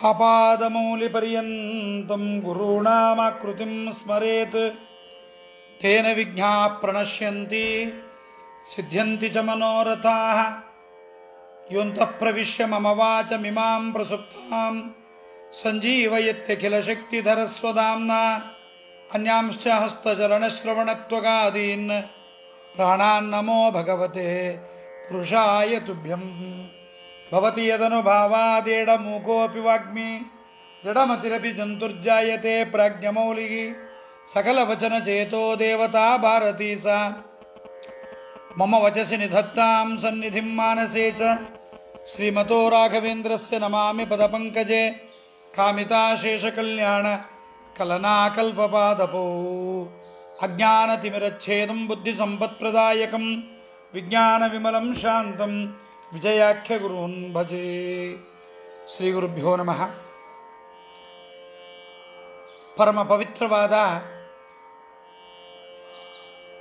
ಆಪಾದಮೌಲಿಪರ್ಯಂತಂ ಗುರುಣಾಮಾಕೃತಿಂ ಸ್ಮರೇತ್ ತೇನ ವಿಘ್ನಾಃ ಪ್ರಣಶ್ಯಂತಿ ಸಿದ್ಧ್ಯಂತಿ ಚ ಮನೋರಥಾಃ ಯೋऽन्तಃ ಪ್ರವಿಶ್ಯ ಮಮ ವಾಚಮಿಮಾಂ ಪ್ರಸುಪ್ತಾಂ ಸಂಜೀವಯತ್ಯಖಿಲಶಕ್ತಿಧರಸ್ವಧಾಮ್ನಾ ಅನ್ಯಾಂಶ್ಚ ಹಸ್ತಚರಣಶ್ರವಣತ್ವಗಾದೀನ್ ಪ್ರಾಣಾನ್ನಮೋ ಭಗವತೆ ಪುರುಷಾಯ ತುಭ್ಯಂ. ಭವತಿ ಯದನುಭಾವಾದೇಡಮೂಕೋऽಪಿ ವಾಗ್ಮಿ ಜಡಮತಿರಪಿ ಜಂತುರ್ಜಾಯತೆ ಪ್ರಾಜ್ಞಮೌಲಿಃ ಸಕಲವಚನಚೇತೋ ದೇವತಾ ಭಾರತೀ ಸಾ ಮಮ ವಚಸಿ ನಿಧತ್ತಾಂ ಸನ್ನಿಧಿಂ ಮಾನಸೇ ಚ ಶ್ರೀಮತೋ ರಾಘವೇಂದ್ರಸ್ಯ ನಮಾಮಿ ಪದಪಂಕಜೆ ಕಾಮಿತಾಶೇಷಕಲ್ಯಾಣ ಕಲನಾಕಲ್ಪಪಾದಪೋ ಅಜ್ಞಾನತಿಮಿರಚ್ಛೇದಂ ಬುದ್ಧಿಸಂಪತ್ಪ್ರದಾಯಕಂ ವಿಜ್ಞಾನವಿಮಲಂ ಶಾಂತಂ ವಿಜಯಾಖ್ಯಗುರೂನ್ ಭಜೆ. ಶ್ರೀ ಗುರುಭ್ಯೋ ನಮಃ. ಪರಮ ಪವಿತ್ರವಾದ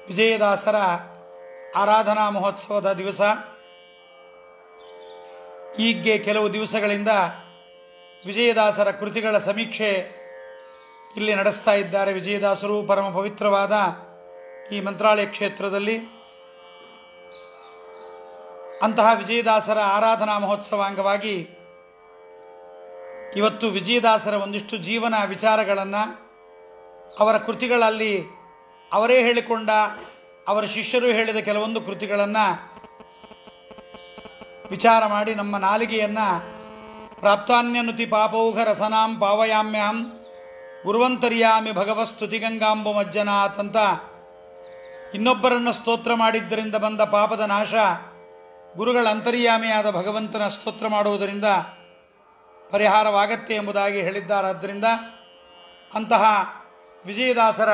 ವಿಜಯದಾಸರ ಆರಾಧನಾ ಮಹೋತ್ಸವದ ದಿವಸ. ಹೀಗೆ ಕೆಲವು ದಿವಸಗಳಿಂದ ವಿಜಯದಾಸರ ಕೃತಿಗಳ ಸಮೀಕ್ಷೆ ಇಲ್ಲಿ ನಡೆಸ್ತಾ ಇದ್ದಾರೆ ವಿಜಯದಾಸರು ಪರಮ ಪವಿತ್ರವಾದ ಈ ಮಂತ್ರಾಲಯ ಕ್ಷೇತ್ರದಲ್ಲಿ. ಅಂತಹ ವಿಜಯದಾಸರ ಆರಾಧನಾ ಮಹೋತ್ಸವ ಅಂಗವಾಗಿ ಇವತ್ತು ವಿಜಯದಾಸರ ಒಂದಿಷ್ಟು ಜೀವನ ವಿಚಾರಗಳನ್ನು, ಅವರ ಕೃತಿಗಳಲ್ಲಿ ಅವರೇ ಹೇಳಿಕೊಂಡ, ಅವರ ಶಿಷ್ಯರು ಹೇಳಿದ ಕೆಲವೊಂದು ಕೃತಿಗಳನ್ನು ವಿಚಾರ ಮಾಡಿ ನಮ್ಮ ನಾಲಿಗೆಯನ್ನು ಪ್ರಾಪ್ತಾನ್ಯನುತಿ ಪಾಪೌಘ ರಸನಾಂ ಪಾವಯಾಮ್ಯಹಂ ಗುರುವಂತರ್ಯಾಮಿ ಭಗವಸ್ತುತಿಗಂಗಾಂಬು ಮಜ್ಜನಾಥ್ ಅಂತ ಇನ್ನೊಬ್ಬರನ್ನು ಸ್ತೋತ್ರ ಮಾಡಿದ್ದರಿಂದ ಬಂದ ಪಾಪದ ನಾಶ ಗುರುಗಳ ಅಂತರ್ಯಾಮಿಯಾದ ಭಗವಂತನ ಸ್ತೋತ್ರ ಮಾಡುವುದರಿಂದ ಪರಿಹಾರವಾಗತ್ತೆ ಎಂಬುದಾಗಿ ಹೇಳಿದ್ದಾರಾದ್ದರಿಂದ ಅಂತಹ ವಿಜಯದಾಸರ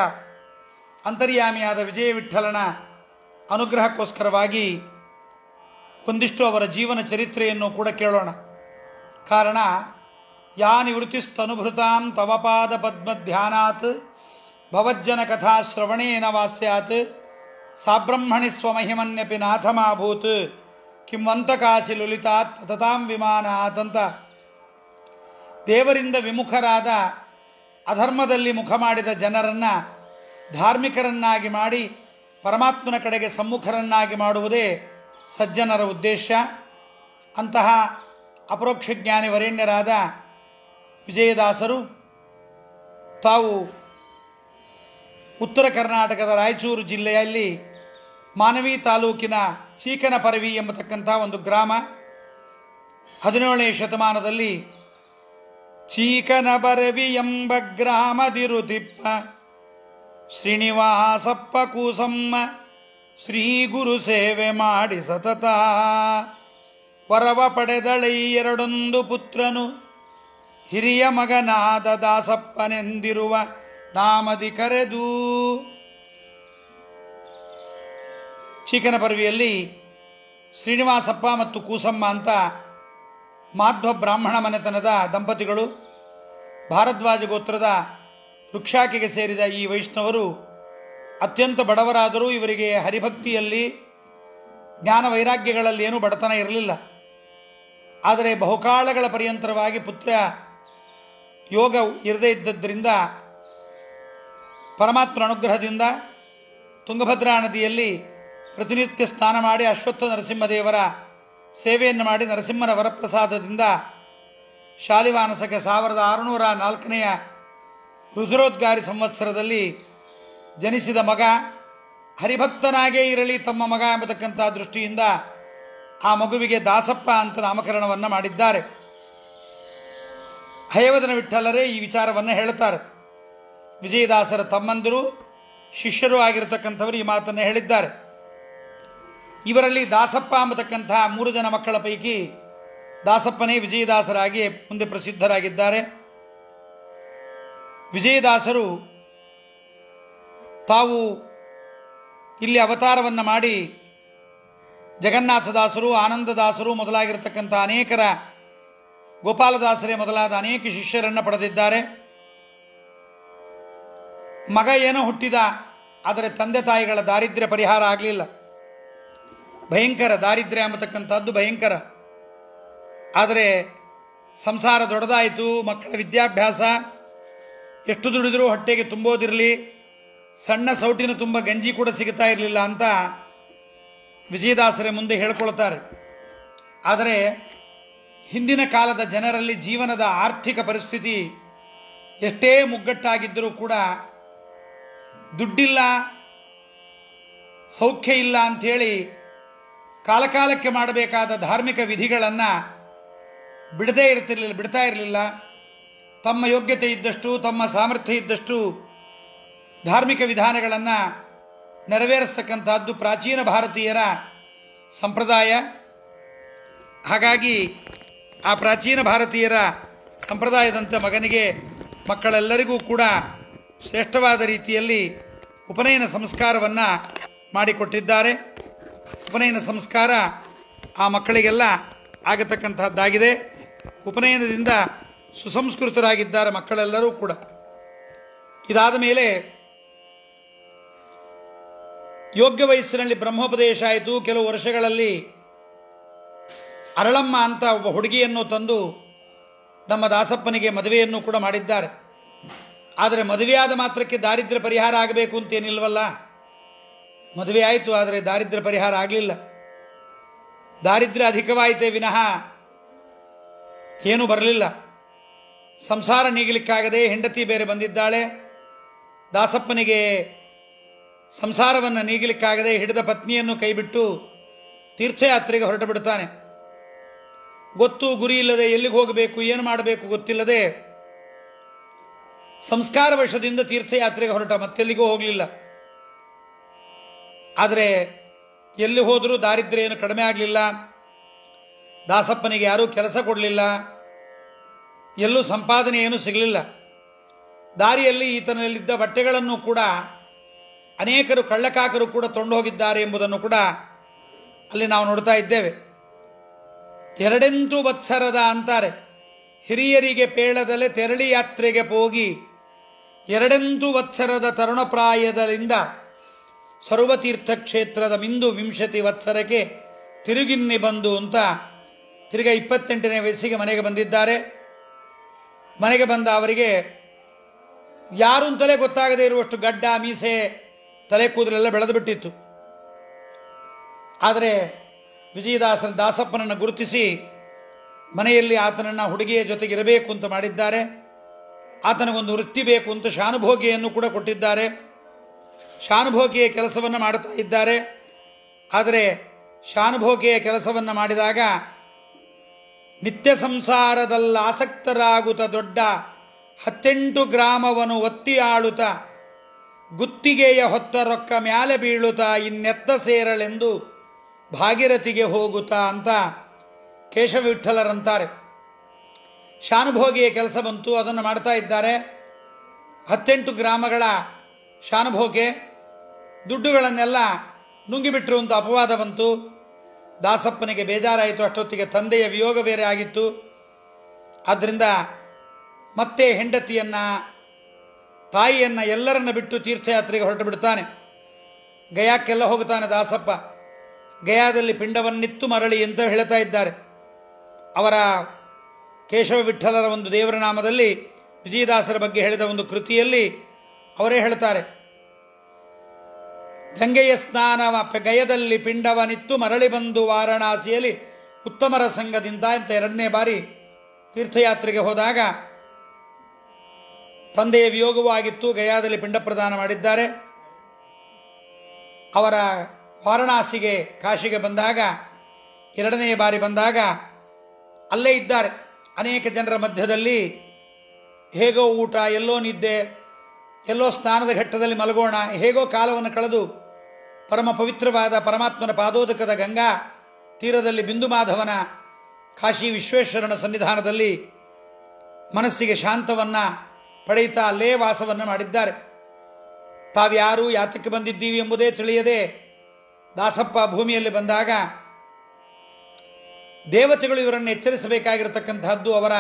ಅಂತರ್ಯಾಮಿಯಾದ ವಿಜಯ ವಿಠ್ಠಲನ ಅನುಗ್ರಹಕ್ಕೋಸ್ಕರವಾಗಿ ಒಂದಿಷ್ಟು ಅವರ ಜೀವನ ಚರಿತ್ರೆಯನ್ನು ಕೂಡ ಕೇಳೋಣ. ಕಾರಣ ಯಾ ನಿವೃತ್ತಿಸ್ತನುಭೃತಾಂ ತವ ಪಾದ ಪದ್ಮಧ್ಯಾನಾತ್ ಭವಜ್ಜನ ಕಥಾ ಶ್ರವಣೇನ ವಾಸ್ಯಾತ್ ಸಾಬ್ರಹ್ಮಣಿ ಸ್ವಮಹಿಮನ್ಯಪಿ ನಾಥಮಾಭೂತ್ ಕಿಂವಂತಕಾಸಿ ಲಲಿತಾತ್ ಪತತಾಂ ವಿಮಾನಾತ್ ಅಂತ ದೇವರಿಂದ ವಿಮುಖರಾದ, ಅಧರ್ಮದಲ್ಲಿ ಮುಖ ಮಾಡಿದ ಜನರನ್ನು ಧಾರ್ಮಿಕರನ್ನಾಗಿ ಮಾಡಿ ಪರಮಾತ್ಮನ ಕಡೆಗೆ ಸಮ್ಮುಖರನ್ನಾಗಿ ಮಾಡುವುದೇ ಸಜ್ಜನರ ಉದ್ದೇಶ. ಅಂತಹ ಅಪರೋಕ್ಷ ಜ್ಞಾನಿ ವರೇಣ್ಯರಾದ ವಿಜಯದಾಸರು ತಾವು ಉತ್ತರ ಕರ್ನಾಟಕದ ರಾಯಚೂರು ಜಿಲ್ಲೆಯಲ್ಲಿ ಮಾನವಿ ತಾಲೂಕಿನ ಚೀಕನಪರವಿ ಎಂಬತಕ್ಕಂಥ ಒಂದು ಗ್ರಾಮ, 17ನೇ ಶತಮಾನದಲ್ಲಿ ಚೀಕನಪರವಿ ಎಂಬ ಗ್ರಾಮದಿರುತಿಪ್ಪ ಶ್ರೀನಿವಾಸಪ್ಪ ಕೂಸಮ್ಮ ಶ್ರೀ ಗುರು ಸೇವೆ ಮಾಡಿ ಸತತ ವರವ ಪಡೆದಳೈ ಎರಡೊಂದು ಪುತ್ರನು ಹಿರಿಯ ಮಗನಾದ ದಾಸಪ್ಪನೆಂದಿರುವ ನಾಮದಿ ಕರೆದು. ಚೀಕನಪರವಿಯಲ್ಲಿ ಶ್ರೀನಿವಾಸಪ್ಪ ಮತ್ತು ಕೂಸಮ್ಮ ಅಂತ ಮಾಧ್ವ ಬ್ರಾಹ್ಮಣ ಮನೆತನದ ದಂಪತಿಗಳು. ಭಾರದ್ವಾಜ ಗೋತ್ರದ ವೃಕ್ಷಾಕಿಗೆ ಸೇರಿದ ಈ ವೈಷ್ಣವರು ಅತ್ಯಂತ ಬಡವರಾದರೂ ಇವರಿಗೆ ಹರಿಭಕ್ತಿಯಲ್ಲಿ ಜ್ಞಾನ ವೈರಾಗ್ಯಗಳಲ್ಲಿ ಏನೂ ಬಡತನ ಇರಲಿಲ್ಲ. ಆದರೆ ಬಹುಕಾಲಗಳ ಪರ್ಯಂತರವಾಗಿ ಪುತ್ರ ಯೋಗ ಇರದೇ ಇದ್ದದ್ದರಿಂದ ಪರಮಾತ್ಮನ ಅನುಗ್ರಹದಿಂದ ತುಂಗಭದ್ರಾ ನದಿಯಲ್ಲಿ ಪ್ರತಿನಿತ್ಯ ಸ್ನಾನ ಮಾಡಿ ಅಶ್ವತ್ಥ ನರಸಿಂಹದೇವರ ಸೇವೆಯನ್ನು ಮಾಡಿ ನರಸಿಂಹನ ವರಪ್ರಸಾದದಿಂದ ಶಾಲಿವಾನಸಕ 1604ನೇ ರುದ್ರೋದ್ಗಾರಿ ಸಂವತ್ಸರದಲ್ಲಿ ಜನಿಸಿದ ಮಗ ಹರಿಭಕ್ತನಾಗೇ ಇರಲಿ ತಮ್ಮ ಮಗ ಎಂಬತಕ್ಕಂಥ ದೃಷ್ಟಿಯಿಂದ ಆ ಮಗುವಿಗೆ ದಾಸಪ್ಪ ಅಂತ ನಾಮಕರಣವನ್ನು ಮಾಡಿದ್ದಾರೆ. ಹಯವದನ ವಿಠ್ಠಲರೇ ಈ ವಿಚಾರವನ್ನು ಹೇಳುತ್ತಾರೆ. ವಿಜಯದಾಸರ ತಮ್ಮಂದಿರು ಶಿಷ್ಯರು ಆಗಿರತಕ್ಕಂಥವರು ಈ ಮಾತನ್ನು ಹೇಳಿದ್ದಾರೆ. ಇವರಲ್ಲಿ ದಾಸಪ್ಪ ಎಂಬತಕ್ಕಂಥ 3 ಜನ ಮಕ್ಕಳ ಪೈಕಿ ದಾಸಪ್ಪನೇ ವಿಜಯದಾಸರಾಗಿ ಮುಂದೆ ಪ್ರಸಿದ್ಧರಾಗಿದ್ದಾರೆ. ವಿಜಯದಾಸರು ತಾವು ಇಲ್ಲಿ ಅವತಾರವನ್ನು ಮಾಡಿ ಜಗನ್ನಾಥದಾಸರು, ಆನಂದದಾಸರು ಮೊದಲಾಗಿರತಕ್ಕಂಥ ಅನೇಕರ, ಗೋಪಾಲದಾಸರೇ ಮೊದಲಾದ ಅನೇಕ ಶಿಷ್ಯರನ್ನು ಪಡೆದಿದ್ದಾರೆ. ಮಗ ಏನೋ ಹುಟ್ಟಿದ, ಆದರೆ ತಂದೆ ತಾಯಿಗಳ ದಾರಿದ್ರ್ಯ ಪರಿಹಾರ ಆಗಲಿಲ್ಲ. ಭಯಂಕರ ದಾರಿದ್ರ್ಯ ಎಂಬತಕ್ಕಂಥದ್ದು ಭಯಂಕರ. ಆದರೆ ಸಂಸಾರ ದೊಡ್ಡದಾಯಿತು, ಮಕ್ಕಳ ವಿದ್ಯಾಭ್ಯಾಸ, ಎಷ್ಟು ದುಡಿದ್ರೂ ಹೊಟ್ಟೆಗೆ ತುಂಬೋದಿರಲಿ, ಸಣ್ಣ ಸೌಟಿನ ತುಂಬ ಗಂಜಿ ಕೂಡ ಸಿಗ್ತಾ ಇರಲಿಲ್ಲ ಅಂತ ವಿಜಯದಾಸರೇ ಮುಂದೆ ಹೇಳ್ಕೊಳ್ತಾರೆ. ಆದರೆ ಹಿಂದಿನ ಕಾಲದ ಜನರಲ್ಲಿ ಜೀವನದ ಆರ್ಥಿಕ ಪರಿಸ್ಥಿತಿ ಎಷ್ಟೇ ಮುಗ್ಗಟ್ಟಾಗಿದ್ದರೂ ಕೂಡ ದುಡ್ಡಿಲ್ಲ, ಸೌಖ್ಯ ಇಲ್ಲ ಅಂಥೇಳಿ ಕಾಲಕಾಲಕ್ಕೆ ಮಾಡಬೇಕಾದ ಧಾರ್ಮಿಕ ವಿಧಿಗಳನ್ನು ಬಿಡ್ತಾ ಇರಲಿಲ್ಲ. ತಮ್ಮ ಯೋಗ್ಯತೆ ಇದ್ದಷ್ಟು, ತಮ್ಮ ಸಾಮರ್ಥ್ಯ ಇದ್ದಷ್ಟು ಧಾರ್ಮಿಕ ವಿಧಾನಗಳನ್ನು ನೆರವೇರಿಸ್ತಕ್ಕಂಥದ್ದು ಪ್ರಾಚೀನ ಭಾರತೀಯರ ಸಂಪ್ರದಾಯ. ಹಾಗಾಗಿ ಆ ಪ್ರಾಚೀನ ಭಾರತೀಯರ ಸಂಪ್ರದಾಯದಂತೆ ಮಕ್ಕಳೆಲ್ಲರಿಗೂ ಕೂಡ ಶ್ರೇಷ್ಠವಾದ ರೀತಿಯಲ್ಲಿ ಉಪನಯನ ಸಂಸ್ಕಾರವನ್ನು ಮಾಡಿಕೊಟ್ಟಿದ್ದಾರೆ. ಉಪನಯನ ಸಂಸ್ಕಾರ ಆ ಮಕ್ಕಳಿಗೆಲ್ಲ ಆಗತಕ್ಕಂಥದ್ದಾಗಿದೆ. ಉಪನಯನದಿಂದ ಸುಸಂಸ್ಕೃತರಾಗಿದ್ದಾರೆ ಮಕ್ಕಳೆಲ್ಲರೂ ಕೂಡ. ಇದಾದ ಮೇಲೆ ಯೋಗ್ಯ ವಯಸ್ಸಿನಲ್ಲಿ ಬ್ರಹ್ಮೋಪದೇಶ ಆಯಿತು. ಕೆಲವು ವರ್ಷಗಳಲ್ಲಿ ಅರಳಮ್ಮ ಅಂತ ಒಬ್ಬ ಹುಡುಗಿಯನ್ನು ತಂದು ನಮ್ಮ ದಾಸಪ್ಪನಿಗೆ ಮದುವೆಯನ್ನು ಕೂಡ ಮಾಡಿದ್ದಾರೆ. ಆದರೆ ಮದುವೆಯಾದ ಮಾತ್ರಕ್ಕೆ ದಾರಿದ್ರ್ಯ ಪರಿಹಾರ ಆಗಬೇಕು ಅಂತೇನಿಲ್ವಲ್ಲ. ಮದುವೆ ಆಯಿತು, ಆದರೆ ದಾರಿದ್ರ್ಯ ಪರಿಹಾರ ಆಗಲಿಲ್ಲ. ದಾರಿದ್ರ್ಯ ಅಧಿಕವಾಯಿತೇ ವಿನಃ ಏನೂ ಬರಲಿಲ್ಲ. ಸಂಸಾರ ನೀಗಲಿಕ್ಕಾಗದೆ ಹೆಂಡತಿ ಬೇರೆ ಬಂದಿದ್ದಾಳೆ. ದಾಸಪ್ಪನಿಗೆ ಸಂಸಾರವನ್ನು ನೀಗಲಿಕ್ಕಾಗದೆ ಹಿಡಿದ ಪತ್ನಿಯನ್ನು ಕೈಬಿಟ್ಟು ತೀರ್ಥಯಾತ್ರೆಗೆ ಹೊರಟು ಬಿಡ್ತಾನೆ. ಗೊತ್ತು ಗುರಿ ಇಲ್ಲದೆ ಎಲ್ಲಿಗೆ ಹೋಗಬೇಕು, ಏನು ಮಾಡಬೇಕು ಗೊತ್ತಿಲ್ಲದೆ ಸಂಸ್ಕಾರ ವಶದಿಂದ ತೀರ್ಥಯಾತ್ರೆಗೆ ಹೊರಟ, ಮತ್ತೆಲ್ಲಿಗೂ ಹೋಗಲಿಲ್ಲ. ಆದರೆ ಎಲ್ಲಿ ಹೋದರೂ ದಾರಿದ್ರ್ಯ ಏನು ಕಡಿಮೆ ಆಗಲಿಲ್ಲ. ದಾಸಪ್ಪನಿಗೆ ಯಾರೂ ಕೆಲಸ ಕೊಡಲಿಲ್ಲ, ಎಲ್ಲೂ ಸಂಪಾದನೆ ಏನೂ ಸಿಗಲಿಲ್ಲ. ದಾರಿಯಲ್ಲಿ ಈತನಲ್ಲಿದ್ದ ಬಟ್ಟೆಗಳನ್ನು ಕೂಡ ಅನೇಕರು ಕಳ್ಳಕಾಕರು ಕೂಡ ತೊಂಡು ಹೋಗಿದ್ದಾರೆ ಎಂಬುದನ್ನು ಕೂಡ ಅಲ್ಲಿ ನಾವು ನೋಡ್ತಾ ಇದ್ದೇವೆ. 2 ವತ್ಸರದ ಅಂತಾರೆ, ಹಿರಿಯರಿಗೆ ಪೇಳದಲೆ ತೆರಳಿ ಯಾತ್ರೆಗೆ ಹೋಗಿ 2 ವತ್ಸರದ ತರುಣಪ್ರಾಯದಲ್ಲಿಂದ ಸರ್ವತೀರ್ಥ ಕ್ಷೇತ್ರದ ಮಿಂದು 20 ವತ್ಸರಕ್ಕೆ ತಿರುಗಿನ್ನಿ ಬಂದು ಅಂತ ತಿರುಗ 28ನೇ ವಯಸ್ಸಿಗೆ ಮನೆಗೆ ಬಂದಿದ್ದಾರೆ. ಮನೆಗೆ ಬಂದ ಅವರಿಗೆ ಯಾರು ಅಂತಲೇ ಗೊತ್ತಾಗದೇ ಇರುವಷ್ಟು ಗಡ್ಡ, ಮೀಸೆ, ತಲೆ ಕೂದಲೆಲ್ಲ ಬೆಳೆದು ಬಿಟ್ಟಿತ್ತು. ಆದರೆ ದಾಸಪ್ಪನನ್ನು ಗುರುತಿಸಿ ಮನೆಯಲ್ಲಿ ಆತನನ್ನು ಹುಡುಗಿಯ ಜೊತೆಗೆ ಇರಬೇಕು ಅಂತ ಮಾಡಿದ್ದಾರೆ. ಆತನಿಗೊಂದು ವೃತ್ತಿ ಬೇಕು ಅಂತ ಶಾನುಭೋಗಿಯನ್ನು ಕೂಡ ಕೊಟ್ಟಿದ್ದಾರೆ. ಶಾನುಭೋಗಿಯ ಕೆಲಸವನ್ನು ಮಾಡುತ್ತಾ ಇದ್ದಾರೆ. ಆದರೆ ಶಾನುಭೋಗಿಯ ಕೆಲಸವನ್ನು ಮಾಡಿದಾಗ ನಿತ್ಯ ಸಂಸಾರದಲ್ಲಿ ಆಸಕ್ತರಾಗುತ್ತ ದೊಡ್ಡ 18 ಗ್ರಾಮವನ್ನು ಒತ್ತಿ ಆಳುತ್ತ ಗುತ್ತಿಗೆಯ ಹೊತ್ತ ರೊಕ್ಕ ಮ್ಯಾಲೆ ಬೀಳುತ್ತಾ ಇನ್ನೆತ್ತ ಸೇರಳೆಂದು ಭಾಗೀರಥಿಗೆ ಹೋಗುತ್ತಾ ಅಂತ ಕೇಶವ ವಿಠ್ಠಲರಂತಾರೆ. ಶಾನುಭೋಗಿಯ ಕೆಲಸ ಬಂತು, ಅದನ್ನು ಮಾಡ್ತಾ ಇದ್ದಾರೆ. 18 ಗ್ರಾಮಗಳ ಶಾನುಭೋಗಿ ದುಡ್ಡುಗಳನ್ನೆಲ್ಲ ನುಂಗಿಬಿಟ್ರು ಅಂತ ಅಪವಾದ ಬಂತು. ದಾಸಪ್ಪನಿಗೆ ಬೇಜಾರಾಯಿತು. ಅಷ್ಟೊತ್ತಿಗೆ ತಂದೆಯ ವಿಯೋಗ ಬೇರೆ ಆಗಿತ್ತು. ಆದ್ದರಿಂದ ಮತ್ತೆ ಹೆಂಡತಿಯನ್ನ, ತಾಯಿಯನ್ನ ಎಲ್ಲರನ್ನ ಬಿಟ್ಟು ತೀರ್ಥಯಾತ್ರೆಗೆ ಹೊರಟು ಬಿಡ್ತಾನೆ. ಗಯಾಕ್ಕೆಲ್ಲ ಹೋಗುತ್ತಾನೆ ದಾಸಪ್ಪ. ಗಯಾದಲ್ಲಿ ಪಿಂಡವನ್ನಿತ್ತು ಮರಳಿ ಅಂತ ಹೇಳ್ತಾ ಇದ್ದಾರೆ. ಅವರ ಕೇಶವ ವಿಠ್ಠಲರ ಒಂದು ದೇವರ ನಾಮದಲ್ಲಿ ವಿಜಯದಾಸರ ಬಗ್ಗೆ ಹೇಳಿದ ಒಂದು ಕೃತಿಯಲ್ಲಿ ಅವರೇ ಹೇಳ್ತಾರೆ, ಗಂಗೆಯ ಸ್ನಾನವ ಗಯದಲ್ಲಿ ಪಿಂಡವನಿತ್ತು ಮರಳಿ ಬಂದು ವಾರಣಾಸಿಯಲ್ಲಿ ಉತ್ತಮರ ಸಂಘದಿಂದ ಅಂತ 2ನೇ ಬಾರಿ ತೀರ್ಥಯಾತ್ರೆಗೆ ಹೋದಾಗ ತಂದೆಯ ವಿಯೋಗವೂ ಆಗಿತ್ತು. ಗಯಾದಲ್ಲಿ ಪಿಂಡ ಪ್ರದಾನ ಮಾಡಿದ್ದಾರೆ. ಅವರ ವಾರಣಾಸಿಗೆ, ಕಾಶಿಗೆ ಬಂದಾಗ 2ನೇ ಬಾರಿ ಬಂದಾಗ ಅಲ್ಲೇ ಇದ್ದಾರೆ. ಅನೇಕ ಜನರ ಮಧ್ಯದಲ್ಲಿ ಹೇಗೋ ಊಟ, ಎಲ್ಲೋ ನಿದ್ದೆ, ಎಲ್ಲೋ ಸ್ನಾನದ ಘಟ್ಟದಲ್ಲಿ ಮಲಗೋಣ, ಹೇಗೋ ಕಾಲವನ್ನು ಕಳೆದು ಪರಮ ಪವಿತ್ರವಾದ ಪರಮಾತ್ಮನ ಪಾದೋದಕದ ಗಂಗಾ ತೀರದಲ್ಲಿ ಬಿಂದು ಮಾಧವನ ಕಾಶಿ ವಿಶ್ವೇಶ್ವರನ ಸನ್ನಿಧಾನದಲ್ಲಿ ಮನಸ್ಸಿಗೆ ಶಾಂತವನ್ನು ಪಡೆಯುತ್ತಾ ಅಲ್ಲೇ ವಾಸವನ್ನು ಮಾಡಿದ್ದಾರೆ. ತಾವ್ಯಾರು, ಯಾತಕ್ಕೆ ಬಂದಿದ್ದೀವಿ ಎಂಬುದೇ ತಿಳಿಯದೆ ದಾಸಪ್ಪ ಭೂಮಿಯಲ್ಲಿ ಬಂದಾಗ ದೇವತೆಗಳು ಇವರನ್ನು ಎಚ್ಚರಿಸಬೇಕಾಗಿರತಕ್ಕಂತಹದ್ದು ಅವರ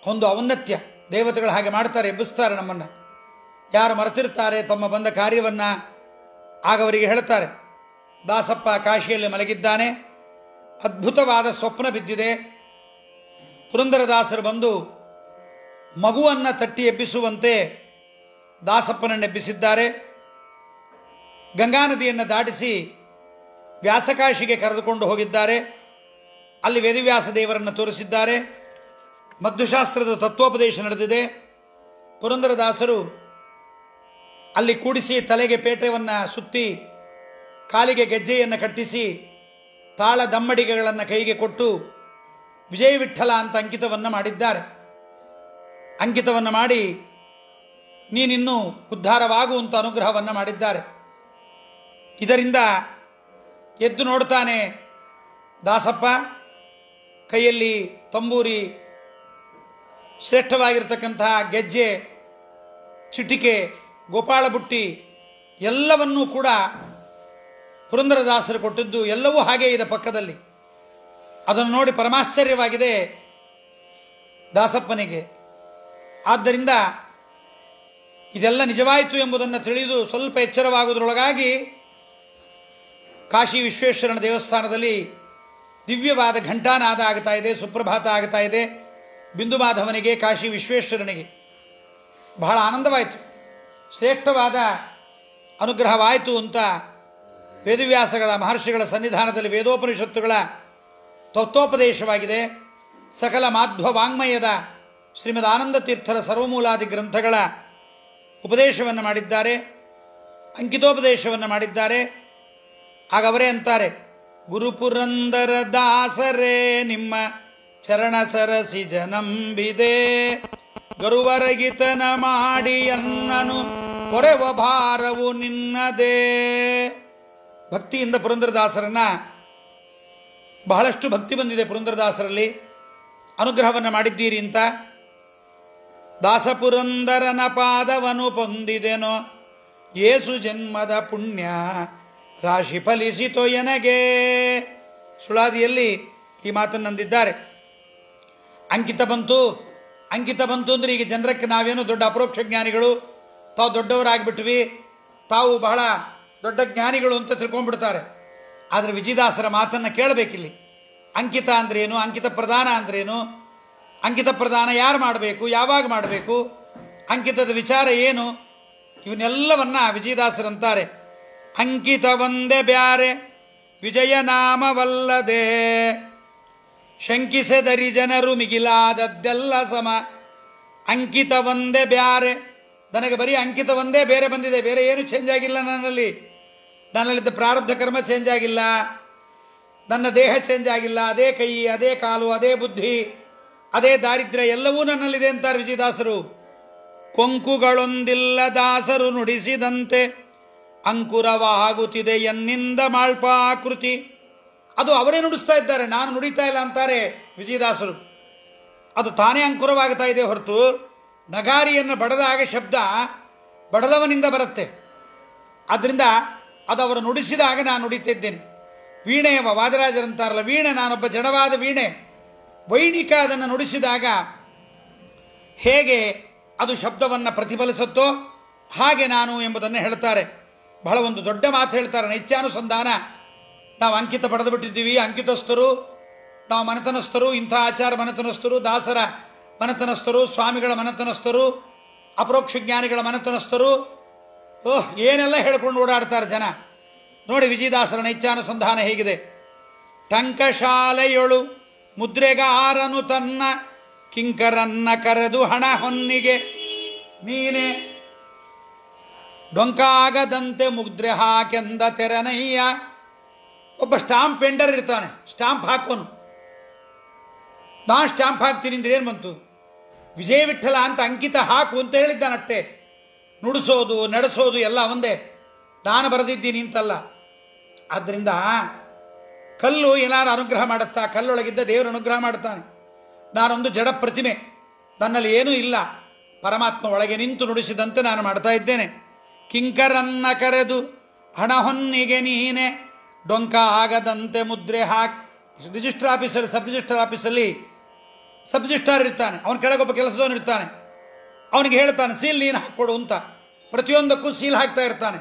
ಒಂದು ಔನ್ನತ್ಯ. ದೇವತೆಗಳು ಹಾಗೆ ಮಾಡ್ತಾರೆ, ಎಬ್ಬಿಸ್ತಾರೆ ನಮ್ಮನ್ನು. ಯಾರು ಮರೆತಿರ್ತಾರೆ ತಮ್ಮ ಬಂದ ಕಾರ್ಯವನ್ನು, ಆಗ ಅವರಿಗೆ ಹೇಳ್ತಾರೆ, ದಾಸಪ್ಪ ಕಾಶಿಯಲ್ಲಿ ಮಲಗಿದ್ದಾನೆ, ಅದ್ಭುತವಾದ ಸ್ವಪ್ನ ಬಿದ್ದಿದೆ, ಪುರಂದರದಾಸರು ಬಂದು ಮಗುವನ್ನು ತಟ್ಟಿ ಎಬ್ಬಿಸುವಂತೆ ದಾಸಪ್ಪನನ್ನೆಬ್ಬಿಸಿದ್ದಾರೆ. ಗಂಗಾ ನದಿಯನ್ನು ದಾಟಿಸಿ ವ್ಯಾಸಕಾಶಿಗೆ ಕರೆದುಕೊಂಡು ಹೋಗಿದ್ದಾರೆ. ಅಲ್ಲಿ ವೇದವ್ಯಾಸ ದೇವರನ್ನು ತೋರಿಸಿದ್ದಾರೆ. ಮಧ್ವಶಾಸ್ತ್ರದ ತತ್ವೋಪದೇಶ ನಡೆದಿದೆ. ಪುರಂದರದಾಸರು ಅಲ್ಲಿ ಕೂಡಿಸಿ ತಲೆಗೆ ಪೇಟವನ್ನು ಸುತ್ತಿ ಕಾಲಿಗೆ ಗೆಜ್ಜೆಯನ್ನು ಕಟ್ಟಿಸಿ ತಾಳ ದಮ್ಮಡಿಗೆಗಳನ್ನು ಕೈಗೆ ಕೊಟ್ಟು ವಿಜಯ ವಿಠ್ಠಲ ಅಂತ ಅಂಕಿತವನ್ನು ಮಾಡಿದ್ದಾರೆ. ಅಂಕಿತವನ್ನು ಮಾಡಿ ನೀನಿನ್ನೂ ಉದ್ಧಾರವಾಗುವಂಥ ಅನುಗ್ರಹವನ್ನು ಮಾಡಿದ್ದಾರೆ. ಇದರಿಂದ ಎದ್ದು ನೋಡ್ತಾನೆ ದಾಸಪ್ಪ. ಕೈಯಲ್ಲಿ ತಂಬೂರಿ, ಶ್ರೇಷ್ಠವಾಗಿರ್ತಕ್ಕಂತಹ ಗೆಜ್ಜೆ, ಚಿಟಿಕೆ, ಗೋಪಾಳ ಬುಟ್ಟಿ ಎಲ್ಲವನ್ನೂ ಕೂಡ ಪುರಂದರದಾಸರು ಕೊಟ್ಟಿದ್ದು ಎಲ್ಲವೂ ಹಾಗೇ ಇದೆ ಪಕ್ಕದಲ್ಲಿ. ಅದನ್ನು ನೋಡಿ ಪರಮಾಶ್ಚರ್ಯವಾಗಿದೆ ದಾಸಪ್ಪನಿಗೆ. ಆದ್ದರಿಂದ ಇದೆಲ್ಲ ನಿಜವಾಯಿತು ಎಂಬುದನ್ನು ತಿಳಿದು ಸ್ವಲ್ಪ ಎಚ್ಚರವಾಗುವುದರೊಳಗಾಗಿ ಕಾಶಿ ವಿಶ್ವೇಶ್ವರನ ದೇವಸ್ಥಾನದಲ್ಲಿ ದಿವ್ಯವಾದ ಘಂಟಾನಾದ ಆಗ್ತಾ ಇದೆ, ಸುಪ್ರಭಾತ ಆಗ್ತಾ ಇದೆ. ಬಿಂದು ಮಾಧವನಿಗೆ, ಕಾಶಿ ವಿಶ್ವೇಶ್ವರನಿಗೆ ಬಹಳ ಆನಂದವಾಯಿತು. ಶ್ರೇಷ್ಠವಾದ ಅನುಗ್ರಹವಾಯಿತು ಅಂತ ವೇದವ್ಯಾಸಗಳ ಮಹರ್ಷಿಗಳ ಸನ್ನಿಧಾನದಲ್ಲಿ ವೇದೋಪನಿಷತ್ತುಗಳ ತತ್ವೋಪದೇಶವಾಗಿದೆ. ಸಕಲ ಮಾಧ್ವ ವಾಂಗ್ಮಯದ ಶ್ರೀಮದ್ ಆನಂದ ತೀರ್ಥರ ಸರ್ವಮೂಲಾದಿ ಗ್ರಂಥಗಳ ಉಪದೇಶವನ್ನು ಮಾಡಿದ್ದಾರೆ, ಅಂಕಿತೋಪದೇಶವನ್ನು ಮಾಡಿದ್ದಾರೆ. ಆಗ ಅವರೇ ಅಂತಾರೆ, ಗುರುಪುರಂದರ ದಾಸರೇ ನಿಮ್ಮ ಚರಣ ಸರಸಿ ಜನಂಬಿದೆ, ಗರುವರಗಿತನ ಮಾಡಿ ಅನ್ನನು ಕೊರೆವ ಭಾರವು ನಿನ್ನದೇ. ಭಕ್ತಿಯಿಂದ ಪುರಂದರದಾಸರನ್ನ ಬಹಳಷ್ಟು ಭಕ್ತಿ ಬಂದಿದೆ ಪುರಂದರದಾಸರಲ್ಲಿ. ಅನುಗ್ರಹವನ್ನು ಮಾಡಿದ್ದೀರಿ ಅಂತ. ದಾಸಪುರಂದರನ ಪಾದವನು ಪೊಂದಿದೆನೋ, ಏಸು ಜನ್ಮದ ಪುಣ್ಯ ರಾಶಿ ಫಲಿಸಿತೋ ಎನಗೆ. ಸುಳಾದಿಯಲ್ಲಿ ಈ ಮಾತನ್ನಂದಿದ್ದಾರೆ. ಅಂಕಿತ ಬಂತು ಅಂದರೆ ಈಗ ಜನರಕ್ಕೆ ನಾವೇನು ದೊಡ್ಡ ಅಪರೋಕ್ಷ ಜ್ಞಾನಿಗಳು, ತಾವು ದೊಡ್ಡವರಾಗಿಬಿಟ್ವಿ, ತಾವು ಬಹಳ ದೊಡ್ಡ ಜ್ಞಾನಿಗಳು ಅಂತ ತಿಳ್ಕೊಂಡ್ಬಿಡ್ತಾರೆ. ಆದರೆ ವಿಜಯದಾಸರ ಮಾತನ್ನು ಕೇಳಬೇಕಿಲ್ಲಿ. ಅಂಕಿತ ಅಂದ್ರೇನು, ಅಂಕಿತ ಪ್ರದಾನ ಅಂದ್ರೇನು, ಅಂಕಿತ ಪ್ರದಾನ ಯಾರು ಮಾಡಬೇಕು, ಯಾವಾಗ ಮಾಡಬೇಕು, ಅಂಕಿತದ ವಿಚಾರ ಏನು, ಇವನ್ನೆಲ್ಲವನ್ನ ವಿಜಯದಾಸರಂತಾರೆ. ಅಂಕಿತ ಒಂದೇ ಬ್ಯಾರೆ ವಿಜಯನಾಮವಲ್ಲದೆ, ಶಂಕಿಸದರಿ ಜನರು ಮಿಗಿಲಾದದ್ದೆಲ್ಲ ಸಮ. ಅಂಕಿತ ಒಂದೇ ಬ್ಯಾರೆ, ನನಗೆ ಬರೀ ಅಂಕಿತ ಒಂದೇ ಬೇರೆ ಬಂದಿದೆ, ಬೇರೆ ಏನು ಚೇಂಜ್ ಆಗಿಲ್ಲ. ನನ್ನಲ್ಲಿದ್ದ ಪ್ರಾರಬ್ಧ ಕರ್ಮ ಚೇಂಜ್ ಆಗಿಲ್ಲ, ನನ್ನ ದೇಹ ಚೇಂಜ್ ಆಗಿಲ್ಲ. ಅದೇ ಕೈ, ಅದೇ ಕಾಲು, ಅದೇ ಬುದ್ಧಿ, ಅದೇ ದಾರಿದ್ರ್ಯ ಎಲ್ಲವೂ ನನ್ನಲ್ಲಿದೆ ಅಂತಾರೆ ವಿಜಯದಾಸರು. ಕೊಂಕುಗಳೊಂದಿಲ್ಲ ದಾಸರು ನುಡಿಸಿದಂತೆ ಅಂಕುರವಾಗುತ್ತಿದೆ ಎನ್ನಿಂದ ಮಾಳ್ಪಾಕೃತಿ. ಅದು ಅವರೇ ನುಡಿಸ್ತಾ ಇದ್ದಾರೆ, ನಾನು ನುಡಿತಾ ಇಲ್ಲ ಅಂತಾರೆ ವಿಜಯದಾಸರು. ಅದು ತಾನೇ ಅಂಕುರವಾಗ್ತಾ ಇದೆ ಹೊರತು ನಗಾರಿಯನ್ನು ಬಡದಾಗ ಶಬ್ದ ಬಡದವನಿಂದ ಬರುತ್ತೆ. ಆದ್ದರಿಂದ ಅದು ಅವರು ನುಡಿಸಿದಾಗ ನಾನು ನುಡಿತಿದ್ದೇನೆ. ವೀಣೆ ವಾದರಾಜರಂತಾರಲ್ಲ, ವೀಣೆ, ನಾನೊಬ್ಬ ಜಡವಾದ ವೀಣೆ. ವೈಣಿಕ ಅದನ್ನು ನುಡಿಸಿದಾಗ ಹೇಗೆ ಅದು ಶಬ್ದವನ್ನು ಪ್ರತಿಫಲಿಸುತ್ತೋ ಹಾಗೆ ನಾನು ಎಂಬುದನ್ನು ಹೇಳ್ತಾರೆ. ಬಹಳ ಒಂದು ದೊಡ್ಡ ಮಾತು ಹೇಳ್ತಾರೆ, ನೈತ್ಯಾನುಸಂಧಾನ. ನಾವು ಅಂಕಿತ ಪಡೆದು ಬಿಟ್ಟಿದ್ದೀವಿ, ಅಂಕಿತಸ್ಥರು, ನಾವು ಮನತನಸ್ಥರು, ಇಂಥ ಆಚಾರ ಮನತನಸ್ಥರು, ದಾಸರ ಮನತನಸ್ಥರು, ಸ್ವಾಮಿಗಳ ಮನತನಸ್ಥರು, ಅಪರೋಕ್ಷ ಜ್ಞಾನಿಗಳ ಮನತನಸ್ಥರು, ಏನೆಲ್ಲ ಹೇಳ್ಕೊಂಡು ಓಡಾಡ್ತಾರೆ ಜನ. ನೋಡಿ ವಿಜಯದಾಸರ ನೈತ್ಯಾನುಸಂಧಾನ ಹೇಗಿದೆ. ಟಂಕಶಾಲೆಯೊಳು ಮುದ್ರೆಗಾರನು ತನ್ನ ಕಿಂಕರನ್ನ ಕರೆದು ಹಣ ಹೊನ್ನಿಗೆ ನೀನೆ, ಡೊಂಕಾಗದಂತೆ ಮುದ್ರೆ ಹಾಕೆಂದ ತೆರನಯ್ಯ. ಒಬ್ಬ ಸ್ಟಾಂಪ್ ವೆಂಡರ್ ಇರ್ತಾನೆ, ಸ್ಟಾಂಪ್ ಹಾಕೋನು. ನಾನು ಸ್ಟಾಂಪ್ ಹಾಕ್ತೀನಿ ಅಂದ್ರೆ ಏನು ಬಂತು? ವಿಜಯ ವಿಠ್ಠಲ ಅಂತ ಅಂಕಿತ ಹಾಕು ಅಂತ ಹೇಳಿದ್ದಾನಷ್ಟೇ. ನುಡಿಸೋದು ನಡೆಸೋದು ಎಲ್ಲ ಒಂದೇ, ನಾನು ಬರೆದಿದ್ದೀನಿ ಅಂತಲ್ಲ. ಆದ್ದರಿಂದ ಕಲ್ಲು ಏನಾರು ಅನುಗ್ರಹ ಮಾಡುತ್ತಾ? ಕಲ್ಲೊಳಗಿದ್ದ ದೇವರು ಅನುಗ್ರಹ ಮಾಡುತ್ತಾನೆ. ನಾನೊಂದು ಜಡ ಪ್ರತಿಮೆ, ನನ್ನಲ್ಲಿ ಏನೂ ಇಲ್ಲ. ಪರಮಾತ್ಮ ಒಳಗೆ ನಿಂತು ನುಡಿಸಿದಂತೆ ನಾನು ಮಾಡ್ತಾ ಇದ್ದೇನೆ. ಕಿಂಕರನ್ನ ಕರೆದು ಹಣ ಹೊನ್ನಿಗೆ ನೀನೆ, ಡೊಂಕ ಆಗದಂತೆ ಮುದ್ರೆ ಹಾಕಿ. ರಿಜಿಸ್ಟರ್ ಆಫೀಸಲ್ಲಿ, ಸಬ್ ರಿಜಿಸ್ಟರ್ ಆಫೀಸಲ್ಲಿ ಸಬ್ ರಿಜಿಸ್ಟ್ರಾರ್ ಇರ್ತಾನೆ, ಅವನ ಕೆಳಗೊಬ್ಬ ಕೆಲಸದವನು ಇರ್ತಾನೆ. ಅವನಿಗೆ ಹೇಳ್ತಾನೆ ಸೀಲ್ ನೀನು ಹಾಕ್ಕೊಡು ಅಂತ. ಪ್ರತಿಯೊಂದಕ್ಕೂ ಸೀಲ್ ಹಾಕ್ತಾ ಇರ್ತಾನೆ.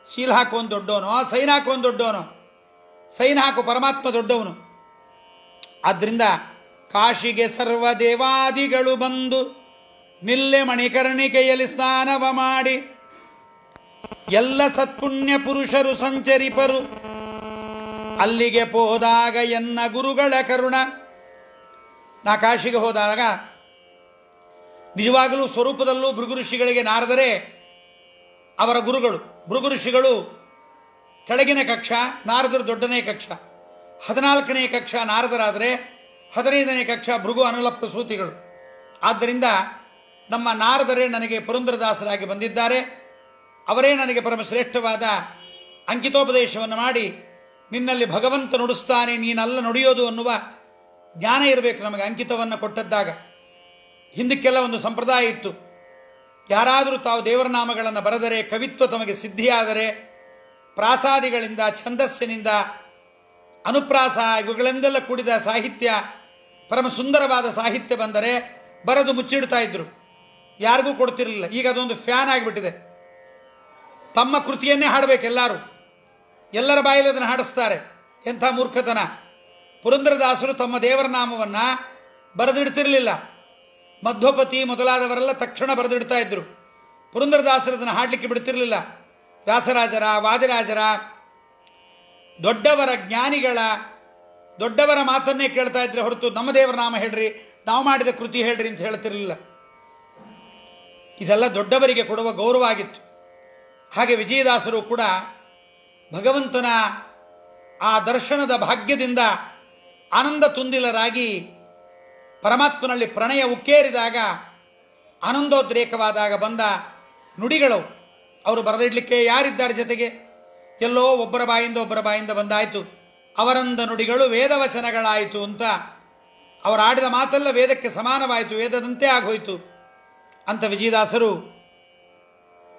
ಸೀಲ್ ಹಾಕೋನ್ ದೊಡ್ಡವನು, ಸೈನ್ ಹಾಕೋನ್ ದೊಡ್ಡವನು, ಸೈನ್ ಹಾಕು ಪರಮಾತ್ಮ ದೊಡ್ಡವನು. ಆದ್ದರಿಂದ ಕಾಶಿಗೆ ಸರ್ವ ದೇವಾದಿಗಳು ಬಂದು ನಿಲ್ಲೆ ಮಣಿಕರ್ಣಿಕೆಯಲ್ಲಿ ಸ್ನಾನವ ಮಾಡಿ ಎಲ್ಲ ಸತ್ಪುಣ್ಯ ಪುರುಷರು ಸಂಚರಿಪರು ಅಲ್ಲಿಗೆ ಹೋದಾಗ ಎನ್ನ ಗುರುಗಳ ಕರುಣ. ನಾ ಕಾಶಿಗೆ ಹೋದಾಗ ನಿಜವಾಗಲೂ ಸ್ವರೂಪದಲ್ಲೂ ಭೃಗು ಋಷಿಗಳಿಗೆ ನಾರದರೆ ಅವರ ಗುರುಗಳು. ಭೃಗು ಋಷಿಗಳು ಕೆಳಗಿನ ಕಕ್ಷ, ನಾರದರು ದೊಡ್ಡನೇ ಕಕ್ಷ. 14ನೇ ಕಕ್ಷ ನಾರದರಾದರೆ 15ನೇ ಕಕ್ಷ ಭೃಗು ಅನಲ ಪ್ರಸೂತಿಗಳು. ಆದ್ದರಿಂದ ನಮ್ಮ ನಾರದರೇ ನನಗೆ ಪುರಂದರದಾಸರಾಗಿ ಬಂದಿದ್ದಾರೆ. ಅವರೇ ನನಗೆ ಪರಮಶ್ರೇಷ್ಠವಾದ ಅಂಕಿತೋಪದೇಶವನ್ನು ಮಾಡಿ ನಿನ್ನಲ್ಲಿ ಭಗವಂತ ನುಡಿಸ್ತಾನೆ, ನೀನಲ್ಲ ನುಡಿಯೋದು ಅನ್ನುವ ಜ್ಞಾನ ಇರಬೇಕು ನಮಗೆ ಅಂಕಿತವನ್ನು ಕೊಟ್ಟದ್ದಾಗ. ಹಿಂದಕ್ಕೆಲ್ಲ ಒಂದು ಸಂಪ್ರದಾಯ ಇತ್ತು. ಯಾರಾದರೂ ತಾವು ದೇವರ ನಾಮಗಳನ್ನು ಬರೆದರೆ, ಕವಿತ್ವ ತಮಗೆ ಸಿದ್ಧಿಯಾದರೆ, ಪ್ರಾಸಾದಿಗಳಿಂದ ಛಂದಸ್ಸಿನಿಂದ ಅನುಪ್ರಾಸ ಇವುಗಳಿಂದೆಲ್ಲ ಕೂಡಿದ ಸಾಹಿತ್ಯ, ಪರಮ ಸುಂದರವಾದ ಸಾಹಿತ್ಯ ಬಂದರೆ ಬರೆದು ಮುಚ್ಚಿಡ್ತಾ ಇದ್ರು, ಯಾರಿಗೂ ಕೊಡ್ತಿರಲಿಲ್ಲ. ಈಗ ಅದೊಂದು ಫ್ಯಾನ್ ಆಗಿಬಿಟ್ಟಿದೆ. ತಮ್ಮ ಕೃತಿಯನ್ನೇ ಹಾಡಬೇಕು ಎಲ್ಲರೂ, ಎಲ್ಲರ ಬಾಯಲ್ಲಿ ಅದನ್ನು ಹಾಡಿಸ್ತಾರೆ. ಎಂಥ ಮೂರ್ಖತನ! ಪುರಂದರದಾಸರು ತಮ್ಮ ದೇವರ ನಾಮವನ್ನು ಬರೆದಿಡ್ತಿರಲಿಲ್ಲ. ಮಧ್ವಪತಿ ಮೊದಲಾದವರೆಲ್ಲ ತಕ್ಷಣ ಬರೆದಿಡ್ತಾ ಇದ್ರು. ಪುರಂದರದಾಸರು ಅದನ್ನು ಹಾಡಲಿಕ್ಕೆ ಬಿಡ್ತಿರಲಿಲ್ಲ. ವ್ಯಾಸರಾಜರ, ವಾದಿರಾಜರ, ದೊಡ್ಡವರ, ಜ್ಞಾನಿಗಳ, ದೊಡ್ಡವರ ಮಾತನ್ನೇ ಕೇಳ್ತಾ ಇದ್ರೆ ಹೊರತು ನಮ್ಮ ದೇವರ ನಾಮ ಹೇಳ್ರಿ, ನಾವು ಮಾಡಿದ ಕೃತಿ ಹೇಳ್ರಿ ಅಂತ ಹೇಳ್ತಿರಲಿಲ್ಲ. ಇದೆಲ್ಲ ದೊಡ್ಡವರಿಗೆ ಕೊಡುವ ಗೌರವ ಆಗಿತ್ತು. ಹಾಗೆ ವಿಜಯದಾಸರು ಕೂಡ ಭಗವಂತನ ಆ ದರ್ಶನದ ಭಾಗ್ಯದಿಂದ ಆನಂದ ತುಂದಿಲರಾಗಿ ಪರಮಾತ್ಮನಲ್ಲಿ ಪ್ರಣಯ ಉಕ್ಕೇರಿದಾಗ, ಆನಂದೋದ್ರೇಕವಾದಾಗ ಬಂದ ನುಡಿಗಳು. ಅವರು ಬರೆದಿಡ್ಲಿಕ್ಕೆ ಯಾರಿದ್ದಾರೆ ಜೊತೆಗೆ? ಎಲ್ಲೋ ಒಬ್ಬರ ಬಾಯಿಂದ ಬಂದಾಯಿತು. ಅವರಂದ ನುಡಿಗಳು ವೇದವಚನಗಳಾಯಿತು ಅಂತ ಅವರಾಡಿದ ಮಾತೆಲ್ಲ ವೇದಕ್ಕೆ ಸಮಾನವಾಯಿತು, ವೇದದಂತೆ ಆಗೋಯ್ತು ಅಂತ ವಿಜಯದಾಸರು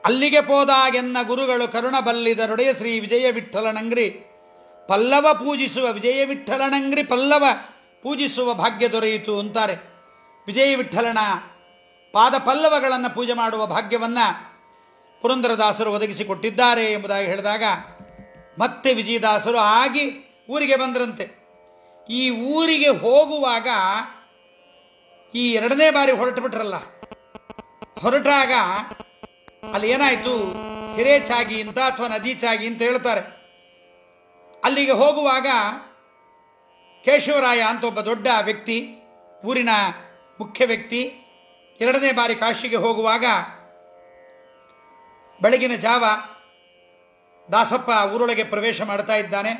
ಅಲ್ಲಿಗೆ ಹೋದಾಗೆನ್ನ ಗುರುಗಳು ಕರುಣ ಬಲ್ಲಿದರೊಡೆಯ ಶ್ರೀ ವಿಜಯ ವಿಠ್ಠಲನಂಗ್ರಿ ಪಲ್ಲವ ಪೂಜಿಸುವ ವಿಜಯ ವಿಠ್ಠಲನಂಗ್ರಿ ಪಲ್ಲವ ಪೂಜಿಸುವ ಭಾಗ್ಯ ದೊರೆಯಿತು ಅಂತಾರೆ. ವಿಜಯ ವಿಠ್ಠಲನ ಪಾದ ಪಲ್ಲವಗಳನ್ನು ಪೂಜೆ ಮಾಡುವ ಭಾಗ್ಯವನ್ನು ಪುರಂದರದಾಸರು ಒದಗಿಸಿಕೊಟ್ಟಿದ್ದಾರೆ ಎಂಬುದಾಗಿ ಹೇಳಿದಾಗ ಮತ್ತೆ ವಿಜಯದಾಸರು ಆಗಿ ಊರಿಗೆ ಬಂದ್ರಂತೆ. ಈ ಊರಿಗೆ ಹೋಗುವಾಗ ಈ 2ನೇ ಬಾರಿ ಹೊರಟುಬಿಟ್ರಲ್ಲ, ಹೊರಟಾಗ ಅಲ್ಲಿ ಏನಾಯಿತು, ಹಿರೇಚಾಗಿ ಅಂತ ಅಥವಾ ನದಿ ಚಾಗಿ ಅಂತ ಹೇಳ್ತಾರೆ. ಅಲ್ಲಿಗೆ ಹೋಗುವಾಗ ಕೇಶವರಾಯ ಅಂತ ಒಬ್ಬ ದೊಡ್ಡ ವ್ಯಕ್ತಿ, ಊರಿನ ಮುಖ್ಯ ವ್ಯಕ್ತಿ, 2ನೇ ಬಾರಿ ಕಾಶಿಗೆ ಹೋಗುವಾಗ ಬೆಳಗಿನ ಜಾವ ದಾಸಪ್ಪ ಊರೊಳಗೆ ಪ್ರವೇಶ ಮಾಡ್ತಾ ಇದ್ದಾನೆ.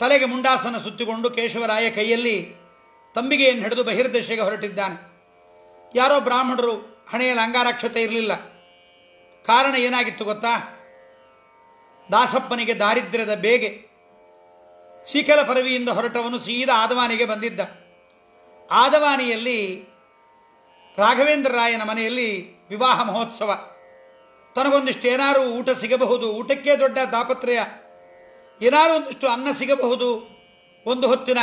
ತಲೆಗೆ ಮುಂಡಾಸನ ಸುತ್ತಿಕೊಂಡು ಕೇಶವರಾಯ ಕೈಯಲ್ಲಿ ತಂಬಿಗೆಯನ್ನು ಹಿಡಿದು ಬಹಿರ್ದಶೆಗೆ ಹೊರಟಿದ್ದಾನೆ. ಯಾರೋ ಬ್ರಾಹ್ಮಣರು, ಹಣೆಯಲ್ಲಿ ಅಂಗಾರಕ್ಷತೆ ಇರಲಿಲ್ಲ. ಕಾರಣ ಏನಾಗಿತ್ತು ಗೊತ್ತಾ? ದಾಸಪ್ಪನಿಗೆ ದಾರಿದ್ರ್ಯದ ಬೇಗೆ. ಸೀಕಲ ಪರವಿಯಿಂದ ಹೊರಟವನು ಸೀದಾ ಆದವಾನಿಗೆ ಬಂದಿದ್ದ. ಆದವಾನಿಯಲ್ಲಿ ರಾಘವೇಂದ್ರ ರಾಯನ ಮನೆಯಲ್ಲಿ ವಿವಾಹ ಮಹೋತ್ಸವ. ತನಗೊಂದಿಷ್ಟು ಏನಾರು ಊಟ ಸಿಗಬಹುದು, ಊಟಕ್ಕೆ ದೊಡ್ಡ ತಾಪತ್ರಯ, ಏನಾರು ಒಂದಿಷ್ಟು ಅನ್ನ ಸಿಗಬಹುದು, ಒಂದು ಹೊತ್ತಿನ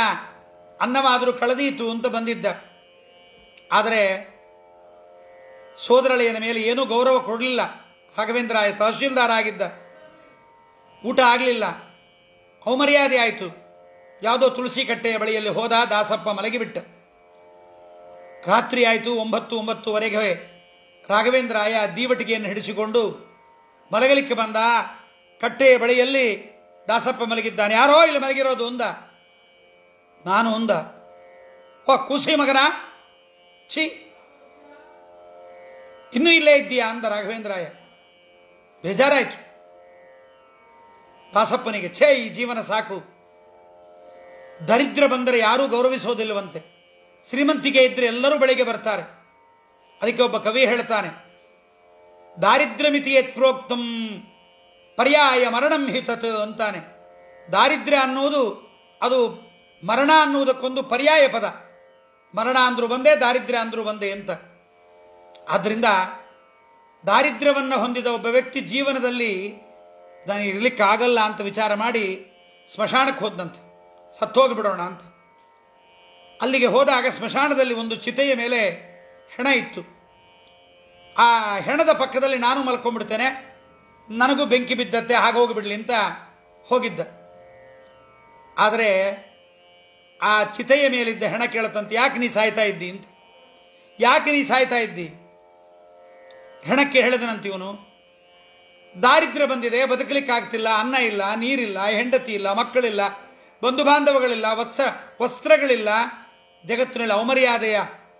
ಅನ್ನವಾದರೂ ಕಳೆದೀತು ಅಂತ ಬಂದಿದ್ದ. ಆದರೆ ಸೋದರಳೆಯನ ಮೇಲೆ ಏನೂ ಗೌರವ ಕೊಡಲಿಲ್ಲ. ರಾಘವೇಂದ್ರ ರಾಯ ತಹಶೀಲ್ದಾರ್ ಆಗಿದ್ದ. ಊಟ ಆಗಲಿಲ್ಲ, ಅವಮರ್ಯಾದೆ ಆಯಿತು. ಯಾವುದೋ ತುಳಸಿ ಕಟ್ಟೆಯ ಬಳಿಯಲ್ಲಿ ಹೋದ, ದಾಸಪ್ಪ ಮಲಗಿಬಿಟ್ಟ. ರಾತ್ರಿ ಆಯಿತು, 9:09ವರೆಗೆ ರಾಘವೇಂದ್ರ ರಾಯ ದೀವಟಿಗೆಯನ್ನು ಹಿಡಿಸಿಕೊಂಡು ಮಲಗಲಿಕ್ಕೆ ಬಂದ. ಕಟ್ಟೆಯ ಬಳಿಯಲ್ಲಿ ದಾಸಪ್ಪ ಮಲಗಿದ್ದಾನೆ. ಯಾರೋ ಇಲ್ಲಿ ಮಲಗಿರೋದು ಅಂದ. ನಾನು ಅಂದ, ಓ ಕೂಸಿ ಮಗನ, ಛೀ ಇನ್ನೂ ಇಲ್ಲೇ ಇದ್ದೀಯಾ ಅಂದ ರಾಘವೇಂದ್ರ ರಾಯ. ಬೇಜಾರಾಯಿತು ದಾಸಪ್ಪನಿಗೆ. ಛೇ, ಈ ಜೀವನ ಸಾಕು. ದರಿದ್ರ ಬಂದರೆ ಯಾರೂ ಗೌರವಿಸೋದಿಲ್ಲವಂತೆ, ಶ್ರೀಮಂತಿಕೆ ಇದ್ರೆ ಎಲ್ಲರೂ ಬೆಳಿಗ್ಗೆ ಬರ್ತಾರೆ. ಅದಕ್ಕೆ ಒಬ್ಬ ಕವಿ ಹೇಳ್ತಾನೆ, ದಾರಿದ್ರ್ಯ ಮಿತಿಯೇ ಪ್ರೋಕ್ತಂ ಪರ್ಯಾಯ ಮರಣಂ ಹಿತತ್ ಅಂತಾನೆ. ದಾರಿದ್ರ್ಯ ಅನ್ನುವುದು ಅದು ಮರಣ ಅನ್ನುವುದಕ್ಕೊಂದು ಪರ್ಯಾಯ ಪದ. ಮರಣ ಅಂದ್ರೂ ಬಂದೇ, ದಾರಿದ್ರ್ಯ ಅಂದ್ರೂ ಬಂದೇ ಅಂತ. ಆದ್ದರಿಂದ ದಾರಿದ್ರ್ಯವನ್ನು ಹೊಂದಿದ ಒಬ್ಬ ವ್ಯಕ್ತಿ ಜೀವನದಲ್ಲಿ ನಾನು ಇರಲಿಕ್ಕೆ ಆಗಲ್ಲ ಅಂತ ವಿಚಾರ ಮಾಡಿ ಸ್ಮಶಾನಕ್ಕೆ ಹೋದಂತೆ, ಸತ್ತೋಗಿಬಿಡೋಣ ಅಂತ. ಅಲ್ಲಿಗೆ ಹೋದಾಗ ಸ್ಮಶಾನದಲ್ಲಿ ಒಂದು ಚಿತೆಯ ಮೇಲೆ ಹೆಣ ಇತ್ತು. ಆ ಹೆಣದ ಪಕ್ಕದಲ್ಲಿ ನಾನು ಮಲ್ಕೊಂಡ್ಬಿಡ್ತೇನೆ, ನನಗೂ ಬೆಂಕಿ ಬಿದ್ದತ್ತೆ, ಹಾಗೋಗಿಬಿಡ್ಲಿ ಅಂತ ಹೋಗಿದ್ದ. ಆದರೆ ಆ ಚಿತೆಯ ಮೇಲಿದ್ದ ಹೆಣ ಕೇಳತಂತೆ, ಯಾಕೆ ನೀ ಸಾಯ್ತಾ ಇದ್ದಿ ಅಂತ. ಯಾಕೆ ನೀ ಸಾಯ್ತಾ ಇದ್ದಿ? ಹೆಣಕ್ಕೆ ಹೇಳಿದನಂತೀವನು, ದಾರಿದ್ರ್ಯ ಬಂದಿದೆ, ಬದುಕಲಿಕ್ಕಾಗ್ತಿಲ್ಲ, ಅನ್ನ ಇಲ್ಲ, ನೀರಿಲ್ಲ, ಹೆಂಡತಿ ಇಲ್ಲ, ಮಕ್ಕಳಿಲ್ಲ, ಬಂಧು ಬಾಂಧವಗಳಿಲ್ಲ, ವಸ್ತ್ರಗಳಿಲ್ಲ, ಜಗತ್ತಿನಲ್ಲಿ ಅವಮರ್ಯಾದೆಯ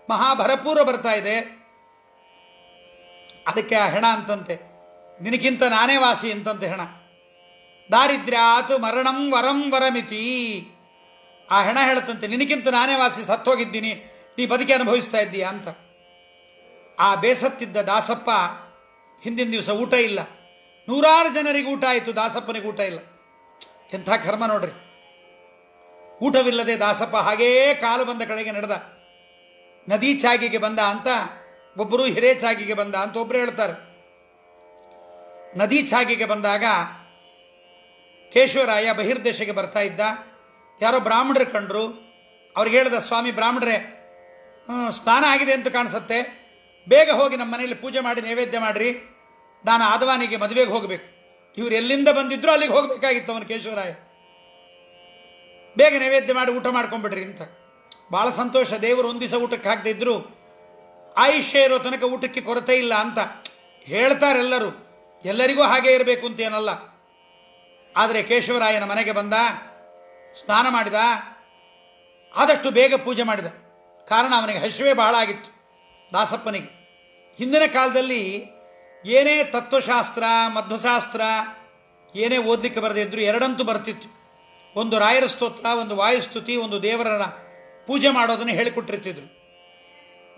ಮಹಾಭರಪೂರ ಬರ್ತಾ ಇದೆ. ಅದಕ್ಕೆ ಆ ಹೆಣ ಅಂತಂತೆ, ನಿನಗಿಂತ ನಾನೇ ವಾಸಿ ಅಂತಂತೆ ಹೆಣ. ದಾರಿದ್ರ್ಯಾತು ಮರಣಂ ವರಂ ವರಮಿತಿ. ಆ ಹೆಣ ಹೇಳುತ್ತಂತೆ, ನಿನಗಿಂತ ನಾನೇ ವಾಸಿ, ಸತ್ತೋಗಿದ್ದೀನಿ, ನೀ ಬದುಕಿ ಅನುಭವಿಸ್ತಾ ಇದ್ದೀಯಾ ಅಂತ. ಆ ಬೇಸತ್ತಿದ್ದ ದಾಸಪ್ಪ ಹಿಂದಿನ ದಿವಸ ಊಟ ಇಲ್ಲ, 100 ಜನರಿಗೆ ಊಟ ಆಯಿತು, ದಾಸಪ್ಪನಿಗೆ ಊಟ ಇಲ್ಲ. ಎಂಥ ಕರ್ಮ ನೋಡ್ರಿ. ಊಟವಿಲ್ಲದೆ ದಾಸಪ್ಪ ಹಾಗೇ ಕಾಲು ಬಂದ ಕಡೆಗೆ ನಡೆದ. ನದಿ ಚಾಗಿಗೆ ಬಂದ ಅಂತ ಒಬ್ಬರು, ಹಿರೇ ಚಾಗಿಗೆ ಬಂದ ಅಂತ ಒಬ್ಬರು ಹೇಳ್ತಾರೆ. ನದಿ ಚಾಗಿಗೆ ಬಂದಾಗ ಕೇಶವರಾಯ ಬಹಿರ್ದೇಶಕ್ಕೆ ಬರ್ತಾ ಇದ್ದ. ಯಾರೋ ಬ್ರಾಹ್ಮಣರು ಕಂಡ್ರು. ಅವ್ರಿಗೆ ಹೇಳಿದ, ಸ್ವಾಮಿ ಬ್ರಾಹ್ಮಣರೇ, ಸ್ನಾನ ಆಗಿದೆ ಅಂತ ಕಾಣಿಸುತ್ತೆ, ಬೇಗ ಹೋಗಿ ನಮ್ಮ ಮನೆಯಲ್ಲಿ ಪೂಜೆ ಮಾಡಿ ನೈವೇದ್ಯ ಮಾಡಿರಿ, ನಾನು ಆದವಾನಿಗೆ ಮದುವೆಗೆ ಹೋಗಬೇಕು. ಇವರು ಎಲ್ಲಿಂದ ಬಂದಿದ್ರು ಅಲ್ಲಿಗೆ ಹೋಗಬೇಕಾಗಿತ್ತು ಅವನು ಕೇಶವರಾಯ. ಬೇಗ ನೈವೇದ್ಯ ಮಾಡಿ ಊಟ ಮಾಡ್ಕೊಂಡ್ಬಿಡ್ರಿ ಅಂತ. ಭಾಳ ಸಂತೋಷ. ದೇವರು ಒಂದು ದಿವಸ ಊಟಕ್ಕೆ ಹಾಕದೇ ಇದ್ರು ಆಯುಷ್ಯ ಇರೋ ತನಕ ಊಟಕ್ಕೆ ಕೊರತೆ ಇಲ್ಲ ಅಂತ ಹೇಳ್ತಾರೆಲ್ಲರೂ. ಎಲ್ಲರಿಗೂ ಹಾಗೆ ಇರಬೇಕು ಅಂತ ಏನಲ್ಲ. ಆದರೆ ಕೇಶವರಾಯನ ಮನೆಗೆ ಬಂದ, ಸ್ನಾನ ಮಾಡಿದ, ಆದಷ್ಟು ಬೇಗ ಪೂಜೆ ಮಾಡಿದ. ಕಾರಣ ಅವನಿಗೆ ಹಸಿವೆ ಬಹಳ ಆಗಿತ್ತು ದಾಸಪ್ಪನಿಗೆ. ಹಿಂದಿನ ಕಾಲದಲ್ಲಿ ಏನೇ ತತ್ವಶಾಸ್ತ್ರ, ಮಧ್ವಶಾಸ್ತ್ರ ಏನೇ ಓದಲಿಕ್ಕೆ ಬರದೇ ಇದ್ರು ಎರಡಂತೂ ಬರ್ತಿತ್ತು. ಒಂದು ರಾಯರ ಸ್ತೋತ್ರ, ಒಂದು ವಾಯುಸ್ತುತಿ, ಒಂದು ದೇವರ ಪೂಜೆ ಮಾಡೋದನ್ನು ಹೇಳಿಕೊಟ್ಟಿರ್ತಿದ್ರು.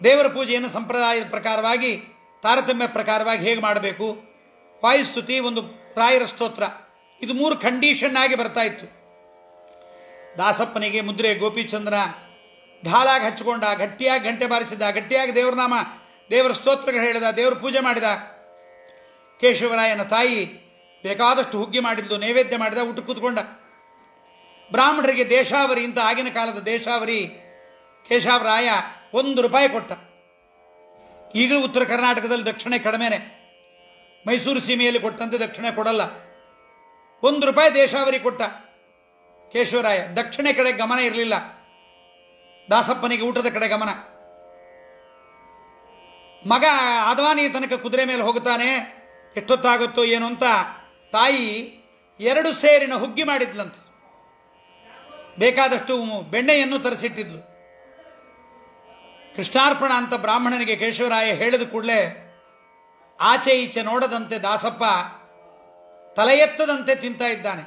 ದೇವರ ಪೂಜೆಯನ್ನು ಸಂಪ್ರದಾಯದ ಪ್ರಕಾರವಾಗಿ, ತಾರತಮ್ಯ ಪ್ರಕಾರವಾಗಿ ಹೇಗೆ ಮಾಡಬೇಕು, ವಾಯುಸ್ತುತಿ, ಒಂದು ರಾಯರ ಸ್ತೋತ್ರ, ಇದು 3 ಕಂಡೀಷನ್ ಆಗಿ ಬರ್ತಾ ಇತ್ತು. ದಾಸಪ್ಪನಿಗೆ ಮುದ್ರೆ ಗೋಪಿಚಂದ್ರ ಢಾಲಾಗಿ ಹಚ್ಕೊಂಡ, ಗಟ್ಟಿಯಾಗಿ ಗಂಟೆ ಬಾರಿಸಿದ, ಗಟ್ಟಿಯಾಗಿ ದೇವರ ನಾಮ, ದೇವರ ಸ್ತೋತ್ರಗಳು ಹೇಳಿದ, ದೇವರ ಪೂಜೆ ಮಾಡಿದ. ಕೇಶವರಾಯನ ತಾಯಿ ಬೇಕಾದಷ್ಟು ಹುಗ್ಗಿ ಮಾಡಿದ್ಲು, ನೈವೇದ್ಯ ಮಾಡಿದ, ಊಟ ಕೂತ್ಕೊಂಡ. ಬ್ರಾಹ್ಮಣರಿಗೆ ದೇಶಾವರಿ ಅಂತ, ಆಗಿನ ಕಾಲದ ದೇಶಾವರಿ, ಕೇಶವರಾಯ 1 ರೂಪಾಯಿ ಕೊಟ್ಟ. ಈಗಲೂ ಉತ್ತರ ಕರ್ನಾಟಕದಲ್ಲಿ ದಕ್ಷಿಣೆ ಕಡಿಮೆನೆ, ಮೈಸೂರು ಸೀಮೆಯಲ್ಲಿ ಕೊಟ್ಟಂತೆ ದಕ್ಷಿಣೆ ಕೊಡಲ್ಲ. 1 ರೂಪಾಯಿ ದೇಶಾವರಿ ಕೊಟ್ಟ ಕೇಶವರಾಯ. ದಕ್ಷಿಣೆ ಕಡೆ ಗಮನ ಇರಲಿಲ್ಲ, ದಾಸಪ್ಪನಿಗೆ ಊಟದ ಕಡೆ ಗಮನ. ಮಗ ಆದವಾನಿಯ ತನಕ ಕುದುರೆ ಮೇಲೆ ಹೋಗುತ್ತಾನೆ, ಎಷ್ಟೊತ್ತಾಗುತ್ತೋ ಏನು ಅಂತ ತಾಯಿ 2 ಸೇರಿನ ಹುಗ್ಗಿ ಮಾಡಿದ್ಲಂತೆ. ಬೇಕಾದಷ್ಟು ಬೆಣ್ಣೆಯನ್ನು ತರಿಸಿಟ್ಟಿದ್ಲು. ಕೃಷ್ಣಾರ್ಪಣ ಅಂತ ಬ್ರಾಹ್ಮಣನಿಗೆ ಕೇಶವರಾಯ ಹೇಳಿದ ಕೂಡಲೇ ಆಚೆ ಈಚೆ ನೋಡದಂತೆ ದಾಸಪ್ಪ ತಲೆ ಎತ್ತದಂತೆ ತಿಂತಾ ಇದ್ದಾನೆ.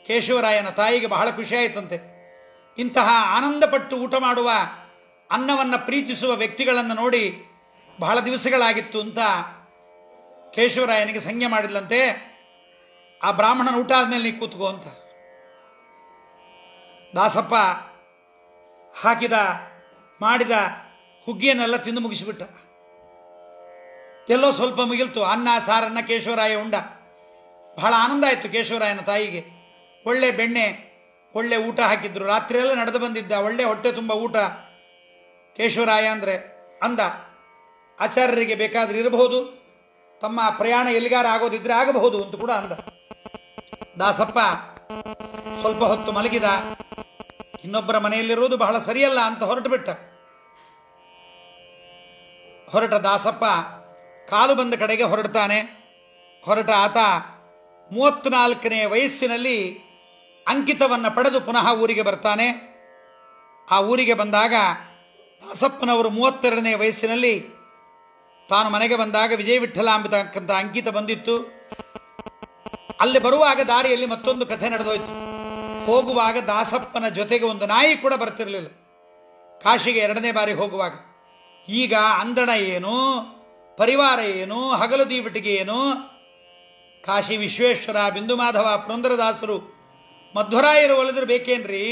ಕೇಶವರಾಯನ ತಾಯಿಗೆ ಬಹಳ ಖುಷಿಯಾಯಿತಂತೆ. ಇಂತಹ ಆನಂದಪಟ್ಟು ಊಟ ಮಾಡುವ, ಅನ್ನವನ್ನು ಪ್ರೀತಿಸುವ ವ್ಯಕ್ತಿಗಳನ್ನು ನೋಡಿ ಬಹಳ ದಿವಸಗಳಾಗಿತ್ತು ಅಂತ ಕೇಶವರಾಯನಿಗೆ ಸಂಜ್ಞೆ ಮಾಡಿದ್ಲಂತೆ. ಆ ಬ್ರಾಹ್ಮಣನ ಊಟ ಆದ್ಮೇಲೆ ನೀ ಕೂತ್ಕೋ ಅಂತ. ದಾಸಪ್ಪ ಹಾಕಿದ ಮಾಡಿದ ಹುಗ್ಗಿಯನ್ನೆಲ್ಲ ತಿಂದು ಮುಗಿಸಿಬಿಟ್ಟ. ಎಲ್ಲೋ ಸ್ವಲ್ಪ ಮುಗಿಲ್ತು. ಅನ್ನ ಸಾರನ್ನ ಕೇಶವರಾಯ ಉಂಡ. ಬಹಳ ಆನಂದ ಆಯಿತು ಕೇಶವರಾಯನ ತಾಯಿಗೆ. ಒಳ್ಳೆ ಬೆಣ್ಣೆ, ಒಳ್ಳೆ ಊಟ ಹಾಕಿದ್ರು. ರಾತ್ರಿಯೆಲ್ಲ ನಡೆದು ಬಂದಿದ್ದ, ಒಳ್ಳೆ ಹೊಟ್ಟೆ ತುಂಬ ಊಟ. ಕೇಶವರಾಯ ಅಂದರೆ ಅಂದ, ಆಚಾರ್ಯರಿಗೆ ಬೇಕಾದ್ರೆ ಇರಬಹುದು, ತಮ್ಮ ಪ್ರಯಾಣ ಎಲ್ಲಿಗಾರ ಆಗೋದಿದ್ರೆ ಆಗಬಹುದು ಅಂತ ಕೂಡ ಅಂದ. ದಾಸಪ್ಪ ಸ್ವಲ್ಪ ಹೊತ್ತು ಮಲಗಿದ. ಇನ್ನೊಬ್ಬರ ಮನೆಯಲ್ಲಿರುವುದು ಬಹಳ ಸರಿಯಲ್ಲ ಅಂತ ಹೊರಟು ಬಿಟ್ಟ. ಹೊರಟ ದಾಸಪ್ಪ ಕಾಲು ಬಂದ ಕಡೆಗೆ ಹೊರಡ್ತಾನೆ. ಹೊರಟ ಆತ 34ನೇ ವಯಸ್ಸಿನಲ್ಲಿ ಅಂಕಿತವನ್ನು ಪಡೆದು ಪುನಃ ಊರಿಗೆ ಬರ್ತಾನೆ. ಆ ಊರಿಗೆ ಬಂದಾಗ ದಾಸಪ್ಪನವರು 32ನೇ ವಯಸ್ಸಿನಲ್ಲಿ ತಾನು ಮನೆಗೆ ಬಂದಾಗ ವಿಜಯ ವಿಠಲ ಅಂಬತಕ್ಕಂಥ ಅಂಕಿತ ಬಂದಿತ್ತು. ಅಲ್ಲಿ ಬರುವಾಗ ದಾರಿಯಲ್ಲಿ ಮತ್ತೊಂದು ಕಥೆ ನಡೆದೋಯ್ತು. ಹೋಗುವಾಗ ದಾಸಪ್ಪನ ಜೊತೆಗೆ ಒಂದು ನಾಯಿ ಕೂಡ ಬರ್ತಿರಲಿಲ್ಲ, ಕಾಶಿಗೆ 2ನೇ ಬಾರಿ ಹೋಗುವಾಗ. ಈಗ ಅಂದಣ ಏನು, ಪರಿವಾರ ಏನು, ಹಗಲು ದೀವಟಿಗೆ ಏನು, ಕಾಶಿ ವಿಶ್ವೇಶ್ವರ, ಬಿಂದು ಮಾಧವ, ಪುರಂದರದಾಸರು, ಮಧ್ವರಾಯರು ಒಲಿದ್ರು ಬೇಕೇನ್ರಿ?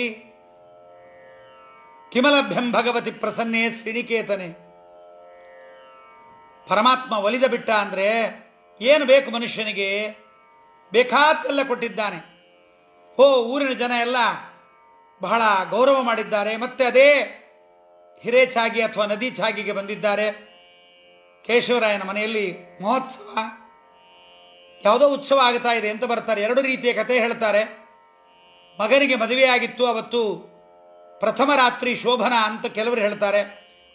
ಕಿಮಲಭ್ಯಂ ಭಗವತಿ ಪ್ರಸನ್ನೇ ಶ್ರೀನಿಕೇತನೆ. ಪರಮಾತ್ಮ ಒಲಿದ ಬಿಟ್ಟ ಅಂದರೆ ಏನು ಬೇಕು ಮನುಷ್ಯನಿಗೆ? ಬೇಕಾದ್ದೆಲ್ಲ ಕೊಟ್ಟಿದ್ದಾನೆ. ಊರಿನ ಜನ ಎಲ್ಲ ಬಹಳ ಗೌರವ ಮಾಡಿದ್ದಾರೆ. ಮತ್ತೆ ಅದೇ ಹಿರೇ ಚಾಗಿ ಅಥವಾ ನದಿ ಚಾಗಿಗೆ ಬಂದಿದ್ದಾರೆ. ಕೇಶವರಾಯನ ಮನೆಯಲ್ಲಿ ಮಹೋತ್ಸವ, ಯಾವುದೋ ಉತ್ಸವ ಆಗ್ತಾ ಇದೆ ಅಂತ ಬರ್ತಾರೆ. 2 ರೀತಿಯ ಕಥೆ ಹೇಳ್ತಾರೆ. ಮಗನಿಗೆ ಮದುವೆಯಾಗಿತ್ತು, ಅವತ್ತು ಪ್ರಥಮ ರಾತ್ರಿ ಶೋಭನ ಅಂತ ಕೆಲವರು ಹೇಳ್ತಾರೆ.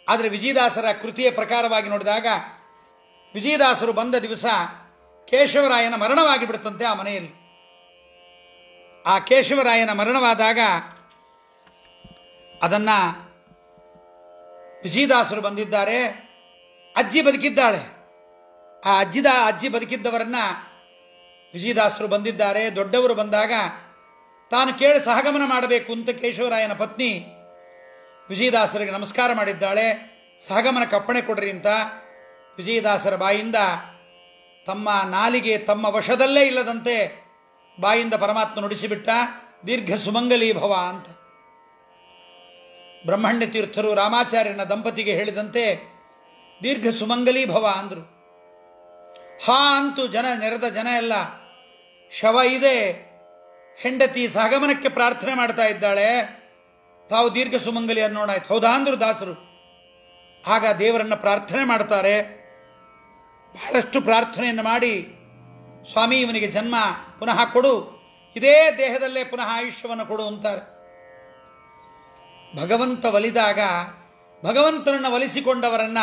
ಆದರೆ ವಿಜಯದಾಸರ ಕೃತಿಯ ಪ್ರಕಾರವಾಗಿ ನೋಡಿದಾಗ ವಿಜಯದಾಸರು ಬಂದ ದಿವಸ ಕೇಶವರಾಯನ ಮರಣವಾಗಿ ಬಿಡುತ್ತಂತೆ ಆ ಮನೆಯಲ್ಲಿ. ಆ ಕೇಶವರಾಯನ ಮರಣವಾದಾಗ ಅದನ್ನು ವಿಜಯದಾಸರು ಬಂದಿದ್ದಾರೆ, ಅಜ್ಜಿ ಬದುಕಿದ್ದಾಳೆ. ಆ ಅಜ್ಜಿ ಬದುಕಿದ್ದವರನ್ನ ವಿಜಯದಾಸರು ಬಂದಿದ್ದಾರೆ. ದೊಡ್ಡವರು ಬಂದಾಗ ತಾನು ಕೇಳಿ ಸಹಗಮನ ಮಾಡಬೇಕು ಅಂತ ಕೇಶವರಾಯನ ಪತ್ನಿ ವಿಜಯದಾಸರಿಗೆ ನಮಸ್ಕಾರ ಮಾಡಿದ್ದಾಳೆ. ಸಹಗಮನಕ್ಕೆ ಅಪ್ಪಣೆ ಕೊಡ್ರಿ ಅಂತ ವಿಜಯದಾಸರ ಬಾಯಿಂದ ತಮ್ಮ ನಾಲಿಗೆ ತಮ್ಮ ವಶದಲ್ಲೇ ಇಲ್ಲದಂತೆ ಬಾಯಿಂದ ಪರಮಾತ್ಮ ನುಡಿಸಿಬಿಟ್ಟ, ದೀರ್ಘ ಸುಮಂಗಲೀ ಭವ ಅಂತ. ಬ್ರಹ್ಮಣ್ಯ ತೀರ್ಥರು ರಾಮಾಚಾರ್ಯನ ದಂಪತಿಗೆ ಹೇಳಿದಂತೆ ದೀರ್ಘ ಸುಮಂಗಲೀ ಭವ ಅಂದರು. ಹಾ ಅಂತೂ ನೆರೆದ ಜನ ಎಲ್ಲ ಶವ ಇದೆ, ಹೆಂಡತಿ ಸಹಗಮನಕ್ಕೆ ಪ್ರಾರ್ಥನೆ ಮಾಡ್ತಾ ಇದ್ದಾಳೆ, ತಾವು ದೀರ್ಘ ಸುಮಂಗಲಿ ಅನ್ನೋಣಾಯ್ತು. ಹೌದಾ ಅಂದರು ದಾಸರು. ಆಗ ದೇವರನ್ನು ಪ್ರಾರ್ಥನೆ ಮಾಡ್ತಾರೆ. ಬಹಳಷ್ಟು ಪ್ರಾರ್ಥನೆಯನ್ನು ಮಾಡಿ, ಸ್ವಾಮಿ ಇವನಿಗೆ ಜನ್ಮ ಪುನಃ ಕೊಡು, ಇದೇ ದೇಹದಲ್ಲೇ ಪುನಃ ಆಯುಷ್ಯವನ್ನು ಕೊಡು ಅಂತಾರೆ. ಭಗವಂತ ಒಲಿದಾಗ ಭಗವಂತನನ್ನು ಒಲಿಸಿಕೊಂಡವರನ್ನ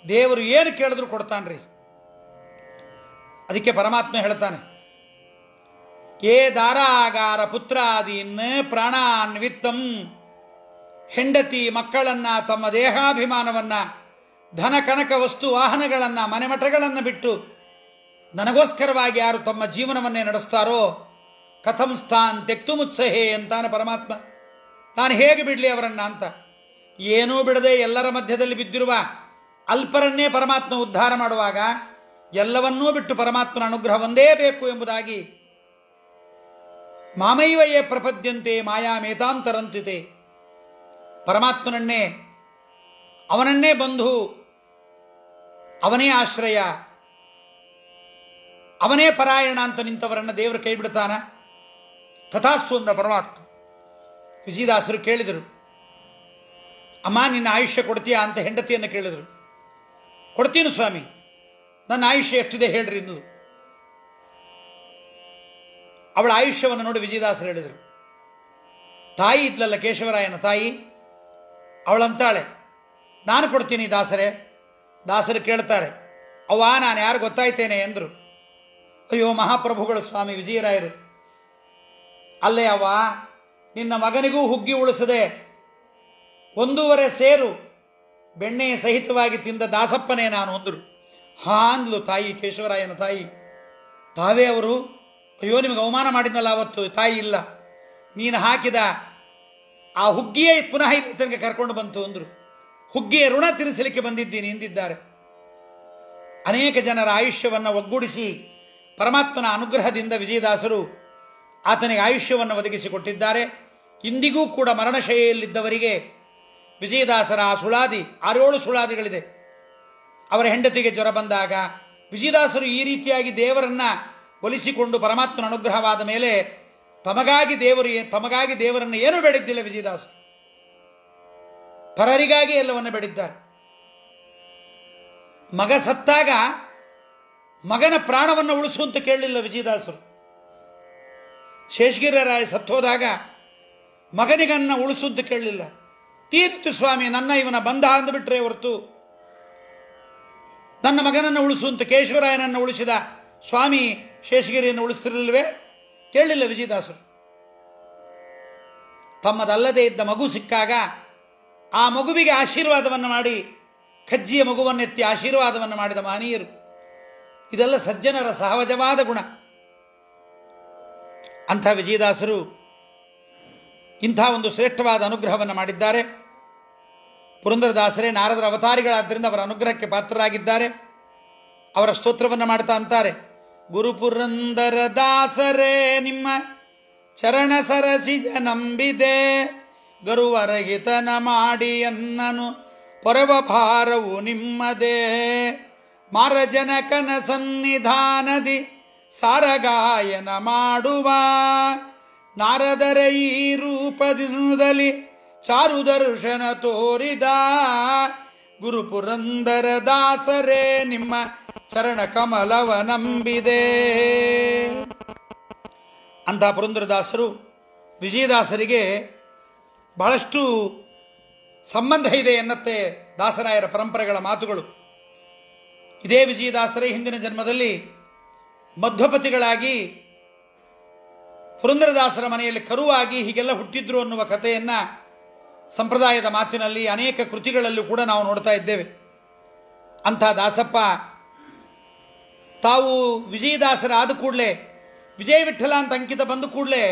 ದೇವರು ಏನು ಕೇಳಿದ್ರು ಕೊಡ್ತಾನ್ರಿ. ಅದಕ್ಕೆ ಪರಮಾತ್ಮ ಹೇಳ್ತಾನೆ, ಏ ದಾರಾಗಾರ ಪುತ್ರಾದೀನ್ ಪ್ರಾಣಾನ್ವಿತ್ತಂ, ಹೆಂಡತಿ ಮಕ್ಕಳನ್ನ, ತಮ್ಮ ದೇಹಾಭಿಮಾನವನ್ನ, ಧನ ಕನಕ ವಸ್ತು ವಾಹನಗಳನ್ನ, ಮನೆಮಠಗಳನ್ನು ಬಿಟ್ಟು ನನಗೋಸ್ಕರವಾಗಿ ಯಾರು ತಮ್ಮ ಜೀವನವನ್ನೇ ನಡೆಸ್ತಾರೋ ಕಥಂ ಸ್ಥಾನ್ ತೆಕ್ತು ಮುತ್ಸಹೇ ಅಂತಾನೆ ಪರಮಾತ್ಮ. ನಾನು ಹೇಗೆ ಬಿಡಲಿ ಅವರನ್ನ ಅಂತ. ಏನೂ ಬಿಡದೆ ಎಲ್ಲರ ಮಧ್ಯದಲ್ಲಿ ಬಿದ್ದಿರುವ ಅಲ್ಪರನ್ನೇ ಪರಮಾತ್ಮ ಉದ್ಧಾರ ಮಾಡುವಾಗ ಎಲ್ಲವನ್ನೂ ಬಿಟ್ಟು ಪರಮಾತ್ಮನ ಅನುಗ್ರಹ ಒಂದೇ ಬೇಕು ಎಂಬುದಾಗಿ ಮಾಮೈವಯೇ ಪ್ರಪದ್ಯಂತೆ ಮಾಯಾಮೇತಾಂತರಂತಿತೆ, ಪರಮಾತ್ಮನನ್ನೇ, ಅವನನ್ನೇ ಬಂಧು, ಅವನೇ ಆಶ್ರಯ, ಅವನೇ ಪರಾಯಣ ಅಂತ ನಿಂತವರನ್ನ ದೇವರು ಕೈ ಬಿಡ್ತಾನ. ತಥಾಸ್ತು ಅಂದ ಪರಮಾತ್ಮ. ವಿಜಯದಾಸರು ಕೇಳಿದರು, ಅಮ್ಮ ನಿನ್ನ ಆಯುಷ್ಯ ಕೊಡ್ತೀಯಾ ಅಂತ ಹೆಂಡತಿಯನ್ನು ಕೇಳಿದರು. ಕೊಡ್ತೀನಿ ಸ್ವಾಮಿ, ನನ್ನ ಆಯುಷ್ಯ ಎಷ್ಟಿದೆ ಹೇಳ್ರಿ ಎಂದು. ಅವಳ ಆಯುಷ್ಯವನ್ನು ನೋಡಿ ವಿಜಯದಾಸರು ಹೇಳಿದರು. ತಾಯಿ ಇದ್ಲಲ್ಲ ಕೇಶವರಾಯನ ತಾಯಿ, ಅವಳಂತಾಳೆ ನಾನು ಕೊಡ್ತೀನಿ ದಾಸರೇ. ದಾಸರು ಕೇಳ್ತಾರೆ, ಅವ್ವ ನಾನು ಯಾರು ಗೊತ್ತಾಯ್ತೇನೆ ಎಂದರು. ಅಯ್ಯೋ ಮಹಾಪ್ರಭುಗಳು ಸ್ವಾಮಿ ವಿಜಯರಾಯರು. ಅಲ್ಲೇ ಅವ್ವ, ನಿನ್ನ ಮಗನಿಗೂ ಹುಗ್ಗಿ ಉಳಿಸದೆ 1.5 ಸೇರು ಬೆಣ್ಣೆಯ ಸಹಿತವಾಗಿ ತಿಂದ ದಾಸಪ್ಪನೇ ನಾನು ಅಂದರು. ಹಾ ಅಂದ್ಲು ತಾಯಿ, ಕೇಶವರಾಯನ ತಾಯಿ. ತಾವೇ ಅವರು, ಅಯ್ಯೋ ನಿಮಗೆ ಅವಮಾನ ಮಾಡಿದ್ನಲ್ಲ ಅವತ್ತು, ತಾಯಿ ಇಲ್ಲ, ನೀನು ಹಾಕಿದ ಆ ಹುಗ್ಗಿಯೇ ಪುನಃ ಇಲ್ಲಿ ತನಕ ಕರ್ಕೊಂಡು ಬಂತು ಅಂದರು. ಹುಗ್ಗಿಯ ಋಣ ತೀರಿಸಲಿಕ್ಕೆ ಬಂದಿದ್ದೀನಿ ಎಂದಿದ್ದಾರೆ. ಅನೇಕ ಜನರ ಆಯುಷ್ಯವನ್ನು ಒಗ್ಗೂಡಿಸಿ ಪರಮಾತ್ಮನ ಅನುಗ್ರಹದಿಂದ ವಿಜಯದಾಸರು ಆತನಿಗೆ ಆಯುಷ್ಯವನ್ನು ಒದಗಿಸಿಕೊಟ್ಟಿದ್ದಾರೆ. ಇಂದಿಗೂ ಕೂಡ ಮರಣಶೈಲಿದ್ದವರಿಗೆ ವಿಜಯದಾಸರ ಆ ಸುಳಾದಿ 6-7 ಸುಳಾದಿಗಳಿದೆ. ಅವರ ಹೆಂಡತಿಗೆ ಜ್ವರ ಬಂದಾಗ ವಿಜಯದಾಸರು ಈ ರೀತಿಯಾಗಿ ದೇವರನ್ನ ಒಲಿಸಿಕೊಂಡು ಪರಮಾತ್ಮನ ಅನುಗ್ರಹವಾದ ಮೇಲೆ ತಮಗಾಗಿ ದೇವರನ್ನು ಏನೂ ಬೇಡಿದ್ದಿಲ್ಲ ವಿಜಯದಾಸರು, ಪರರಿಗಾಗಿ ಎಲ್ಲವನ್ನ ಬೇಡಿದ್ದಾರೆ. ಮಗ ಸತ್ತಾಗ ಮಗನ ಪ್ರಾಣವನ್ನು ಉಳಿಸುವಂತ ಕೇಳಲಿಲ್ಲ ವಿಜಯದಾಸರು. ಶೇಷಗಿರಿರಾಯ ಸತ್ತೋದಾಗ ಮಗನಿಗನ್ನ ಉಳಿಸುವಂತ ಕೇಳಲಿಲ್ಲ. ತೀರ್ಥ ಸ್ವಾಮಿ ನನ್ನ ಇವನ ಬಂಧ ಅಂದುಬಿಟ್ರೆ ಹೊರತು ನನ್ನ ಮಗನನ್ನು ಉಳಿಸುವಂತ ಕೇಶವರಾಯನನ್ನು ಉಳಿಸಿದ ಸ್ವಾಮಿ ಶೇಷಗಿರಿಯನ್ನು ಉಳಿಸ್ತಿರಲಿಲ್ವೇ? ಕೇಳಲಿಲ್ಲ ವಿಜಯದಾಸರು. ತಮ್ಮದಲ್ಲದೆ ಇದ್ದ ಮಗು ಸಿಕ್ಕಾಗ ಆ ಮಗುವಿಗೆ ಆಶೀರ್ವಾದವನ್ನು ಮಾಡಿ, ಕಜ್ಜಿಯ ಮಗುವನ್ನೆತ್ತಿ ಆಶೀರ್ವಾದವನ್ನು ಮಾಡಿದ ಮಹನೀಯರು. ಇದೆಲ್ಲ ಸಜ್ಜನರ ಸಹಜವಾದ ಗುಣ. ಅಂಥ ವಿಜಯದಾಸರು ಇಂಥ ಒಂದು ಶ್ರೇಷ್ಠವಾದ ಅನುಗ್ರಹವನ್ನು ಮಾಡಿದ್ದಾರೆ. ಪುರಂದರದಾಸರೇ ನಾರದರ ಅವತಾರಿಗಳಾದ್ದರಿಂದ ಅವರ ಅನುಗ್ರಹಕ್ಕೆ ಪಾತ್ರರಾಗಿದ್ದಾರೆ. ಅವರ ಸ್ತೋತ್ರವನ್ನು ಮಾಡ್ತಾ ಅಂತಾರೆ, ಗುರು ಪುರಂದರ ದಾಸರೇ ನಿಮ್ಮ ಚರಣ ಸರಸಿಜ ನಂಬಿದೆ, ಗರುವರಹಿತನ ಮಾಡಿ ಅನ್ನನು ಪೊರವ ಭಾರವು ನಿಮ್ಮದೇ, ಮಾರಜನಕನ ಸನ್ನಿಧಾನದಿ ಸಾರಗಾಯನ ಮಾಡುವ, ನಾರದರ ಈ ರೂಪದಿಂದಲಿ ಚಾರು ದರ್ಶನ ತೋರಿದ, ಗುರು ಪುರಂದರ ದಾಸರೇ ನಿಮ್ಮ ಚರಣ ಕಮಲವ ನಂಬಿದೆ. ಅಂತ ಪುರಂದರದಾಸರು ವಿಜಯದಾಸರಿಗೆ ಬಹಳಷ್ಟು ಸಂಬಂಧ ಇದೆ ಎನ್ನತ್ತೆ ದಾಸರಾಯರ ಪರಂಪರೆಗಳ ಮಾತುಗಳು. ಇದೇ ವಿಜಯದಾಸರೇ ಹಿಂದಿನ ಜನ್ಮದಲ್ಲಿ ಮಧ್ವಪತಿಗಳಾಗಿ ಪುರಂದರದಾಸರ ಮನೆಯಲ್ಲಿ ಕರುವಾಗಿ ಹೀಗೆಲ್ಲ ಹುಟ್ಟಿದ್ರು ಅನ್ನುವ ಕಥೆಯನ್ನ ಸಂಪ್ರದಾಯದ ಮಾತಿನಲ್ಲಿ ಅನೇಕ ಕೃತಿಗಳಲ್ಲೂ ಕೂಡ ನಾವು ನೋಡ್ತಾ ಇದ್ದೇವೆ. ಅಂಥ ದಾಸಪ್ಪ ತಾವು ವಿಜಯದಾಸರ ಆದ ಕೂಡಲೇ, ವಿಜಯ ವಿಠಲ ಅಂತ ಅಂಕಿತ ಬಂದ ಕೂಡಲೇ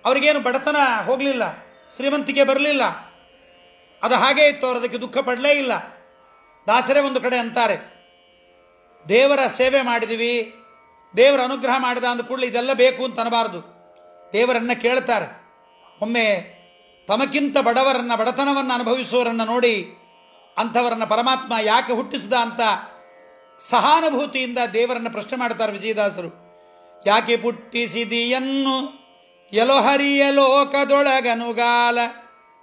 ಅವರಿಗೇನು ಬಡತನ ಹೋಗಲಿಲ್ಲ, ಶ್ರೀಮಂತಿಕೆ ಬರಲಿಲ್ಲ. ಅದು ಹಾಗೇ ಇತ್ತು, ಅವರು ಅದಕ್ಕೆ ದುಃಖ ಪಡಲೇ ಇಲ್ಲ. ದಾಸರೇ ಒಂದು ಕಡೆ ಅಂತಾರೆ, ದೇವರ ಸೇವೆ ಮಾಡಿದೀವಿ, ದೇವರ ಅನುಗ್ರಹ ಮಾಡಿದ ಅಂದ ಕೂಡಲೇ ಇದೆಲ್ಲ ಬೇಕು ಅಂತ ಅನ್ನಬಾರದು. ದೇವರನ್ನ ಕೇಳ್ತಾರೆ. ಒಮ್ಮೆ ತಮಕ್ಕಿಂತ ಬಡವರನ್ನ, ಬಡತನವನ್ನು ಅನುಭವಿಸುವವರನ್ನು ನೋಡಿ ಅಂಥವರನ್ನ ಪರಮಾತ್ಮ ಯಾಕೆ ಹುಟ್ಟಿಸಿದ ಅಂತ ಸಹಾನುಭೂತಿಯಿಂದ ದೇವರನ್ನ ಪ್ರಶ್ನೆ ಮಾಡ್ತಾರೆ ವಿಜಯದಾಸರು. ಯಾಕೆ ಪುಟ್ಟಿಸಿದಿಯನ್ನು ಎಲೊಹರಿಯ ಲೋಕದೊಳಗನುಗಾಲ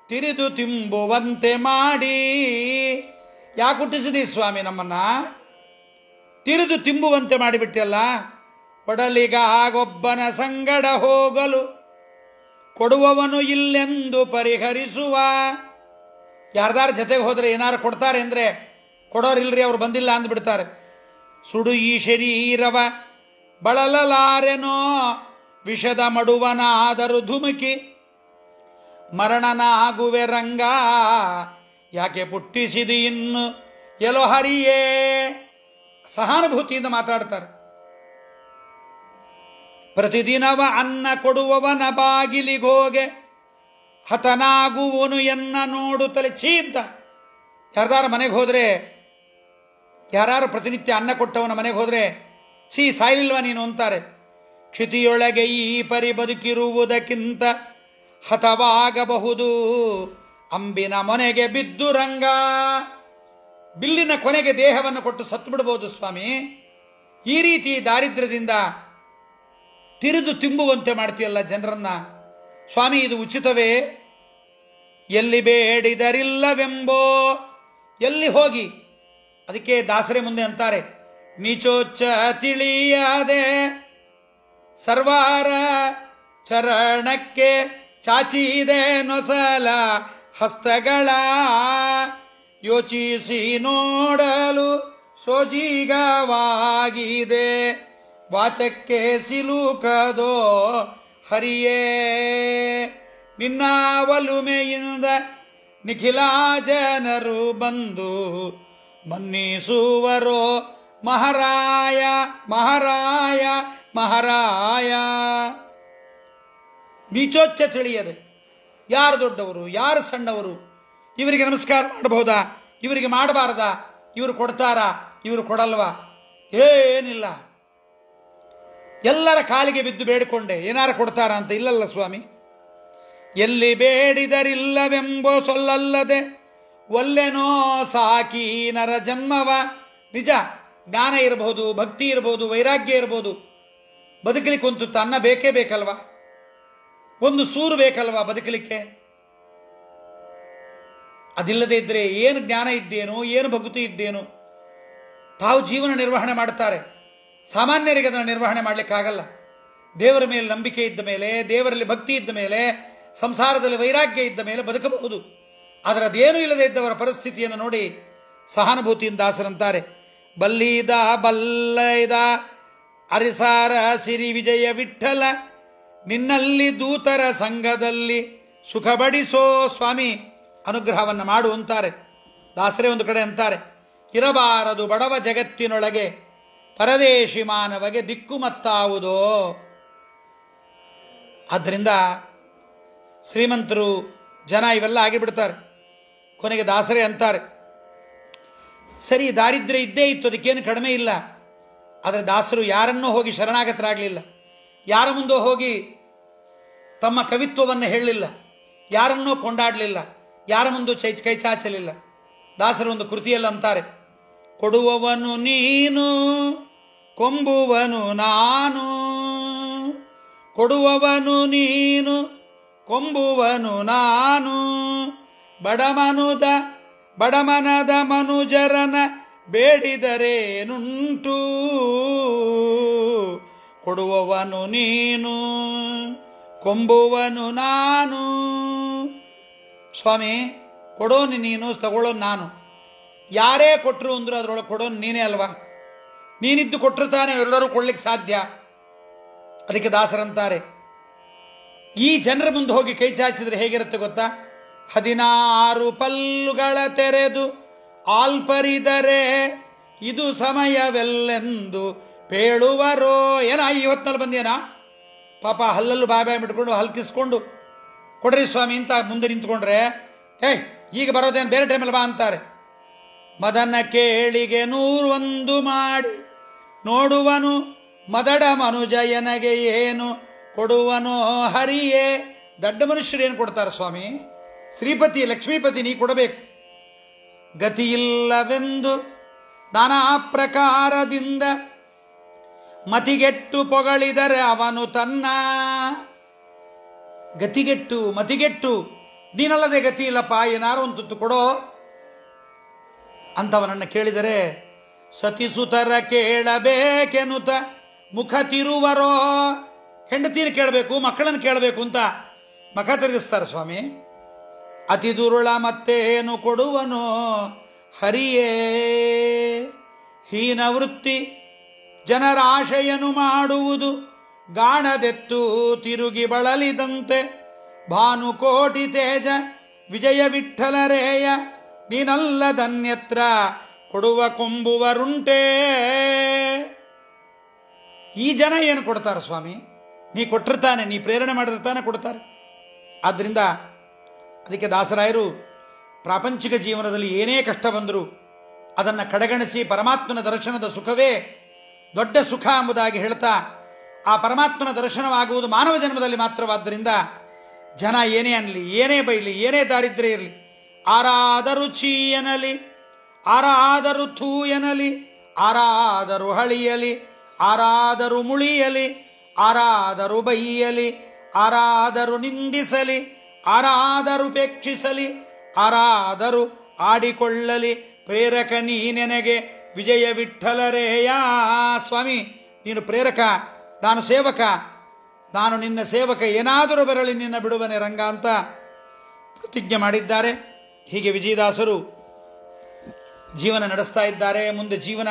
ತಿರಿದು ತಿಂಬುವಂತೆ ಮಾಡಿ. ಯಾಕೆ ಹುಟ್ಟಿಸಿದಿ ಸ್ವಾಮಿ ನಮ್ಮನ್ನ? ತಿರಿದು ತಿಂಬುವಂತೆ ಮಾಡಿಬಿಟ್ಟಲ್ಲ. ಕೊಡಲಿಗಾಗೊಬ್ಬನ ಸಂಗಡ ಹೋಗಲು ಕೊಡುವವನು ಇಲ್ಲೆಂದು ಪರಿಹರಿಸುವ. ಯಾರ್ದಾರ ಜೊತೆಗೆ ಹೋದರೆ ಏನಾರು ಕೊಡ್ತಾರೆ ಅಂದರೆ ಕೊಡೋರಿಲ್ರಿ, ಅವ್ರು ಬಂದಿಲ್ಲ ಅಂದ್ಬಿಡ್ತಾರೆ. ಸುಡು ಈ ಶರೀರವ ಬಳಲಲಾರೆನೋ ವಿಷದ ಮಡುವನಾದರೂ ಧುಮುಕಿ ಮರಣನಾಗುವೆ ರಂಗ. ಯಾಕೆ ಪುಟ್ಟಿಸಿದಿ ಇನ್ನು ಎಲೋ ಹರಿಯೇ. ಸಹಾನುಭೂತಿಯಿಂದ ಮಾತಾಡ್ತಾರೆ. ಪ್ರತಿದಿನವ ಅನ್ನ ಕೊಡುವವನ ಬಾಗಿಲಿಗೋಗೆ ಹತನಾಗುವನು ಎನ್ನ ನೋಡುತ್ತಲೇ ಛೀ ಅಂತ. ಯಾರ್ದಾರ ಮನೆಗೆ ಹೋದರೆ, ಯಾರು ಪ್ರತಿನಿತ್ಯ ಅನ್ನ ಕೊಟ್ಟವನ ಮನೆಗೆ ಹೋದರೆ ಛೀ ಸಾಯಲಿಲ್ವ ನೀನು ಅಂತಾರೆ. ಕ್ಷಿತಿಯೊಳಗೆ ಈ ಪರಿ ಬದುಕಿರುವುದಕ್ಕಿಂತ ಹತವಾಗಬಹುದು ಅಂಬಿನ ಮೊನೆಗೆ ಬಿದ್ದು ರಂಗ. ಬಿಲ್ಲಿನ ಕೊನೆಗೆ ದೇಹವನ್ನು ಕೊಟ್ಟು ಸತ್ತು ಬಿಡಬಹುದು ಸ್ವಾಮಿ. ಈ ರೀತಿ ದಾರಿದ್ರ್ಯದಿಂದ ತಿರಿದು ತಿಂಬುವಂತೆ ಮಾಡ್ತೀಯಲ್ಲ ಜನರನ್ನ ಸ್ವಾಮಿ, ಇದು ಉಚಿತವೇ? ಎಲ್ಲಿ ಬೇಡಿದರಿಲ್ಲವೆಂಬೋ, ಎಲ್ಲಿ ಹೋಗಿ. ಅದಕ್ಕೆ ದಾಸರೇ ಮುಂದೆ ಅಂತಾರೆ, ನೀಚೋಚ್ಚ ತಿಳಿಯದೆ ಸರ್ವಾರ ಚರಣಕ್ಕೆ ಚಾಚಿದೆ ನೊಸಲ ಹಸ್ತಗಳ. ಯೋಚಿಸಿ ನೋಡಲು ಸೋಜಿಗವಾಗಿದೆ ವಾಚಕ್ಕೆ ಸಿಲುಕದೋ ಹರಿಯೇ. ನಿನ್ನ ಒಲುಮೆಯಿಂದ ನಿಖಿಲ ಜನರು ಬಂದು ಮನ್ನಿಸುವರೋ ಮಹಾರಾಯ ಮಹಾರಾಯ ಮಹಾರಾಯ. ನೀಚೋಚ್ಚ ತಿಳಿಯದೆ ಯಾರು ದೊಡ್ಡವರು ಯಾರು ಸಣ್ಣವರು, ಇವರಿಗೆ ನಮಸ್ಕಾರ ಮಾಡಬಹುದಾ ಇವರಿಗೆ ಮಾಡಬಾರದಾ, ಇವರು ಕೊಡ್ತಾರಾ ಇವರು ಕೊಡಲ್ವಾ, ಏನಿಲ್ಲ. ಎಲ್ಲರ ಕಾಲಿಗೆ ಬಿದ್ದು ಬೇಡಿಕೊಂಡೆ ಏನಾರ ಕೊಡ್ತಾರ ಅಂತ. ಇಲ್ಲಲ್ಲ ಸ್ವಾಮಿ. ಎಲ್ಲಿ ಬೇಡಿದರಿಲ್ಲವೆಂಬೋ ಸೊಲ್ಲಲ್ಲದೆ ಒಲ್ಲೆನೋ ಸಾಕಿ ನರ ಜನ್ಮವ. ನಿಜ, ಜ್ಞಾನ ಇರಬಹುದು, ಭಕ್ತಿ ಇರಬಹುದು, ವೈರಾಗ್ಯ ಇರಬಹುದು, ಬದುಕಲಿಕ್ಕೆ ಒಂದು ತುತ್ತ ಅನ್ನ ಬೇಕೇ ಬೇಕಲ್ವಾ, ಒಂದು ಸೂರು ಬೇಕಲ್ವಾ ಬದುಕಲಿಕ್ಕೆ. ಅದಿಲ್ಲದೆ ಇದ್ರೆ ಏನು ಜ್ಞಾನ ಇದ್ದೇನು, ಏನು ಭಕ್ತಿ ಇದ್ದೇನು. ತಾವು ಜೀವನ ನಿರ್ವಹಣೆ ಮಾಡ್ತಾರೆ, ಸಾಮಾನ್ಯರಿಗೆ ಅದನ್ನು ನಿರ್ವಹಣೆ ಮಾಡಲಿಕ್ಕಾಗಲ್ಲ. ದೇವರ ಮೇಲೆ ನಂಬಿಕೆ ಇದ್ದ ಮೇಲೆ, ದೇವರಲ್ಲಿ ಭಕ್ತಿ ಇದ್ದ ಮೇಲೆ, ಸಂಸಾರದಲ್ಲಿ ವೈರಾಗ್ಯ ಇದ್ದ ಮೇಲೆ ಬದುಕಬಹುದು. ಆದರೆ ಅದೇನೂ ಇಲ್ಲದೆ ಇದ್ದವರ ಪರಿಸ್ಥಿತಿಯನ್ನು ನೋಡಿ ಸಹಾನುಭೂತಿಯಿಂದ ದಾಸರಂತಾರೆ, ಬಲ್ಲಿದ ಬಲ್ಲೈದ ಅರಿಸಾರ ಸಿರಿ ವಿಜಯ ವಿಠಲ ನಿನ್ನಲ್ಲಿ ದೂತರ ಸಂಘದಲ್ಲಿ ಸುಖ ಬಡಿಸೋ ಸ್ವಾಮಿ, ಅನುಗ್ರಹವನ್ನು ಮಾಡು ಅಂತಾರೆ. ದಾಸರೇ ಒಂದು ಕಡೆ ಅಂತಾರೆ, ಇರಬಾರದು ಬಡವ ಜಗತ್ತಿನೊಳಗೆ ಪರದೇಶಿ ಮಾನವಗೆ ದಿಕ್ಕು ಮತ್ತಾವುದೋ. ಆದ್ದರಿಂದ ಶ್ರೀಮಂತರು ಜನ ಇವೆಲ್ಲ ಆಗಿಬಿಡ್ತಾರೆ. ಕೊನೆಗೆ ದಾಸರೇ ಅಂತಾರೆ, ಸರಿ ದಾರಿದ್ರ್ಯ ಇದ್ದೇ ಇತ್ತು, ಅದಕ್ಕೇನು ಕಡಿಮೆ ಇಲ್ಲ. ಆದರೆ ದಾಸರು ಯಾರನ್ನೂ ಹೋಗಿ ಶರಣಾಗತರಾಗಲಿಲ್ಲ, ಯಾರ ಮುಂದೋ ಹೋಗಿ ತಮ್ಮ ಕವಿತ್ವವನ್ನು ಹೇಳಲಿಲ್ಲ, ಯಾರನ್ನೂ ಕೊಂಡಾಡಲಿಲ್ಲ, ಯಾರ ಮುಂದೂ ಕೈ ಚಾಚಲಿಲ್ಲ. ದಾಸರು ಒಂದು ಕೃತಿಯಲ್ಲಿ ಅಂತಾರೆ, ಕೊಡುವವನು ನೀನು ಕೊಂಬುವನು ನಾನು, ಕೊಡುವವನು ನೀನು ಕೊಂಬುವನು ನಾನು, ಬಡಮನದ ಮನುಜರನ ಬೇಡಿದರೇನುಂಟು, ಕೊಡುವವನು ನೀನು ಕೊಂಬುವನು ನಾನು. ಸ್ವಾಮಿ ಕೊಡೋನು ನೀನು, ತಗೊಳ್ಳೋನು ನಾನು. ಯಾರೇ ಕೊಟ್ಟರು ಅಂದರೂ ಅದರೊಳಗೆ ಕೊಡೋನು ನೀನೇ ಅಲ್ವಾ? ನೀನಿದ್ದು ಕೊಟ್ಟರು ತಾನೇ ಎಲ್ಲರೂ ಕೊಡ್ಲಿಕ್ಕೆ ಸಾಧ್ಯ. ಅದಕ್ಕೆ ದಾಸರಂತಾರೆ, ಈ ಜನರ ಮುಂದೆ ಹೋಗಿ ಕೈ ಚಾಚಿದ್ರೆ ಹೇಗಿರುತ್ತೆ ಗೊತ್ತಾ? 16 ಪಲ್ಲುಗಳ ತೆರೆದು ಆಲ್ಪರಿದರೆ ಇದು ಸಮಯವೆಲ್ಲೆಂದು ಪೇಳುವರೋ. ಏನೋ ಇವತ್ತಿನಲ್ಲಿ ಬಂದೇನಾ ಪಾಪ, ಹಲ್ಲಲ್ಲೂ ಬಾಯ್ ಬಿಟ್ಕೊಂಡು ಹಲ್ಕಿಸ್ಕೊಂಡು ಕೊಡ್ರಿ ಸ್ವಾಮಿ ಅಂತ ಮುಂದೆ ನಿಂತ್ಕೊಂಡ್ರೆ, ಈಗ ಬರೋದೇನು, ಬೇರೆ ಟೈಮಲ್ಲಿ ಬಾ ಅಂತಾರೆ. ಮದನ ಕೇಳಿಗೆ 101 ಮಾಡಿ ನೋಡುವನು ಮದಡ ಮನುಜಯನಗೆ ಏನು ಕೊಡುವನೋ ಹರಿಯೇ. ದಡ್ಡ ಮನುಷ್ಯರು ಏನು ಕೊಡ್ತಾರೆ ಸ್ವಾಮಿ? ಶ್ರೀಪತಿ ಲಕ್ಷ್ಮೀಪತಿ ನೀ ಕೊಡಬೇಕು. ಗತಿಯಿಲ್ಲವೆಂದು ನಾನಾ ಪ್ರಕಾರದಿಂದ ಮತಿಗೆಟ್ಟು ಪೊಗಳಿದರೆ ಅವನು ತನ್ನ. ಗತಿಗೆಟ್ಟು ಮತಿಗೆಟ್ಟು, ನೀನಲ್ಲದೆ ಗತಿ ಇಲ್ಲಪ್ಪ, ಏನಾರು ಒಂದು ತುತ್ತು ಕೊಡೋ ಅಂತವನನ್ನು ಕೇಳಿದರೆ, ಸತಿಸುತರ ಕೇಳಬೇಕೆನುತ ಮುಖ ತಿರುವರೋ. ಹೆಂಡತೀರು ಕೇಳಬೇಕು, ಮಕ್ಕಳನ್ನು ಕೇಳಬೇಕು ಅಂತ ಮುಖ ತಿರುಗಿಸ್ತಾರೆ ಸ್ವಾಮಿ. ಅತಿ ದುರುಳ ಮತ್ತೇನು ಕೊಡುವನೋ ಹರಿಯೇ. ಹೀನ ವೃತ್ತಿ ಜನರ ಆಶಯನು ಮಾಡುವುದು ಗಾಣದೆತ್ತು ತಿರುಗಿ ಬಳಲಿದಂತೆ. ಭಾನುಕೋಟಿ ತೇಜ ವಿಜಯ ವಿಠಲರೇಯ ನೀನಲ್ಲದನ್ಯತ್ರ ಕೊಡುವ ಕೊಂಬುವರುಂಟೇ. ಈ ಜನ ಏನು ಕೊಡ್ತಾರೆ ಸ್ವಾಮಿ? ನೀ ಕೊಟ್ಟಿರ್ತಾನೆ, ನೀ ಪ್ರೇರಣೆ ಮಾಡಿರ್ತಾನೆ ಕೊಡ್ತಾರೆ. ಆದ್ದರಿಂದ ಅದಕ್ಕೆ ದಾಸರಾಯರು ಪ್ರಾಪಂಚಿಕ ಜೀವನದಲ್ಲಿ ಏನೇ ಕಷ್ಟ ಬಂದರೂ ಅದನ್ನು ಕಡೆಗಣಿಸಿ ಪರಮಾತ್ಮನ ದರ್ಶನದ ಸುಖವೇ ದೊಡ್ಡ ಸುಖ ಎಂಬುದಾಗಿ ಹೇಳ್ತಾ, ಆ ಪರಮಾತ್ಮನ ದರ್ಶನವಾಗುವುದು ಮಾನವ ಜನ್ಮದಲ್ಲಿ ಮಾತ್ರವಾದ್ದರಿಂದ ಜನ ಏನೇ ಅನ್ನಲಿ, ಏನೇ ಬೈಲಿ, ಏನೇ ದಾರಿದ್ರ್ಯ ಇರಲಿ, ಆರಾದರೂ ಛೀ ಎನ್ನಲಿ, ಆರಾದರೂ ಥೂ ಎನ್ನಲಿ, ಆರಾದರೂ ಹಳಿಯಲಿ, ಆರಾದರೂ ಮುಳಿಯಲಿ, ಆರಾದರೂ ಬೈಯಲಿ, ಆರಾದರೂ ನಿಂದಿಸಲಿ, ಆರಾದರೂ ಪೇಕ್ಷಿಸಲಿ, ಆರಾದರೂ ಆಡಿಕೊಳ್ಳಲಿ, ಪ್ರೇರಕ ನೀನೆನಗೆ ವಿಜಯ ವಿಠಲರೇಯ. ಸ್ವಾಮಿ ನೀನು ಪ್ರೇರಕ, ನಾನು ಸೇವಕ, ನಾನು ನಿನ್ನ ಸೇವಕ, ಏನಾದರೂ ಬರಲಿ ನಿನ್ನ ಬಿಡುವನೆ ರಂಗ ಅಂತ ಪ್ರತಿಜ್ಞೆ ಮಾಡಿದ್ದಾರೆ. ಹೀಗೆ ವಿಜಯದಾಸರು ಜೀವನ ನಡೆಸ್ತಾ ಇದ್ದಾರೆ. ಮುಂದೆ ಜೀವನ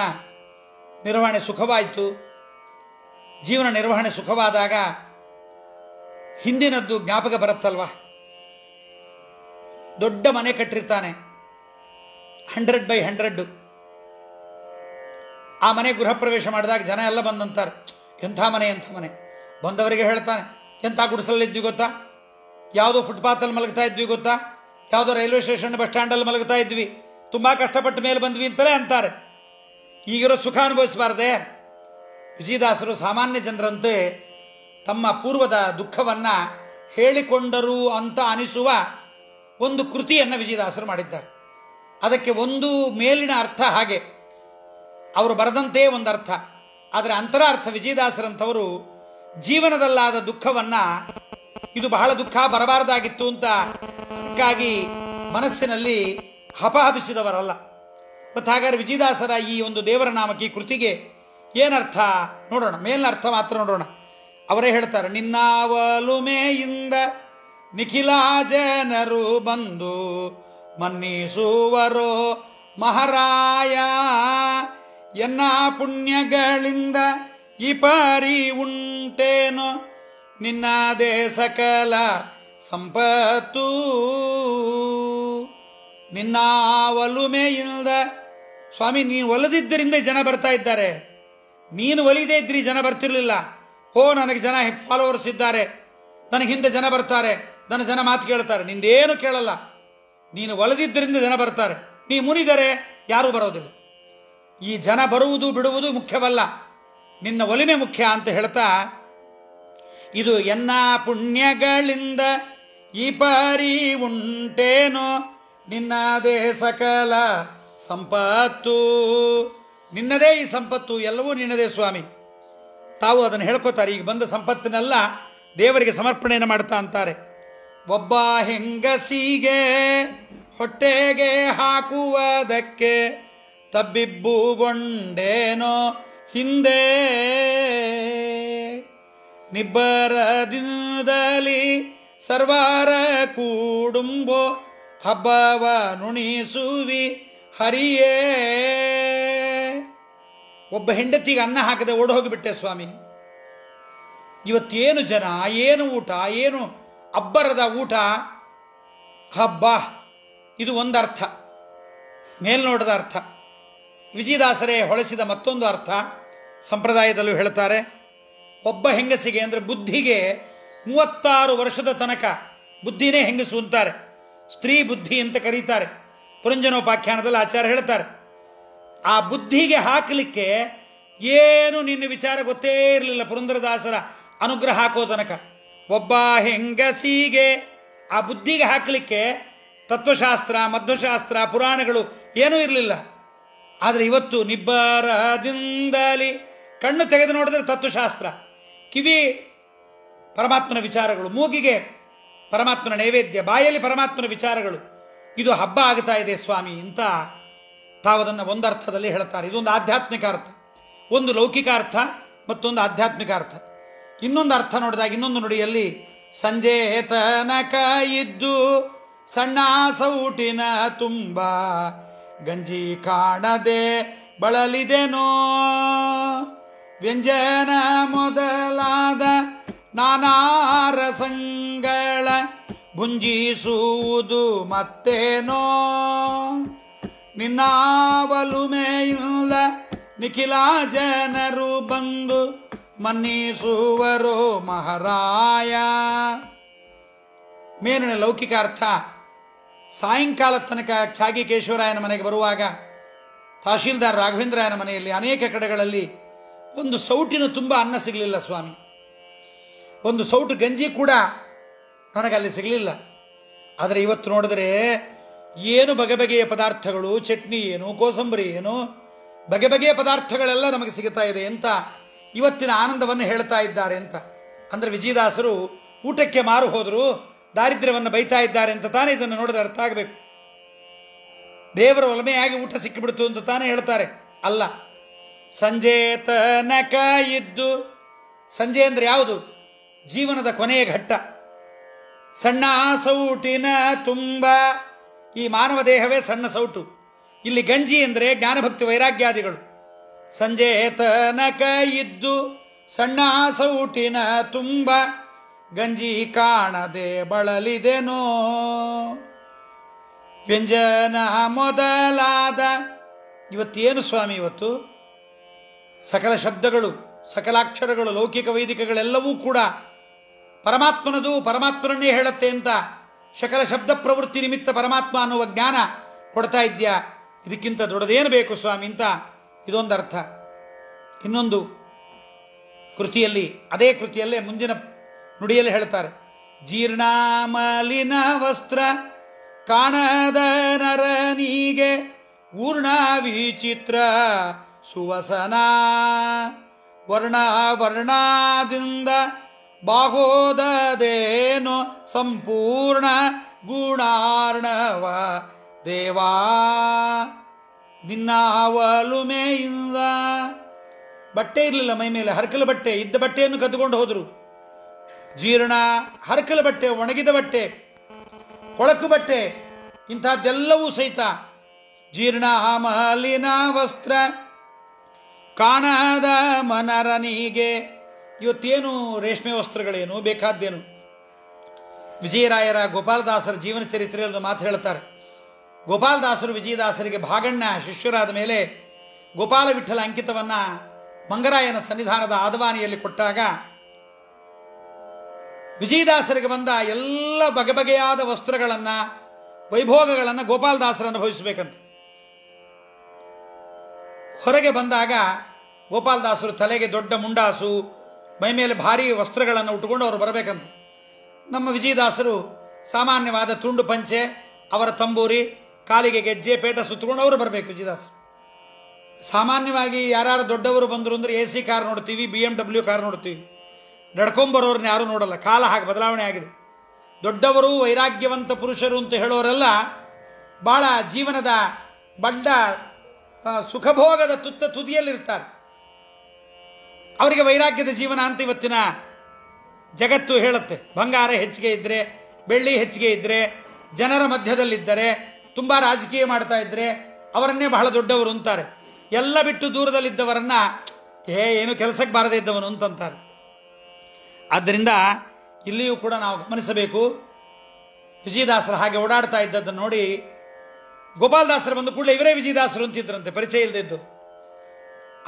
ನಿರ್ವಹಣೆ ಸುಖವಾಯಿತು. ಜೀವನ ನಿರ್ವಹಣೆ ಸುಖವಾದಾಗ ಹಿಂದಿನದ್ದು ಜ್ಞಾಪಕ ಬರುತ್ತಲ್ವಾ? ದೊಡ್ಡ ಮನೆ ಕಟ್ಟಿರ್ತಾನೆ, 100x100. ಆ ಮನೆ ಗೃಹ ಪ್ರವೇಶ ಮಾಡಿದಾಗ ಜನ ಎಲ್ಲ ಬಂದಂತಾರೆ, ಎಂಥ ಮನೆ ಎಂಥ ಮನೆ. ಬಂದವರಿಗೆ ಹೇಳ್ತಾನೆ, ಎಂಥ ಗುಡಿಸಲಿದ್ವಿ ಗೊತ್ತಾ, ಯಾವುದೋ ಫುಟ್ಪಾತಲ್ಲಿ ಮಲಗ್ತಾ ಇದ್ವಿ ಗೊತ್ತಾ, ಯಾವುದೋ ರೈಲ್ವೆ ಸ್ಟೇಷನ್ ಬಸ್ ಸ್ಟ್ಯಾಂಡಲ್ಲಿ ಮಲಗ್ತಾ ಇದ್ವಿ, ತುಂಬ ಕಷ್ಟಪಟ್ಟು ಮೇಲೆ ಬಂದ್ವಿ ಅಂತಲೇ ಅಂತಾರೆ. ಈಗಿರೋ ಸುಖ ಅನುಭವಿಸಬಾರ್ದೆ? ವಿಜಯದಾಸರು ಸಾಮಾನ್ಯ ಜನರಂತೆ ತಮ್ಮ ಪೂರ್ವದ ದುಃಖವನ್ನು ಹೇಳಿಕೊಂಡರು ಅಂತ ಅನಿಸುವ ಒಂದು ಕೃತಿಯನ್ನು ವಿಜಯದಾಸರು ಮಾಡಿದ್ದಾರೆ. ಅದಕ್ಕೆ ಒಂದು ಮೇಲಿನ ಅರ್ಥ ಹಾಗೆ, ಅವರು ಬರೆದಂತೆ ಒಂದು ಅರ್ಥ, ಆದರೆ ಅಂತರಾರ್ಥ ವಿಜಯದಾಸರಂಥವರು ಜೀವನದಲ್ಲಾದ ದುಃಖವನ್ನು, ಇದು ಬಹಳ ದುಃಖ ಬರಬಾರದಾಗಿತ್ತು ಅಂತ ಅದಕ್ಕಾಗಿ ಮನಸ್ಸಿನಲ್ಲಿ ಹಪಹಪಿಸಿದವರಲ್ಲ. ಮತ್ತು ಹಾಗಾದ್ರೆ ವಿಜಯದಾಸರ ಈ ಒಂದು ದೇವರ ನಾಮಕ್ಕೆ ಈ ಕೃತಿಗೆ ಏನರ್ಥ ನೋಡೋಣ. ಮೇಲಿನ ಅರ್ಥ ಮಾತ್ರ ನೋಡೋಣ. ಅವರೇ ಹೇಳ್ತಾರೆ, ನಿನ್ನ ಒಲುಮೆಯಿಂದ ನಿಖಿಲ ಜನರು ಬಂದು ಮನ್ನಿಸುವರೋ ಮಹಾರಾಯ. ಎನ್ನ ಪುಣ್ಯಗಳಿಂದ ಈ ಪರಿ ಉಂಟೇನೋ ನಿನ್ನದೇ ಸಕಲ ಸಂಪತ್ತು. ನಿನ್ನ ಒಲುಮೆಯಿಂದ, ಸ್ವಾಮಿ ನೀನು ಒಲಿದಿದ್ದರಿಂದ ಜನ ಬರ್ತಾ ಇದ್ದಾರೆ. ನೀನು ಒಲಿದೇ ಇದ್ರಿ ಜನ ಬರ್ತಿರ್ಲಿಲ್ಲ. ನನಗೆ ಜನ ಫಾಲೋವರ್ಸ್ ಇದ್ದಾರೆ, ನನಗೆ ಹಿಂದೆ ಜನ ಬರ್ತಾರೆ, ನನ್ನ ಜನ ಮಾತು ಕೇಳ್ತಾರೆ. ನಿಂದೇನು ಕೇಳಲ್ಲ, ನೀನು ಒಲಿದಿದ್ದರಿಂದ ಜನ ಬರ್ತಾರೆ. ನೀ ಮುನಿದರೆ ಯಾರೂ ಬರೋದಿಲ್ಲ. ಈ ಜನ ಬರುವುದು ಬಿಡುವುದು ಮುಖ್ಯವಲ್ಲ, ನಿನ್ನ ಒಲಿಮೆ ಮುಖ್ಯ ಅಂತ ಹೇಳ್ತಾ, ಇದು ಎನ್ನ ಪುಣ್ಯಗಳಿಂದ ಈ ಪರಿ ಉಂಟೇನೋ ನಿನ್ನದೇ ಸಕಲ ಸಂಪತ್ತು. ನಿನ್ನದೇ ಈ ಸಂಪತ್ತು, ಎಲ್ಲವೂ ನಿನ್ನದೇ ಸ್ವಾಮಿ. ತಾವು ಅದನ್ನು ಹೇಳ್ಕೋತಾರೆ. ಈಗ ಬಂದ ಸಂಪತ್ತಿನೆಲ್ಲ ದೇವರಿಗೆ ಸಮರ್ಪಣೆಯನ್ನು ಮಾಡ್ತಾ ಅಂತಾರೆ. ಒಬ್ಬ ಹೆಂಗಸಿಗೆ ಹೊಟ್ಟೆಗೆ ಹಾಕುವುದಕ್ಕೆ ತಬ್ಬಿಬ್ಬುಗೊಂಡೇನೋ ಹಿಂದೆ, ನಿಬ್ಬರದಿಂದಲಿ ಸರ್ವಾರ ಕೂಡುಂಬೋ ಹಬ್ಬವ ನುಣಿಸುವಿ ಹರಿಯೇ. ಒಬ್ಬ ಹೆಂಡತಿಗೆ ಅನ್ನ ಹಾಕದೆ ಓಡ್ ಹೋಗಿಬಿಟ್ಟೆ ಸ್ವಾಮಿ. ಇವತ್ತೇನು ಜನ, ಏನು ಊಟ, ಏನು ಅಬ್ಬರದ ಊಟ. ಹಬ್ಬ, ಇದು ಒಂದರ್ಥ, ಮೇಲ್ನೋಟದ ಅರ್ಥ. ವಿಜಯದಾಸರೇ ಹೊಳೆಸಿದ ಮತ್ತೊಂದು ಅರ್ಥ ಸಂಪ್ರದಾಯದಲ್ಲೂ ಹೇಳ್ತಾರೆ. ಒಬ್ಬ ಹೆಂಗಸಿಗೆ ಅಂದರೆ ಬುದ್ಧಿಗೆ 36 ವರ್ಷದ ತನಕ ಬುದ್ಧಿನೇ ಹೆಂಗಸು ಅಂತಾರೆ, ಸ್ತ್ರೀ ಬುದ್ಧಿ ಅಂತ ಕರೀತಾರೆ. ಪುರಂಜನೋಪಾಖ್ಯಾನದಲ್ಲಿ ಆಚಾರ್ಯ ಹೇಳ್ತಾರೆ, ಆ ಬುದ್ಧಿಗೆ ಹಾಕಲಿಕ್ಕೆ ಏನು ನಿನ್ನ ವಿಚಾರ ಗೊತ್ತೇ ಇರಲಿಲ್ಲ. ಪುರಂದರದಾಸರ ಅನುಗ್ರಹ ಹಾಕೋ ತನಕ ಒಬ್ಬ ಹೆಂಗಸಿಗೆ ಆ ಬುದ್ಧಿಗೆ ಹಾಕಲಿಕ್ಕೆ ತತ್ವಶಾಸ್ತ್ರ, ಮಧ್ವಶಾಸ್ತ್ರ, ಪುರಾಣಗಳು ಏನೂ ಇರಲಿಲ್ಲ. ಆದರೆ ಇವತ್ತು ನಿಬ್ಬರದಿಂದಲೇ ಕಣ್ಣು ತೆಗೆದು ನೋಡಿದ್ರೆ ತತ್ವಶಾಸ್ತ್ರ, ಕಿವಿ ಪರಮಾತ್ಮನ ವಿಚಾರಗಳು, ಮೂಗಿಗೆ ಪರಮಾತ್ಮನ ನೈವೇದ್ಯ, ಬಾಯಲ್ಲಿ ಪರಮಾತ್ಮನ ವಿಚಾರಗಳು. ಇದು ಹಬ್ಬ ಆಗ್ತಾ ಇದೆ ಸ್ವಾಮಿ ಅಂತ ತಾವದನ್ನು ಒಂದರ್ಥದಲ್ಲಿ ಹೇಳ್ತಾರೆ. ಇದೊಂದು ಆಧ್ಯಾತ್ಮಿಕ ಅರ್ಥ, ಒಂದು ಲೌಕಿಕ ಅರ್ಥ, ಮತ್ತೊಂದು ಆಧ್ಯಾತ್ಮಿಕ ಅರ್ಥ. ಇನ್ನೊಂದು ಅರ್ಥ ನೋಡಿದಾಗ ಇನ್ನೊಂದು ನುಡಿಯಲ್ಲಿ ಸಂಜೆ ತನಕ ಇದ್ದು ಸಣ್ಣ ಸೌಟಿನ ತುಂಬ ಗಂಜಿ ಕಾಣದೆ ಬಳಲಿದೆನೋ, ವ್ಯಂಜನ ಮೊದಲಾದ ನಾನಾರ ಸಂಗಳ ಭುಂಜಿಸುವುದು ಮತ್ತೇನೋ, ನಿನ್ನಾವಲುಮೆಯುಲ್ಲ ನಿಖಿಲ ಜನರು ಬಂದು ಮನ್ನಿಸುವರು ಮಹಾರಾಯ. ಮೇಲಿನ ಲೌಕಿಕ ಅರ್ಥ, ಸಾಯಂಕಾಲ ತನಕ ಛಾಗಿ ಕೇಶವರಾಯನ ಮನೆಗೆ ಬರುವಾಗ ತಹಶೀಲ್ದಾರ್ ರಾಘವೇಂದ್ರಾಯನ ಮನೆಯಲ್ಲಿ ಅನೇಕ ಕಡೆಗಳಲ್ಲಿ ಒಂದು ಸೌಟಿನ ತುಂಬ ಅನ್ನ ಸಿಗಲಿಲ್ಲ ಸ್ವಾಮಿ, ಒಂದು ಸೌಟು ಗಂಜಿ ಕೂಡ ನನಗಲ್ಲಿ ಸಿಗಲಿಲ್ಲ. ಆದರೆ ಇವತ್ತು ನೋಡಿದ್ರೆ ಏನು ಬಗೆ ಬಗೆಯ ಪದಾರ್ಥಗಳು, ಚಟ್ನಿ ಏನು, ಕೋಸಂಬರಿ ಏನು, ಬಗೆ ಬಗೆಯ ಪದಾರ್ಥಗಳೆಲ್ಲ ನಮಗೆ ಸಿಗುತ್ತಾ ಇದೆ ಅಂತ ಇವತ್ತಿನ ಆನಂದವನ್ನು ಹೇಳ್ತಾ ಇದ್ದಾರೆ ಅಂತ. ಅಂದರೆ ವಿಜಯದಾಸರು ಊಟಕ್ಕೆ ಮಾರು ಹೋದರು, ದಾರಿದ್ರ್ಯವನ್ನು ಬೈತಾ ಇದ್ದಾರೆ ಅಂತ ತಾನೇ ಇದನ್ನು ನೋಡಿದ್ರೆ ಅರ್ಥ ಆಗಬೇಕು. ದೇವರ ಒಲಮೆಯಾಗಿ ಊಟ ಸಿಕ್ಕಿಬಿಡ್ತು ಅಂತ ತಾನೇ ಹೇಳ್ತಾರೆ. ಅಲ್ಲ, ಸಂಜೆ ತನಕ ಇದ್ದು, ಸಂಜೆ ಅಂದರೆ ಯಾವುದು? ಜೀವನದ ಕೊನೆಯ ಘಟ್ಟ. ಸಣ್ಣ ಸೌಟಿನ ತುಂಬ, ಈ ಮಾನವ ದೇಹವೇ ಸಣ್ಣ ಸೌಟು. ಇಲ್ಲಿ ಗಂಜಿ ಅಂದರೆ ಜ್ಞಾನಭಕ್ತಿ ವೈರಾಗ್ಯಾದಿಗಳು. ಸಂಜೆ ತನಕ ಇದ್ದು ಸಣ್ಣ ಸೌಟಿನ ತುಂಬ ಗಂಜಿ ಕಾಣದೆ ಬಳಲಿದೆನೋ, ವ್ಯಂಜನ ಮೊದಲಾದ. ಇವತ್ತೇನು ಸ್ವಾಮಿ, ಇವತ್ತು ಸಕಲ ಶಬ್ದಗಳು, ಸಕಲಾಕ್ಷರಗಳು, ಲೌಕಿಕ ವೈದಿಕಗಳೆಲ್ಲವೂ ಕೂಡ ಪರಮಾತ್ಮನದು, ಪರಮಾತ್ಮನನ್ನೇ ಹೇಳುತ್ತೆ ಅಂತ ಸಕಲ ಶಬ್ದ ಪ್ರವೃತ್ತಿ ನಿಮಿತ್ತ ಪರಮಾತ್ಮ ಅನ್ನುವ ಜ್ಞಾನ ಕೊಡ್ತಾ ಇದ್ಯಾ. ಇದಕ್ಕಿಂತ ದೊಡ್ಡದೇನು ಬೇಕು ಸ್ವಾಮಿ ಅಂತ ಇದೊಂದು ಅರ್ಥ. ಇನ್ನೊಂದು ಕೃತಿಯಲ್ಲಿ, ಅದೇ ಕೃತಿಯಲ್ಲೇ ಮುಂದಿನ ನುಡಿಯಲ್ಲಿ ಹೇಳ್ತಾರೆ, ಜೀರ್ಣಾಮಲಿನ ವಸ್ತ್ರ ಕಾಣದ ನರನಿಗೆ ಊರ್ಣ ವಿಚಿತ್ರ ಸುವಸನ, ವರ್ಣ ವರ್ಣದಿಂದ ಬಾಗೋದೇನೋ ಸಂಪೂರ್ಣ ಗುಣಾರ್ಣವ ದೇವಾ, ನಿನ್ನ ಒಲುಮೆಯಿಂದ. ಬಟ್ಟೆ ಇರಲಿಲ್ಲ ಮೈ ಮೇಲೆ, ಹರಕಲ ಬಟ್ಟೆ, ಇದ್ದ ಬಟ್ಟೆಯನ್ನು ಕದ್ದುಕೊಂಡು ಹೋದರು. ಜೀರ್ಣ, ಹರಕಲ ಬಟ್ಟೆ, ಒಣಗಿದ ಬಟ್ಟೆ, ಕೊಳಕು ಬಟ್ಟೆ, ಇಂಥದ್ದೆಲ್ಲವೂ ಸಹಿತ ಜೀರ್ಣ ಮಲಿನ ವಸ್ತ್ರ ಕಾಣದ ಮನರನಿಗೆ. ಇವತ್ತೇನು ರೇಷ್ಮೆ ವಸ್ತ್ರಗಳೇನು, ಬೇಕಾದ್ದೇನು. ವಿಜಯರಾಯರ ಗೋಪಾಲದಾಸರ ಜೀವನ ಚರಿತ್ರೆಯಲ್ಲಿ ಒಂದು ಮಾತು ಹೇಳ್ತಾರೆ. ಗೋಪಾಲದಾಸರು ವಿಜಯದಾಸರಿಗೆ ಭಾಗಣ್ಣ ಶಿಷ್ಯರಾದ ಮೇಲೆ ಗೋಪಾಲ ವಿಠಲ ಅಂಕಿತವನ್ನು ಮಂಗರಾಯನ ಸನ್ನಿಧಾನದ ಆದವಾನಿಯಲ್ಲಿ ಕೊಟ್ಟಾಗ ವಿಜಯದಾಸರಿಗೆ ಬಂದ ಎಲ್ಲ ಬಗೆ ಬಗೆಯಾದ ವಸ್ತ್ರಗಳನ್ನು, ವೈಭೋಗಗಳನ್ನು ಗೋಪಾಲದಾಸರು ಅನುಭವಿಸಬೇಕಂತ. ಹೊರಗೆ ಬಂದಾಗ ಗೋಪಾಲದಾಸರು ತಲೆಗೆ ದೊಡ್ಡ ಮುಂಡಾಸು, ಮೈ ಮೇಲೆ ಭಾರಿ ವಸ್ತ್ರಗಳನ್ನು ಉಟ್ಟುಕೊಂಡು ಅವರು ಬರಬೇಕಂತ. ನಮ್ಮ ವಿಜಯದಾಸರು ಸಾಮಾನ್ಯವಾದ ತುಂಡು ಪಂಚೆ, ಅವರ ತಂಬೂರಿ, ಕಾಲಿಗೆ ಗೆಜ್ಜೆ, ಪೇಟ ಸುತ್ತಕೊಂಡು ಅವರು ಬರಬೇಕು. ವಿಜಯದಾಸರು ಸಾಮಾನ್ಯವಾಗಿ ಯಾರು ದೊಡ್ಡವರು ಬಂದರು ಅಂದರೆ AC ಕಾರ್ ನೋಡ್ತೀವಿ, BMW ಕಾರ್ ನೋಡ್ತೀವಿ. ನಡ್ಕೊಂಬರೋರನ್ನ ಯಾರೂ ನೋಡಲ್ಲ. ಕಾಲ ಹಾಗೆ ಬದಲಾವಣೆ ಆಗಿದೆ. ದೊಡ್ಡವರು, ವೈರಾಗ್ಯವಂತ ಪುರುಷರು ಅಂತ ಹೇಳೋರೆಲ್ಲ ಭಾಳ ಜೀವನದ ಬಡ್ಡ ಸುಖಭೋಗದ ತುದಿಯಲ್ಲಿರ್ತಾರೆ. ಅವರಿಗೆ ವೈರಾಗ್ಯದ ಜೀವನ ಅಂತ ಇವತ್ತಿನ ಜಗತ್ತು ಹೇಳುತ್ತೆ. ಬಂಗಾರ ಹೆಚ್ಚಿಗೆ ಇದ್ದರೆ, ಬೆಳ್ಳಿ ಹೆಚ್ಚಿಗೆ ಇದ್ದರೆ, ಜನರ ಮಧ್ಯದಲ್ಲಿದ್ದರೆ, ತುಂಬ ರಾಜಕೀಯ ಮಾಡ್ತಾ ಇದ್ದರೆ ಅವರನ್ನೇ ಬಹಳ ದೊಡ್ಡವರು ಅಂತಾರೆ. ಎಲ್ಲ ಬಿಟ್ಟು ದೂರದಲ್ಲಿದ್ದವರನ್ನ ಏನು ಕೆಲಸಕ್ಕೆ ಬಾರದೇ ಇದ್ದವನು ಅಂತಂತಾರೆ. ಆದ್ದರಿಂದ ಇಲ್ಲಿಯೂ ಕೂಡ ನಾವು ಗಮನಿಸಬೇಕು. ವಿಜಯದಾಸರು ಹಾಗೆ ಓಡಾಡ್ತಾ ಇದ್ದದ್ದನ್ನು ನೋಡಿ ಗೋಪಾಲದಾಸರು ಬಂದು ಕೂಡಲೇ ಇವರೇ ವಿಜಯದಾಸರು ಅಂತಿದ್ರಂತೆ, ಪರಿಚಯ ಇಲ್ಲದಿದ್ದು.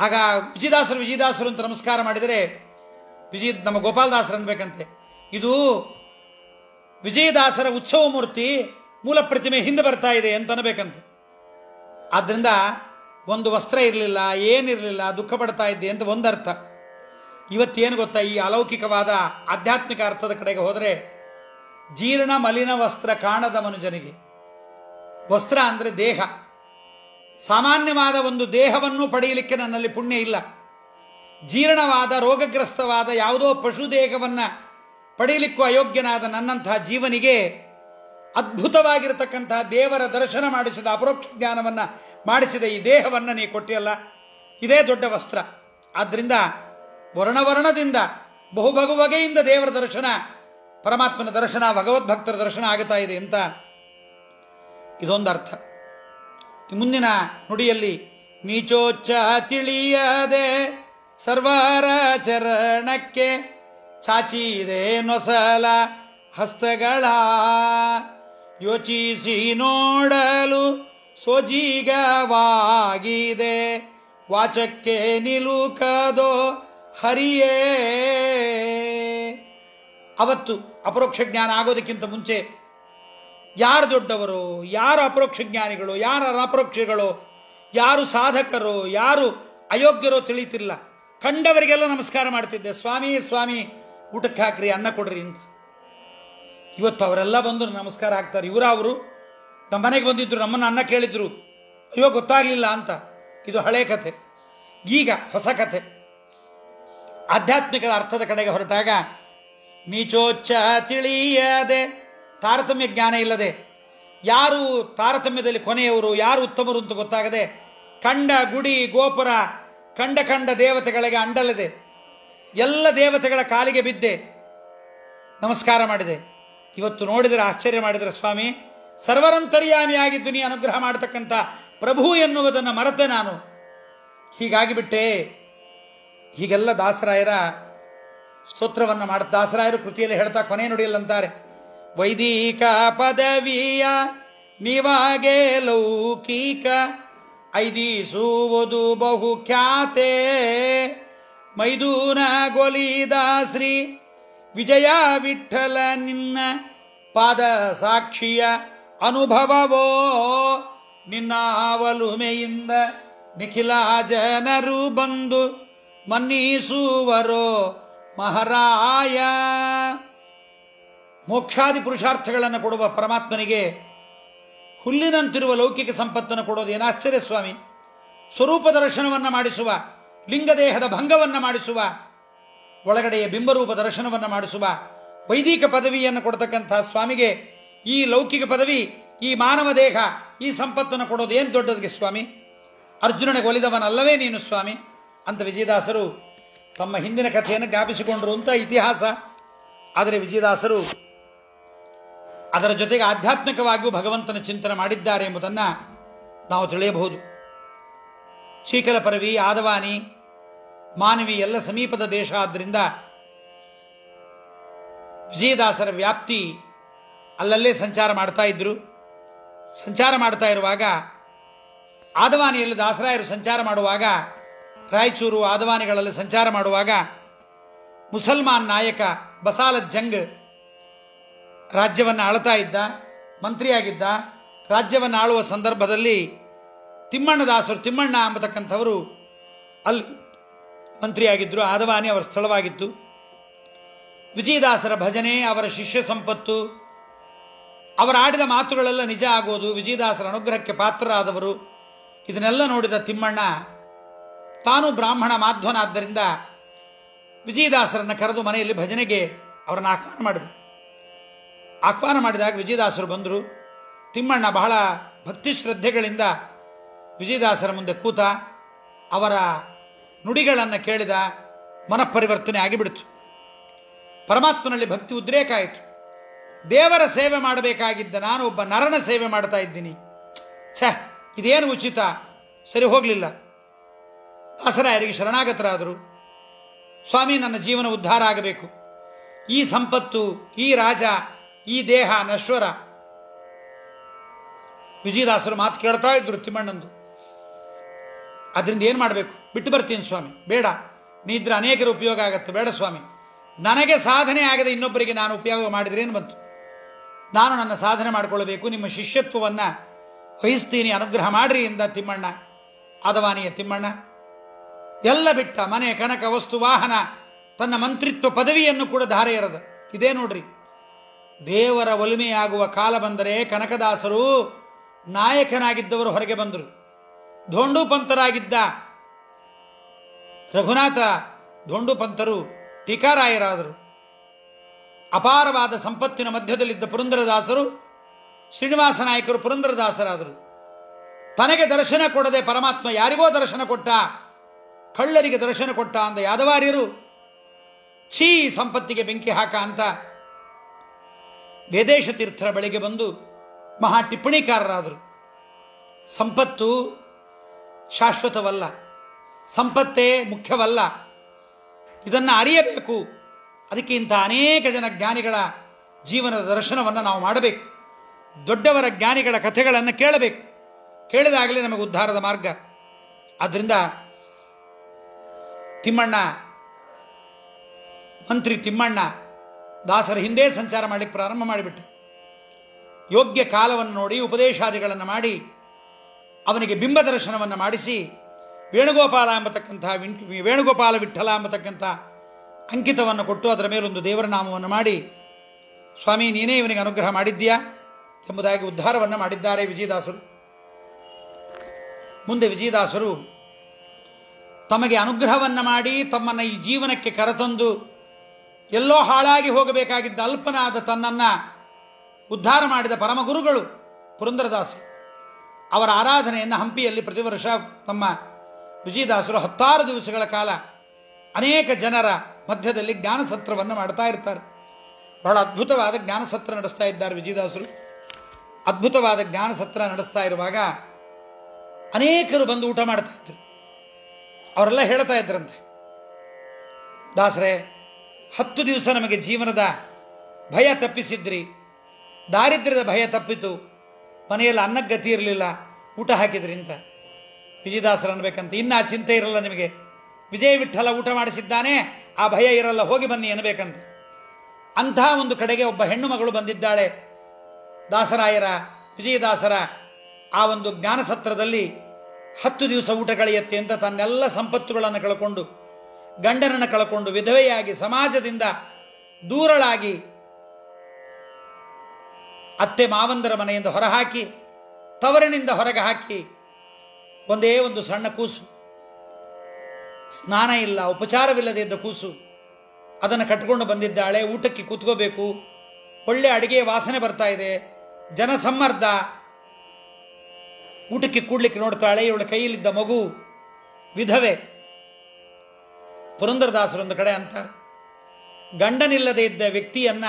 ಆಗ ವಿಜಯದಾಸರು ಅಂತ ನಮಸ್ಕಾರ ಮಾಡಿದರೆ ನಮ್ಮ ಗೋಪಾಲದಾಸರು ಅನ್ಬೇಕಂತೆ, ಇದು ವಿಜಯದಾಸರ ಉತ್ಸವ ಮೂರ್ತಿ, ಮೂಲ ಪ್ರತಿಮೆ ಹಿಂದೆ ಬರ್ತಾ ಇದೆ ಅಂತ ಅನ್ಬೇಕಂತೆ. ಆದ್ದರಿಂದ ಒಂದು ವಸ್ತ್ರ ಇರಲಿಲ್ಲ, ಏನಿರಲಿಲ್ಲ, ದುಃಖ ಪಡ್ತಾ ಇದ್ದೆ ಅಂತ ಒಂದರ್ಥ. ಇವತ್ತೇನು ಗೊತ್ತಾ, ಈ ಅಲೌಕಿಕವಾದ ಆಧ್ಯಾತ್ಮಿಕ ಅರ್ಥದ ಕಡೆಗೆ ಹೋದರೆ, ಜೀರ್ಣ ಮಲಿನ ವಸ್ತ್ರ ಕಾಣದ ಮನುಜನಿಗೆ. ವಸ್ತ್ರ ಅಂದರೆ ದೇಹ. ಸಾಮಾನ್ಯವಾದ ಒಂದು ದೇಹವನ್ನು ಪಡೆಯಲಿಕ್ಕೆ ನನ್ನಲ್ಲಿ ಪುಣ್ಯ ಇಲ್ಲ. ಜೀರ್ಣವಾದ ರೋಗಗ್ರಸ್ತವಾದ ಯಾವುದೋ ಪಶು ದೇಹವನ್ನು ಪಡೆಯಲಿಕ್ಕೂ ಅಯೋಗ್ಯನಾದ ನನ್ನಂತಹ ಜೀವನಿಗೆ ಅದ್ಭುತವಾಗಿರತಕ್ಕಂತಹ ದೇವರ ದರ್ಶನ ಮಾಡಿಸಿದ, ಅಪರೋಕ್ಷ ಜ್ಞಾನವನ್ನು ಮಾಡಿಸಿದ ಈ ದೇಹವನ್ನು ನೀ ಕೊಟ್ಟಿಯಲ್ಲ, ಇದೇ ದೊಡ್ಡ ವಸ್ತ್ರ. ಆದ್ದರಿಂದ ವರ್ಣದಿಂದ ಬಹು ಬಗೆಯಿಂದ ದೇವರ ದರ್ಶನ, ಪರಮಾತ್ಮನ ದರ್ಶನ, ಭಗವದ್ಭಕ್ತರ ದರ್ಶನ ಆಗುತ್ತಾ ಇದೆ ಅಂತ ಇದೊಂದು ಅರ್ಥ. ಮುಂದಿನ ನುಡಿಯಲ್ಲಿ ನೀಚೋಚ್ಚ ತಿಳಿಯದೆ ಸರ್ವರ ಚರಣಕ್ಕೆ ಚಾಚಿದೆ ನೊಸಲ ಹಸ್ತಗಳ, ಯೋಚಿಸಿ ನೋಡಲು ಸೋಜಿಗವಾಗಿದೆ ವಾಚಕ್ಕೆ ನಿಲುಕದೋ ಹರಿಯೇ. ಅವತ್ತು ಅಪರೋಕ್ಷ ಜ್ಞಾನ ಆಗೋದಕ್ಕಿಂತ ಮುಂಚೆ ಯಾರು ದೊಡ್ಡವರು, ಯಾರು ಅಪರೋಕ್ಷ ಜ್ಞಾನಿಗಳು, ಯಾರು ಅಪರೋಕ್ಷಗಳು, ಯಾರು ಸಾಧಕರು, ಯಾರು ಅಯೋಗ್ಯರೋ ತಿಳಿತಿಲ್ಲ. ಕಂಡವರಿಗೆಲ್ಲ ನಮಸ್ಕಾರ ಮಾಡ್ತಿದ್ದೆ, ಸ್ವಾಮಿ ಸ್ವಾಮಿ ಊಟಕ್ಕೆ ಹಾಕ್ರಿ, ಅನ್ನ ಕೊಡ್ರಿ ಅಂತ. ಇವತ್ತು ಅವರೆಲ್ಲ ಬಂದು ನಮಸ್ಕಾರ ಹಾಕ್ತಾರೆ. ಅವರು ನಮ್ಮ ಮನೆಗೆ ಬಂದಿದ್ರು, ನಮ್ಮನ್ನು ಅನ್ನ ಕೇಳಿದ್ರು, ಅಯ್ಯೋ ಗೊತ್ತಾಗಲಿಲ್ಲ ಅಂತ. ಇದು ಹಳೆ ಕಥೆ. ಈಗ ಹೊಸ ಕಥೆ. ಆಧ್ಯಾತ್ಮಿಕದ ಅರ್ಥದ ಕಡೆಗೆ ಹೊರಟಾಗ ನೀಚೋಚ್ಚ ತಿಳಿಯದೆ, ತಾರತಮ್ಯ ಜ್ಞಾನ ಇಲ್ಲದೆ, ಯಾರು ತಾರತಮ್ಯದಲ್ಲಿ ಕೊನೆಯವರು, ಯಾರು ಉತ್ತಮರು ಅಂತ ಗೊತ್ತಾಗದೆ, ಕಂಡ ಗುಡಿ ಗೋಪುರ ಕಂಡ ದೇವತೆಗಳಿಗೆ ಅಂಡಲದೆ, ಎಲ್ಲ ದೇವತೆಗಳ ಕಾಲಿಗೆ ಬಿದ್ದೆ ನಮಸ್ಕಾರ ಮಾಡಿದೆ. ಇವತ್ತು ನೋಡಿದರೆ ಆಶ್ಚರ್ಯ ಮಾಡಿದರೆ, ಸ್ವಾಮಿ ಸರ್ವರಂತರ್ಯಾಮಿಯಾಗಿದ್ದು ನೀ ಅನುಗ್ರಹ ಮಾಡತಕ್ಕಂಥ ಪ್ರಭು ಎನ್ನುವುದನ್ನು ಮರೆತೆ ನಾನು, ಹೀಗಾಗಿಬಿಟ್ಟೆ. ಹೀಗೆಲ್ಲ ದಾಸರಾಯರ ಸ್ತೋತ್ರವನ್ನು ದಾಸರಾಯರು ಕೃತಿಯಲ್ಲಿ ಹೇಳ್ತಾ ಕೊನೆ ನುಡಿಯಲ್ಲಂತಾರೆ, ವೈದಿಕ ಪದವಿಯ ನೀವಾಗೆ ಲೌಕಿಕ ಐದಿಸುವುದು ಬಹು ಖ್ಯಾತೆ, ಮೈದೂನ ಗೊಲಿದ ಶ್ರೀ ವಿಜಯ ವಿಠಲ ನಿನ್ನ ಪಾದ ಸಾಕ್ಷಿಯ ಅನುಭವವೋ, ನಿನ್ನ ಒಲುಮೆಯಿಂದ ನಿಖಿಲ ಜನರು ಬಂದು ಮನ್ನಿಸುವರೋ ಮಹಾರಾಯ. ಮೋಕ್ಷಾದಿ ಪುರುಷಾರ್ಥಗಳನ್ನು ಕೊಡುವ ಪರಮಾತ್ಮನಿಗೆ ಹುಲ್ಲಿನಂತಿರುವ ಲೌಕಿಕ ಸಂಪತ್ತನ್ನು ಕೊಡೋದು ಏನಾಶ್ಚರ್ಯ ಸ್ವಾಮಿ. ಸ್ವರೂಪ ದರ್ಶನವನ್ನು ಮಾಡಿಸುವ, ಲಿಂಗದೇಹದ ಭಂಗವನ್ನು ಮಾಡಿಸುವ, ಒಳಗಡೆಯ ಬಿಂಬರೂಪ ದರ್ಶನವನ್ನು ಮಾಡಿಸುವ ವೈದಿಕ ಪದವಿಯನ್ನು ಕೊಡ್ತಕ್ಕಂಥ ಸ್ವಾಮಿಗೆ ಈ ಲೌಕಿಕ ಪದವಿ, ಈ ಮಾನವ ದೇಹ, ಈ ಸಂಪತ್ತನ್ನು ಕೊಡೋದು ಏನು ದೊಡ್ಡದಿಗೆ ಸ್ವಾಮಿ. ಅರ್ಜುನನಿಗೆ ಒಲಿದವನಲ್ಲವೇ ನೀನು ಸ್ವಾಮಿ ಅಂತ ವಿಜಯದಾಸರು ತಮ್ಮ ಹಿಂದಿನ ಕಥೆಯನ್ನು ಜ್ಞಾಪಿಸಿಕೊಂಡರು ಅಂತ ಇತಿಹಾಸ. ಆದರೆ ವಿಜಯದಾಸರು ಅದರ ಜೊತೆಗೆ ಆಧ್ಯಾತ್ಮಿಕವಾಗಿಯೂ ಭಗವಂತನ ಚಿಂತನೆ ಮಾಡಿದ್ದಾರೆ ಎಂಬುದನ್ನು ನಾವು ತಿಳಿಯಬಹುದು. ಚೀಕಲ ಪರವಿ, ಆದವಾನಿ, ಮಾನವಿ ಎಲ್ಲ ಸಮೀಪದ ದೇಶ ಆದ್ದರಿಂದ ವಿಜಯದಾಸರ ವ್ಯಾಪ್ತಿ ಅಲ್ಲಲ್ಲೇ ಸಂಚಾರ ಮಾಡ್ತಾ ಇದ್ರು. ಸಂಚಾರ ಮಾಡ್ತಾ ಇರುವಾಗ ಆದವಾನಿಯಲ್ಲಿ ದಾಸರಾಯರು ಸಂಚಾರ ಮಾಡುವಾಗ, ರಾಯಚೂರು ಆದವಾನಿಗಳಲ್ಲಿ ಸಂಚಾರ ಮಾಡುವಾಗ ಮುಸಲ್ಮಾನ್ ನಾಯಕ ಬಸಾಲ ಜಂಗ್ ರಾಜ್ಯವನ್ನು ಆಳ್ತಾ ಇದ್ದ, ಮಂತ್ರಿಯಾಗಿದ್ದ. ರಾಜ್ಯವನ್ನು ಆಳುವ ಸಂದರ್ಭದಲ್ಲಿ ತಿಮ್ಮಣ್ಣದಾಸರು, ತಿಮ್ಮಣ್ಣ ಎಂಬತಕ್ಕಂಥವರು ಅಲ್ಲಿ ಮಂತ್ರಿಯಾಗಿದ್ದರು. ಆದವಾನಿ ಅವರ ಸ್ಥಳವಾಗಿತ್ತು. ವಿಜಯದಾಸರ ಭಜನೆ, ಅವರ ಶಿಷ್ಯ ಸಂಪತ್ತು, ಅವರ ಆಡಿದ ಮಾತುಗಳೆಲ್ಲ ನಿಜ ಆಗೋದು, ವಿಜಯದಾಸರ ಅನುಗ್ರಹಕ್ಕೆ ಪಾತ್ರರಾದವರು, ಇದನ್ನೆಲ್ಲ ನೋಡಿದ ತಿಮ್ಮಣ್ಣ ತಾನು ಬ್ರಾಹ್ಮಣ ಮಾಧ್ವನಾದ್ದರಿಂದ ವಿಜಯದಾಸರನ್ನು ಕರೆದು ಮನೆಯಲ್ಲಿ ಭಜನೆಗೆ ಅವರನ್ನು ಆಹ್ವಾನ ಮಾಡಿದಾಗ ವಿಜಯದಾಸರು ಬಂದರು. ತಿಮ್ಮಣ್ಣ ಬಹಳ ಭಕ್ತಿ ಶ್ರದ್ಧೆಗಳಿಂದ ವಿಜಯದಾಸರ ಮುಂದೆ ಕೂತ ಅವರ ನುಡಿಗಳನ್ನು ಕೇಳಿದ. ಮನಃಪರಿವರ್ತನೆ ಆಗಿಬಿಡ್ತು. ಪರಮಾತ್ಮನಲ್ಲಿ ಭಕ್ತಿ ಉದ್ರೇಕ ಆಯಿತು. ದೇವರ ಸೇವೆ ಮಾಡಬೇಕಾಗಿದ್ದ ನಾನು ಒಬ್ಬ ನರನ ಸೇವೆ ಮಾಡ್ತಾ ಇದ್ದೀನಿ. ಇದೇನು ಉಚಿತ, ಸರಿ ಹೋಗಲಿಲ್ಲ. ದಾಸರಾಯರಿಗೆ ಶರಣಾಗತರಾದರು. ಸ್ವಾಮಿ, ನನ್ನ ಜೀವನ ಉದ್ಧಾರ ಆಗಬೇಕು, ಈ ಸಂಪತ್ತು, ಈ ರಾಜ, ಈ ದೇಹ ನಶ್ವರ. ವಿಜಯದಾಸರು ಮಾತು ಕೇಳ್ತಾ ಇದ್ರು ತಿಮ್ಮಣ್ಣಂದು. ಅದರಿಂದ ಏನು ಮಾಡಬೇಕು? ಬಿಟ್ಟು ಬರ್ತೀನಿ ಸ್ವಾಮಿ. ಬೇಡ, ನೀ ಇದ್ರೆ ಅನೇಕರ ಉಪಯೋಗ ಆಗತ್ತೆ. ಬೇಡ ಸ್ವಾಮಿ, ನನಗೆ ಸಾಧನೆ ಆಗದೆ ಇನ್ನೊಬ್ಬರಿಗೆ ನಾನು ಉಪಯೋಗ ಮಾಡಿದ್ರೆ ಏನು ಬಂತು? ನಾನು ನನ್ನ ಸಾಧನೆ ಮಾಡಿಕೊಳ್ಳಬೇಕು, ನಿಮ್ಮ ಶಿಷ್ಯತ್ವವನ್ನು ವಹಿಸ್ತೀನಿ, ಅನುಗ್ರಹ ಮಾಡ್ರಿ ಎಂದ ತಿಮ್ಮಣ್ಣ. ಆದವಾನಿಯ ತಿಮ್ಮಣ್ಣ ಎಲ್ಲ ಬಿಟ್ಟ. ಮನೆ, ಕನಕ, ವಸ್ತು, ವಾಹನ, ತನ್ನ ಮಂತ್ರಿತ್ವ ಪದವಿಯನ್ನು ಕೂಡ ಧಾರೆ ಎರೆದ. ಇದೇ ನೋಡ್ರಿ, ದೇವರ ಒಲಿಮೆಯಾಗುವ ಕಾಲ ಬಂದರೆ ಕನಕದಾಸರು ನಾಯಕನಾಗಿದ್ದವರು ಹೊರಗೆ ಬಂದರು. ಧೋಂಡು ಪಂತರಾಗಿದ್ದ ರಘುನಾಥ ಧೋಂಡು ಪಂತರು ಟೀಕಾರಾಯರಾದರು. ಅಪಾರವಾದ ಸಂಪತ್ತಿನ ಮಧ್ಯದಲ್ಲಿದ್ದ ಪುರಂದರದಾಸರು, ಶ್ರೀನಿವಾಸ ನಾಯಕರು ಪುರಂದರದಾಸರಾದರು. ತನಗೆ ದರ್ಶನ ಕೊಡದೆ ಪರಮಾತ್ಮ ಯಾರಿಗೋ ದರ್ಶನ ಕೊಟ್ಟ, ಕಳ್ಳರಿಗೆ ದರ್ಶನ ಕೊಟ್ಟ ಅಂದ ಯಾದವಾರ್ಯರು ಛೀ ಸಂಪತ್ತಿಗೆ ಬೆಂಕಿ ಹಾಕ ಅಂತ ವೇದೇಶ ತೀರ್ಥರ ಬಳಿಗೆ ಬಂದು ಮಹಾ ಟಿಪ್ಪಣಿಕಾರರಾದರು. ಸಂಪತ್ತು ಶಾಶ್ವತವಲ್ಲ, ಸಂಪತ್ತೇ ಮುಖ್ಯವಲ್ಲ, ಇದನ್ನು ಅರಿಯಬೇಕು. ಅದಕ್ಕೆ ಇಂಥ ಅನೇಕ ಜನ ಜ್ಞಾನಿಗಳ ಜೀವನದ ದರ್ಶನವನ್ನು ನಾವು ಮಾಡಬೇಕು. ದೊಡ್ಡವರ ಜ್ಞಾನಿಗಳ ಕಥೆಗಳನ್ನು ಕೇಳಬೇಕು. ಕೇಳಿದಾಗಲೇ ನಮಗೆ ಉದ್ಧಾರದ ಮಾರ್ಗ. ಆದ್ದರಿಂದ ತಿಮ್ಮಣ್ಣ, ಮಂತ್ರಿ ತಿಮ್ಮಣ್ಣ ದಾಸರ ಹಿಂದೆ ಸಂಚಾರ ಮಾಡಲಿಕ್ಕೆ ಪ್ರಾರಂಭ ಮಾಡಿಬಿಟ್ಟೆ. ಯೋಗ್ಯ ಕಾಲವನ್ನು ನೋಡಿ ಉಪದೇಶಾದಿಗಳನ್ನು ಮಾಡಿ ಅವನಿಗೆ ಬಿಂಬ ದರ್ಶನವನ್ನು ಮಾಡಿಸಿ ವೇಣುಗೋಪಾಲ ಎಂಬತಕ್ಕಂಥ ವೇಣುಗೋಪಾಲ ವಿಠಲ ಎಂಬತಕ್ಕಂಥ ಅಂಕಿತವನ್ನು ಕೊಟ್ಟು ಅದರ ಮೇಲೊಂದು ದೇವರ ನಾಮವನ್ನು ಮಾಡಿ, ಸ್ವಾಮಿ ನೀನೇ ಇವನಿಗೆ ಅನುಗ್ರಹ ಮಾಡಿದ್ದೀಯಾ ಎಂಬುದಾಗಿ ಉದ್ಧಾರವನ್ನು ಮಾಡಿದ್ದಾರೆ ವಿಜಯದಾಸರು. ಮುಂದೆ ವಿಜಯದಾಸರು ತಮಗೆ ಅನುಗ್ರಹವನ್ನು ಮಾಡಿ ತಮ್ಮನ್ನು ಈ ಜೀವನಕ್ಕೆ ಕರೆತಂದು ಎಲ್ಲೋ ಹಾಳಾಗಿ ಹೋಗಬೇಕಾಗಿದ್ದ ಅಲ್ಪನಾದ ತನ್ನನ್ನು ಉದ್ಧಾರ ಮಾಡಿದ ಪರಮಗುರುಗಳು ಪುರಂದರದಾಸರು. ಅವರ ಆರಾಧನೆಯನ್ನು ಹಂಪಿಯಲ್ಲಿ ಪ್ರತಿ ವರ್ಷ ನಮ್ಮ ವಿಜಯದಾಸರು 16 ದಿವಸಗಳ ಕಾಲ ಅನೇಕ ಜನರ ಮಧ್ಯದಲ್ಲಿ ಜ್ಞಾನಸತ್ರವನ್ನು ಮಾಡ್ತಾ ಇರ್ತಾರೆ. ಬಹಳ ಅದ್ಭುತವಾದ ಜ್ಞಾನಸತ್ರ ನಡೆಸ್ತಾ ಇದ್ದಾರೆ ವಿಜಯದಾಸರು. ಅದ್ಭುತವಾದ ಜ್ಞಾನಸತ್ರ ನಡೆಸ್ತಾ ಇರುವಾಗ ಅನೇಕರು ಬಂದು ಊಟ ಮಾಡ್ತಾ ಇದ್ರು. ಅವರೆಲ್ಲ ಹೇಳ್ತಾ ಇದ್ರಂತೆ, ದಾಸರೇ 10 ದಿವಸ ನಮಗೆ ಜೀವನದ ಭಯ ತಪ್ಪಿಸಿದ್ರಿ, ದಾರಿದ್ರ್ಯದ ಭಯ ತಪ್ಪಿತು, ಮನೆಯಲ್ಲಿ ಅನ್ನಕ್ಕೆ ಗತಿ ಇರಲಿಲ್ಲ, ಊಟ ಹಾಕಿದ್ರಿ ಅಂತ. ವಿಜಯದಾಸರು ಅನ್ಬೇಕಂತ, ಇನ್ನು ಆ ಚಿಂತೆ ಇರಲ್ಲ ನಿಮಗೆ, ವಿಜಯ ವಿಠಲ ಊಟ ಮಾಡಿಸಿದ್ದಾನೆ, ಆ ಭಯ ಇರಲ್ಲ, ಹೋಗಿ ಬನ್ನಿ ಎನ್ನಬೇಕಂತ. ಅಂಥ ಒಂದು ಕಡೆಗೆ ಒಬ್ಬ ಹೆಣ್ಣು ಮಗಳು ಬಂದಿದ್ದಾಳೆ. ದಾಸರಾಯರ ವಿಜಯದಾಸರ ಆ ಒಂದು ಜ್ಞಾನಸತ್ರದಲ್ಲಿ 10 ದಿವಸ ಊಟ ಕಳೆಯುತ್ತೆ ಅಂತ ತನ್ನೆಲ್ಲ ಸಂಪತ್ತುಗಳನ್ನು ಕಳ್ಕೊಂಡು, ಗಂಡನನ್ನು ಕಳ್ಕೊಂಡು, ವಿಧವೆಯಾಗಿ ಸಮಾಜದಿಂದ ದೂರಳಾಗಿ, ಅತ್ತೆ ಮಾವಂದರ ಮನೆಯಿಂದ ಹೊರಹಾಕಿ, ತವರಿನಿಂದ ಹೊರಗೆ ಹಾಕಿ, ಒಂದೇ ಒಂದು ಸಣ್ಣ ಕೂಸು, ಸ್ನಾನ ಇಲ್ಲ, ಉಪಚಾರವಿಲ್ಲದೆ ಇದ್ದ ಕೂಸು, ಅದನ್ನು ಕಟ್ಟಿಕೊಂಡು ಬಂದಿದ್ದಾಳೆ. ಊಟಕ್ಕೆ ಕೂತ್ಕೋಬೇಕು, ಒಳ್ಳೆ ಅಡಿಗೆ ವಾಸನೆ ಬರ್ತಾ ಇದೆ, ಜನಸಮ್ಮರ್ದ, ಊಟಕ್ಕೆ ಕೂಡ್ಲಿಕ್ಕೆ ನೋಡ್ತಾಳೆ. ಇವಳ ಕೈಯಲ್ಲಿದ್ದ ಮಗು ವಿಧವೆ. ಪುರಂದರದಾಸರೊಂದು ಕಡೆ ಅಂತಾರೆ, ಗಂಡನಿಲ್ಲದೆ ಇದ್ದ ವ್ಯಕ್ತಿಯನ್ನ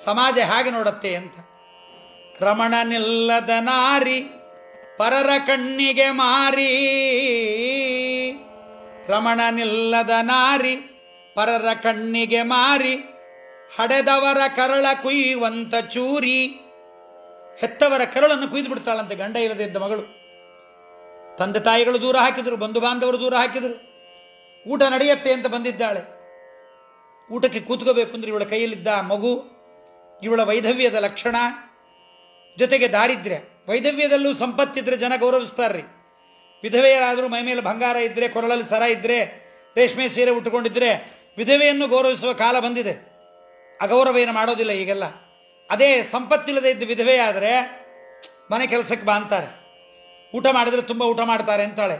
ಸಮಾಜ ಹೇಗೆ ನೋಡತ್ತೆ ಅಂತ. ರಮಣನಿಲ್ಲದ ನಾರಿ ಪರರ ಕಣ್ಣಿಗೆ ಮಾರಿ, ರಮಣನಿಲ್ಲದ ನಾರಿ ಪರರ ಕಣ್ಣಿಗೆ ಮಾರಿ, ಹಡೆದವರ ಕರಳ ಕುಯ್ಯುವಂತ ಚೂರಿ. ಹೆತ್ತವರ ಕರಳನ್ನು ಕುಯ್ದು ಬಿಡ್ತಾಳಂತೆ ಗಂಡ ಇಲ್ಲದೆ ಇದ್ದ ಮಗಳು. ತಂದೆ ತಾಯಿಗಳು ದೂರ ಹಾಕಿದರು, ಬಂಧು ಬಾಂಧವರು ದೂರ ಹಾಕಿದರು. ಊಟ ನಡೆಯುತ್ತೆ ಅಂತ ಬಂದಿದ್ದಾಳೆ. ಊಟಕ್ಕೆ ಕೂತ್ಕೋಬೇಕು ಅಂದ್ರೆ ಇವಳ ಕೈಯಲ್ಲಿದ್ದ ಮಗು, ಇವಳ ವೈಧವ್ಯದ ಲಕ್ಷಣ, ಜೊತೆಗೆ ದಾರಿದ್ರ್ಯ. ವೈಧವ್ಯದಲ್ಲೂ ಸಂಪತ್ತಿದ್ರೆ ಜನ ಗೌರವಿಸ್ತಾರ್ರಿ. ವಿಧವೆಯರಾದರೂ ಮೈ ಮೇಲೆ ಬಂಗಾರ ಇದ್ದರೆ, ಕೊರಳಲ್ಲಿ ಸರ ಇದ್ದರೆ, ರೇಷ್ಮೆ ಸೀರೆ ಉಟ್ಟುಕೊಂಡಿದ್ರೆ ವಿಧವೆಯನ್ನು ಗೌರವಿಸುವ ಕಾಲ ಬಂದಿದೆ. ಅಗೌರವ ಏನು ಮಾಡೋದಿಲ್ಲ ಈಗೆಲ್ಲ. ಅದೇ ಸಂಪತ್ತಿಲ್ಲದೆ ಇದ್ದ ವಿಧವೆಯಾದರೆ ಮನೆ ಕೆಲಸಕ್ಕೆ ಬಾ ಅಂತಾರೆ, ಊಟ ಮಾಡಿದರೆ ತುಂಬ ಊಟ ಮಾಡ್ತಾರೆ ಅಂತಾಳೆ,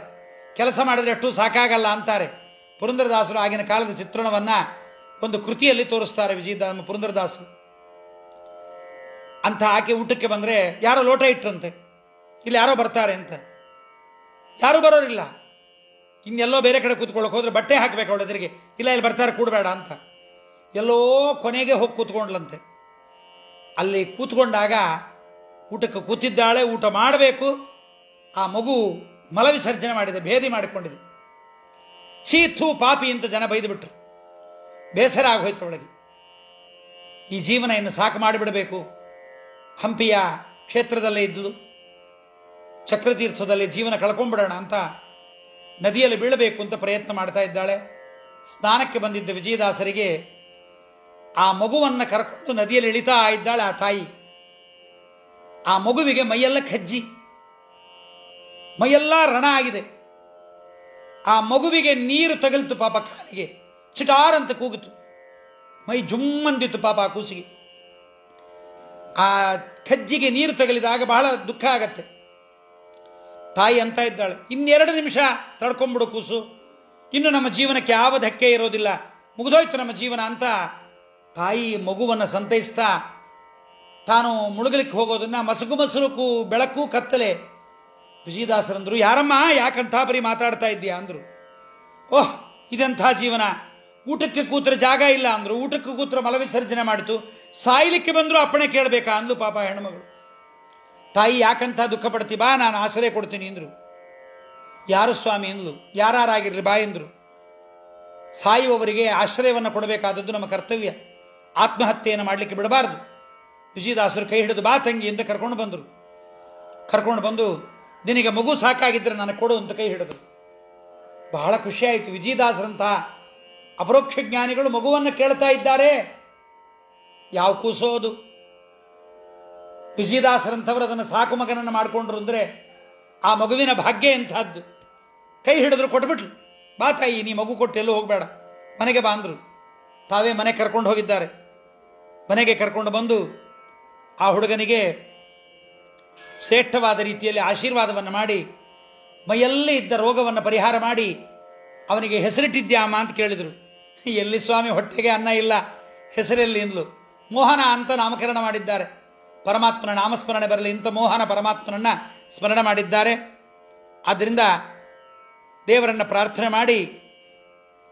ಕೆಲಸ ಮಾಡಿದರೆ ಅಷ್ಟು ಸಾಕಾಗಲ್ಲ ಅಂತಾರೆ. ಪುರಂದರದಾಸರು ಆಗಿನ ಕಾಲದ ಚಿತ್ರಣವನ್ನು ಒಂದು ಕೃತಿಯಲ್ಲಿ ತೋರಿಸ್ತಾರೆ ಪುರಂದರದಾಸರು. ಅಂತ ಆಕೆ ಊಟಕ್ಕೆ ಬಂದರೆ ಯಾರೋ ಲೋಟ ಇಟ್ಟರಂತೆ, ಇಲ್ಲಿ ಯಾರೋ ಬರ್ತಾರೆ ಅಂತ. ಯಾರೂ ಬರೋರಿಲ್ಲ. ಇನ್ನೆಲ್ಲೋ ಬೇರೆ ಕಡೆ ಕೂತ್ಕೊಳ್ಳೋಕೆ ಹೋದ್ರೆ ಬಟ್ಟೆ ಹಾಕಬೇಕು ಅವಳ ಎದುರಿಗೆ, ಇಲ್ಲ ಇಲ್ಲಿ ಬರ್ತಾರೆ ಕೂಡಬೇಡ ಅಂತ. ಎಲ್ಲೋ ಕೊನೆಗೆ ಹೋಗಿ ಕೂತ್ಕೊಂಡ್ಲಂತೆ. ಅಲ್ಲಿ ಕೂತ್ಕೊಂಡಾಗ ಊಟಕ್ಕೆ ಕೂತಿದ್ದಾಳೆ, ಊಟ ಮಾಡಬೇಕು. ಆ ಮಗು ಮಲವಿಸರ್ಜನೆ ಮಾಡಿದೆ, ಭೇದಿ ಮಾಡಿಕೊಂಡಿದೆ. ಚೀಥು ಪಾಪಿ ಅಂತ ಜನ ಬೈದುಬಿಟ್ರು. ಬೇಸರ ಆಗೋಯ್ತು ಅವಳಿಗೆ. ಈ ಜೀವನ ಇನ್ನು ಸಾಕು ಮಾಡಿಬಿಡಬೇಕು. ಹಂಪಿಯ ಕ್ಷೇತ್ರದಲ್ಲೇ ಇದ್ದು ಚಕ್ರತೀರ್ಥದಲ್ಲಿ ಜೀವನ ಕಳ್ಕೊಂಡ್ಬಿಡೋಣ ಅಂತ ನದಿಯಲ್ಲಿ ಬೀಳಬೇಕು ಅಂತ ಪ್ರಯತ್ನ ಮಾಡ್ತಾ ಇದ್ದಾಳೆ. ಸ್ನಾನಕ್ಕೆ ಬಂದಿದ್ದ ವಿಜಯದಾಸರಿಗೆ ಆ ಮಗುವನ್ನು ಕರ್ಕೊಂಡು ನದಿಯಲ್ಲಿ ಇಳಿತಾ ಇದ್ದಾಳೆ ಆ ತಾಯಿ. ಆ ಮಗುವಿಗೆ ಮೈಯೆಲ್ಲ ಕಜ್ಜಿ, ಮೈಯೆಲ್ಲ ರಣ ಆಗಿದೆ. ಆ ಮಗುವಿಗೆ ನೀರು ತಗಲ್ತು ಪಾಪ, ಕಾಲಿಗೆ ಚಿಟಾರ್ ಅಂತ ಕೂಗಿತು, ಮೈ ಜುಮ್ಮಂದಿತ್ತು ಪಾಪ ಆ ಕೂಸಿಗೆ. ಆ ಕಜ್ಜಿಗೆ ನೀರು ತಗಲಿದಾಗ ಬಹಳ ದುಃಖ ಆಗತ್ತೆ. ತಾಯಿ ಅಂತ ಇದ್ದಾಳೆ, 2 ನಿಮಿಷ ತಡ್ಕೊಂಬಿಡು ಕೂಸು, ಇನ್ನು ನಮ್ಮ ಜೀವನಕ್ಕೆ ಯಾವ ಧಕ್ಕೆ ಇರೋದಿಲ್ಲ, ಮುಗಿದೋಯ್ತು ನಮ್ಮ ಜೀವನ ಅಂತ ತಾಯಿ ಮಗುವನ್ನು ಸಂತೈಸ್ತಾ ತಾನು ಮುಳುಗಲಿಕ್ಕೆ ಹೋಗೋದನ್ನ ಮಸುಕು ಬೆಳಕು ಕತ್ತಲೆ. ವಿಜಯದಾಸರಂದ್ರು, ಯಾರಮ್ಮ ಯಾಕಂತ ಬರೀ ಮಾತಾಡ್ತಾ ಇದ್ದೀಯಾ ಅಂದ್ರು. ಓಹ್, ಇದೆಂಥ ಜೀವನ, ಊಟಕ್ಕೆ ಕೂತ್ರೆ ಜಾಗ ಇಲ್ಲ ಅಂದ್ರು, ಊಟಕ್ಕೆ ಕೂತ್ರೆ ಮಲವಿಸರ್ಜನೆ ಮಾಡಿತು, ಸಾಯ್ಲಿಕ್ಕೆ ಬಂದ್ರು ಅಪ್ಪಣೆ ಕೇಳಬೇಕಾ ಅಂದ್ಲು ಪಾಪ ಹೆಣ್ಮಗಳು. ತಾಯಿ ಯಾಕಂತ ದುಃಖ ಪಡ್ತಿ, ಬಾ ನಾನು ಆಶ್ರಯ ಕೊಡ್ತೀನಿ ಅಂದ್ರು. ಯಾರು ಸ್ವಾಮಿ ಅಂದ್ಲು. ಯಾರಾಗಿರ್ಲಿ ಬಾ ಎಂದ್ರು. ಸಾಯುವವರಿಗೆ ಆಶ್ರಯವನ್ನು ಕೊಡಬೇಕಾದದ್ದು ನಮ್ಮ ಕರ್ತವ್ಯ, ಆತ್ಮಹತ್ಯೆಯನ್ನು ಮಾಡಲಿಕ್ಕೆ ಬಿಡಬಾರದು. ವಿಜಯದಾಸರು ಕೈ ಹಿಡಿದು ಬಾ ತಂಗಿ ಅಂತ ಕರ್ಕೊಂಡು ಬಂದರು. ಕರ್ಕೊಂಡು ಬಂದು, ನಿನಗೆ ಮಗು ಸಾಕಾಗಿದ್ದರೆ ನನಗೆ ಕೊಡು ಅಂತ ಕೈ ಹಿಡಿದ್ರು. ಬಹಳ ಖುಷಿಯಾಯಿತು. ವಿಜಯದಾಸರಂತ ಅಪರೋಕ್ಷ ಜ್ಞಾನಿಗಳು ಮಗುವನ್ನು ಕೇಳ್ತಾ ಇದ್ದಾರೆ. ಯಾವ ಕೂಸೋದು, ವಿಜಯದಾಸರಂಥವರು ಅದನ್ನು ಸಾಕು ಮಗನನ್ನು ಮಾಡಿಕೊಂಡ್ರು ಅಂದರೆ ಆ ಮಗುವಿನ ಭಾಗ್ಯ ಎಂಥದ್ದು. ಕೈ ಹಿಡಿದ್ರು, ಕೊಟ್ಬಿಟ್ಲು. ಬಾ ತಾಯಿ, ನೀ ಮಗು ಕೊಟ್ಟು ಎಲ್ಲೂ ಹೋಗಬೇಡ, ಮನೆಗೆ ಬಾ ಅಂದ್ರು. ತಾವೇ ಮನೆ ಕರ್ಕೊಂಡು ಹೋಗಿದ್ದಾರೆ. ಮನೆಗೆ ಕರ್ಕೊಂಡು ಬಂದು ಆ ಹುಡುಗನಿಗೆ ಶ್ರೇಷ್ಠವಾದ ರೀತಿಯಲ್ಲಿ ಆಶೀರ್ವಾದವನ್ನು ಮಾಡಿ ಮೈಯಲ್ಲೇ ಇದ್ದ ರೋಗವನ್ನು ಪರಿಹಾರ ಮಾಡಿ ಅವನಿಗೆ ಹೆಸರಿಟ್ಟಿದ್ಯಾಮ ಅಂತ ಕೇಳಿದರು. ಎಲ್ಲಿ ಸ್ವಾಮಿ, ಹೊಟ್ಟೆಗೆ ಅನ್ನ ಇಲ್ಲ, ಹೆಸರೆಲ್ಲಿ ಎಂದ್ಲು. ಮೋಹನ ಅಂತ ನಾಮಕರಣ ಮಾಡಿದ್ದಾರೆ. ಪರಮಾತ್ಮನ ನಾಮಸ್ಮರಣೆ ಬರಲಿ ಇಂಥ ಮೋಹನ ಪರಮಾತ್ಮನನ್ನು ಸ್ಮರಣೆ ಮಾಡಿದ್ದಾರೆ. ಆದ್ದರಿಂದ ದೇವರನ್ನು ಪ್ರಾರ್ಥನೆ ಮಾಡಿ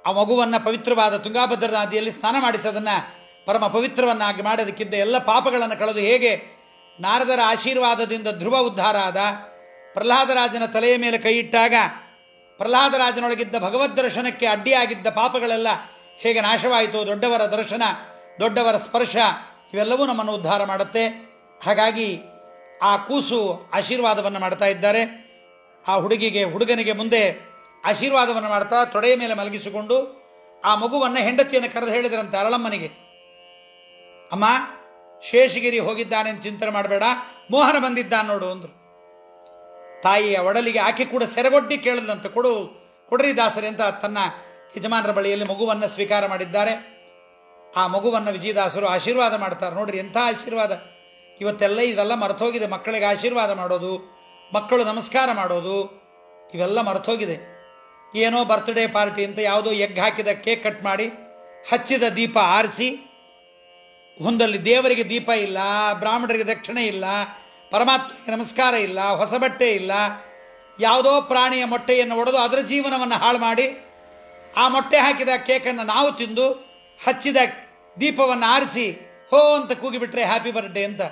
ಆ ಮಗುವನ್ನು ಪವಿತ್ರವಾದ ತುಂಗಾಭದ್ರಾ ನದಿಯಲ್ಲಿ ಸ್ನಾನ ಮಾಡಿಸೋದನ್ನು ಪರಮ ಪವಿತ್ರವನ್ನಾಗಿ ಮಾಡೋದಕ್ಕಿದ್ದ ಎಲ್ಲ ಪಾಪಗಳನ್ನು ಕಳೆದು ಹೇಗೆ ನಾರದರ ಆಶೀರ್ವಾದದಿಂದ ಧ್ರುವ ಉದ್ಧಾರ ಆದ, ಪ್ರಹ್ಲಾದರಾಜನ ತಲೆಯ ಮೇಲೆ ಕೈ ಇಟ್ಟಾಗ ಪ್ರಹ್ಲಾದರಾಜನೊಳಗಿದ್ದ ಭಗವದ್ ದರ್ಶನಕ್ಕೆ ಅಡ್ಡಿಯಾಗಿದ್ದ ಪಾಪಗಳೆಲ್ಲ ಹೇಗೆ ನಾಶವಾಯಿತು, ದೊಡ್ಡವರ ದರ್ಶನ, ದೊಡ್ಡವರ ಸ್ಪರ್ಶ ಇವೆಲ್ಲವೂ ನಮ್ಮನ್ನು ಉದ್ಧಾರ ಮಾಡುತ್ತೆ. ಹಾಗಾಗಿ ಆ ಕೂಸು ಆಶೀರ್ವಾದವನ್ನು ಮಾಡ್ತಾ ಇದ್ದಾರೆ. ಆ ಹುಡುಗನಿಗೆ ಮುಂದೆ ಆಶೀರ್ವಾದವನ್ನು ಮಾಡ್ತಾ ತೊಡೆಯ ಮೇಲೆ ಮಲಗಿಸಿಕೊಂಡು ಆ ಮಗುವನ್ನು ಹೆಂಡತಿಯನ್ನು ಕರೆದು ಹೇಳಿದ್ರಂತೆ ಅರಳಮ್ಮನಿಗೆ, ಅಮ್ಮ, ಶೇಷಗಿರಿ ಹೋಗಿದ್ದಾನೆ ಅಂತ ಚಿಂತನೆ ಮಾಡಬೇಡ, ಮೋಹನ ಬಂದಿದ್ದಾನೆ ನೋಡು ಅಂದ್ರು. ತಾಯಿಯ ಒಡಲಿಗೆ ಆಕೆ ಕೂಡ ಸೆರಗೊಡ್ಡಿ ಕೇಳಿದಂತೆ, ಕೊಡ್ರಿ ದಾಸರೇ ಅಂತ ತನ್ನ ಯಜಮಾನರ ಬಳಿಯಲ್ಲಿ ಮಗುವನ್ನು ಸ್ವೀಕಾರ ಮಾಡಿದ್ದಾರೆ. ಆ ಮಗುವನ್ನು ವಿಜಯದಾಸರು ಆಶೀರ್ವಾದ ಮಾಡ್ತಾರೆ. ನೋಡ್ರಿ ಎಂಥ ಆಶೀರ್ವಾದ. ಇವತ್ತೆಲ್ಲ ಇದೆಲ್ಲ ಮರೆತೋಗಿದೆ. ಮಕ್ಕಳಿಗೆ ಆಶೀರ್ವಾದ ಮಾಡೋದು, ಮಕ್ಕಳು ನಮಸ್ಕಾರ ಮಾಡೋದು, ಇವೆಲ್ಲ ಮರೆತೋಗಿದೆ. ಏನೋ ಬರ್ತ್ಡೇ ಪಾರ್ಟಿ ಅಂತ ಯಾವುದೋ ಎಗ್ ಹಾಕಿದ ಕೇಕ್ ಕಟ್ ಮಾಡಿ ಹಚ್ಚಿದ ದೀಪ ಆರಿಸಿ, ಹೊಂದಲ್ಲಿ ದೇವರಿಗೆ ದೀಪ ಇಲ್ಲ, ಬ್ರಾಹ್ಮಣರಿಗೆ ದಕ್ಷಿಣೆ ಇಲ್ಲ, ಪರಮಾತ್ಮನಿಗೆ ನಮಸ್ಕಾರ ಇಲ್ಲ, ಹೊಸ ಬಟ್ಟೆ ಇಲ್ಲ, ಯಾವುದೋ ಪ್ರಾಣಿಯ ಮೊಟ್ಟೆಯನ್ನು ಒಡೆದು ಅದರ ಜೀವನವನ್ನು ಹಾಳು ಮಾಡಿ ಆ ಮೊಟ್ಟೆ ಹಾಕಿದ ಕೇಕನ್ನು ನಾವು ತಿಂದು ಹಚ್ಚಿದ ದೀಪವನ್ನು ಆರಿಸಿ ಹೋ ಅಂತ ಕೂಗಿಬಿಟ್ರೆ ಹ್ಯಾಪಿ ಬರ್ಡೇ ಅಂತ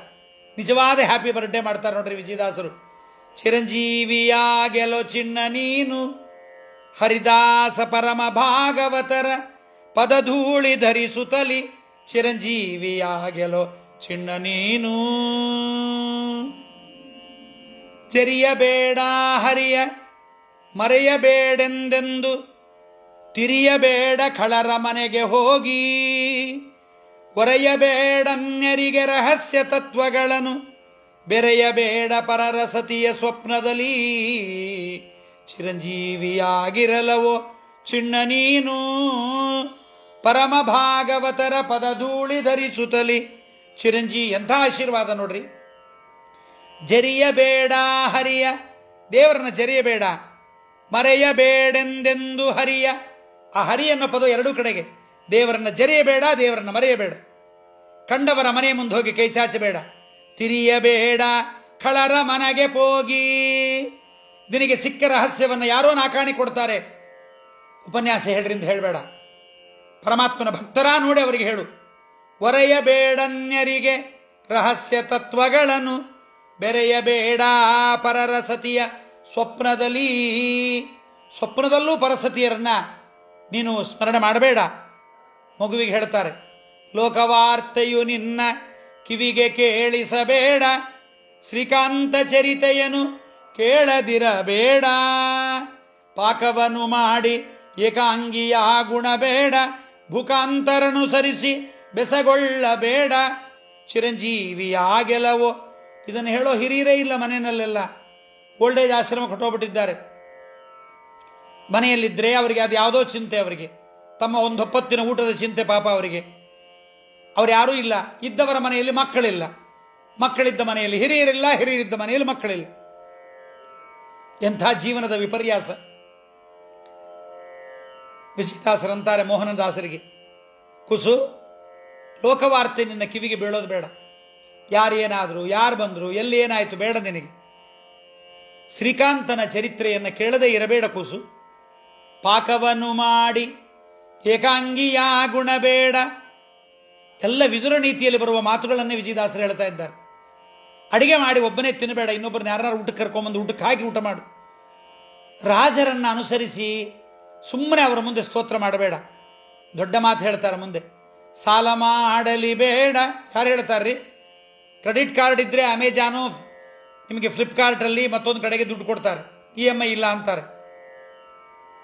ನಿಜವಾದ ಹ್ಯಾಪಿ ಬರ್ಡೇ ಮಾಡ್ತಾರೆ ನೋಡ್ರಿ ವಿಜಯದಾಸರು. ಚಿರಂಜೀವಿಯಾಗೆಲೋ ಚಿನ್ನ ನೀನು ಹರಿದಾಸ ಪರಮ ಭಾಗವತರ ಪದಧೂಳಿ ಧರಿಸುತ್ತಲಿ ಚಿರಂಜೀವಿಯಾಗೆಲೋ ಚಿನ್ನ ನೀನು. ಚೆರಿಯಬೇಡ ಹರಿಯ ಮರೆಯಬೇಡೆಂದೆಂದು ತಿರಿಯಬೇಡ ಖಳರ ಮನೆಗೆ ಹೋಗಿ ಒರೆಯಬೇಡನ್ಯರಿಗೆ ರಹಸ್ಯ ತತ್ವಗಳನ್ನು ಬೆರೆಯಬೇಡ ಪರರ ಸತಿಯ ಸ್ವಪ್ನದಲ್ಲಿ ಚಿರಂಜೀವಿಯಾಗಿರಲವೋ ಚಿಣ್ಣ ನೀನು ಪರಮ ಭಾಗವತರ ಪದಧೂಳಿ ಧರಿಸುತ್ತಲಿ ಎಂಥ ಆಶೀರ್ವಾದ ನೋಡ್ರಿ. ಜರಿಯಬೇಡ ಹರಿಯ, ದೇವರನ್ನ ಜರಿಯಬೇಡ, ಮರೆಯಬೇಡೆಂದೆಂದು ಹರಿಯ. ಆ ಹರಿ ಅನ್ನೋ ಪದ ಎರಡೂ ಕಡೆಗೆ. ದೇವರನ್ನ ಜರಿಯಬೇಡ, ದೇವರನ್ನ ಮರೆಯಬೇಡ, ಕಂಡವರ ಮನೆ ಮುಂದೆ ಹೋಗಿ ಕೈ ಚಾಚಬೇಡ, ತಿರಿಯಬೇಡ ಖಳರ ಮನೆಗೆ ಹೋಗಿ. ನಿನಗೆ ಸಿಕ್ಕ ರಹಸ್ಯವನ್ನು ಯಾರೋ ನಾಕಾಣಿ ಕೊಡ್ತಾರೆ, ಉಪನ್ಯಾಸ ಹೇಳ್ರಿ ಅಂತ ಹೇಳಬೇಡ, ಪರಮಾತ್ಮನ ಭಕ್ತರ ನೋಡಿ ಅವರಿಗೆ ಹೇಳು. ಒರೆಯಬೇಡನ್ಯರಿಗೆ ರಹಸ್ಯ ತತ್ವಗಳನ್ನು ಬೆರೆಯಬೇಡ ಪರರಸತಿಯ ಸ್ವಪ್ನದಲ್ಲಿ. ಸ್ವಪ್ನದಲ್ಲೂ ಪರಸತಿಯರನ್ನ ನೀನು ಸ್ಮರಣೆ ಮಾಡಬೇಡ. ಮಗುವಿಗೆ ಹೇಳ್ತಾರೆ, ಲೋಕವಾರ್ತೆಯು ನಿನ್ನ ಕಿವಿಗೆ ಕೇಳಿಸಬೇಡ, ಶ್ರೀಕಾಂತ ಚರಿತೆಯನು ಕೇಳದಿರಬೇಡ, ಪಾಕವನ್ನು ಮಾಡಿ ಏಕಾಂಗಿಯ ಗುಣಬೇಡ, ಭುಕಾಂತರನುಸರಿಸಿ ಬೆಸಗೊಳ್ಳಬೇಡ, ಚಿರಂಜೀವಿಯಾಗೆಲವೋ. ಇದನ್ನು ಹೇಳೋ ಹಿರಿಯರೇ ಇಲ್ಲ ಮನೆಯಲ್ಲೆಲ್ಲ. ಓಲ್ಡ್ ಏಜ್ ಆಶ್ರಮ ಕೊಟ್ಟೋಗ್ಬಿಟ್ಟಿದ್ದಾರೆ. ಮನೆಯಲ್ಲಿದ್ದರೆ ಅವರಿಗೆ ಅದು ಯಾವುದೋ ಚಿಂತೆ, ಅವರಿಗೆ ತಮ್ಮ ಒಂದು ಹೊಪ್ಪತ್ತಿನ ಊಟದ ಚಿಂತೆ ಪಾಪ ಅವರಿಗೆ. ಅವ್ರು ಯಾರೂ ಇಲ್ಲ. ಇದ್ದವರ ಮನೆಯಲ್ಲಿ ಮಕ್ಕಳಿಲ್ಲ, ಮಕ್ಕಳಿದ್ದ ಮನೆಯಲ್ಲಿ ಹಿರಿಯರಿಲ್ಲ, ಹಿರಿಯರಿದ್ದ ಮನೆಯಲ್ಲಿ ಮಕ್ಕಳಿಲ್ಲ. ಎಂಥ ಜೀವನದ ವಿಪರ್ಯಾಸ. ವಿಜಯದಾಸರಂತಾರೆ ಮೋಹನದಾಸರಿಗೆ, ಕುಸು, ಲೋಕವಾರ್ತೆ ನಿನ್ನ ಕಿವಿಗೆ ಬೀಳೋದು ಬೇಡ. ಯಾರೇನಾದರೂ, ಯಾರು ಬಂದರು, ಎಲ್ಲಿ ಏನಾಯಿತು ಬೇಡ ನಿನಗೆ. ಶ್ರೀಕಾಂತನ ಚರಿತ್ರೆಯನ್ನು ಕೇಳದೇ ಇರಬೇಡ ಕೂಸು. ಪಾಕವನ್ನು ಮಾಡಿ ಏಕಾಂಗಿಯ ಗುಣ ಬೇಡ. ಎಲ್ಲ ವಿದುರ ನೀತಿಯಲ್ಲಿ ಬರುವ ಮಾತುಗಳನ್ನೇ ವಿಜಯದಾಸರು ಹೇಳ್ತಾ ಇದ್ದಾರೆ. ಅಡಿಗೆ ಮಾಡಿ ಒಬ್ಬನೇ ತಿನ್ನಬೇಡ, ಇನ್ನೊಬ್ಬರನ್ನ ಯಾರು ಊಟಕ್ಕೆ ಕರ್ಕೊಂಬಂದು ಊಟಕ್ಕೆ ಹಾಕಿ ಊಟ ಮಾಡು. ರಾಜರನ್ನು ಅನುಸರಿಸಿ ಸುಮ್ಮನೆ ಅವರ ಮುಂದೆ ಸ್ತೋತ್ರ ಮಾಡಬೇಡ. ದೊಡ್ಡ ಮಾತು ಹೇಳ್ತಾರೆ ಮುಂದೆ, ಸಾಲ ಮಾಡಲಿ ಬೇಡ. ಯಾರು ಹೇಳ್ತಾರ್ರಿ? ಕ್ರೆಡಿಟ್ ಕಾರ್ಡ್ ಇದ್ದರೆ ಅಮೆಜಾನು ನಿಮಗೆ ಫ್ಲಿಪ್ಕಾರ್ಟಲ್ಲಿ ಮತ್ತೊಂದು ಕಡೆಗೆ ದುಡ್ಡು ಕೊಡ್ತಾರೆ, EMI ಇಲ್ಲ ಅಂತಾರೆ.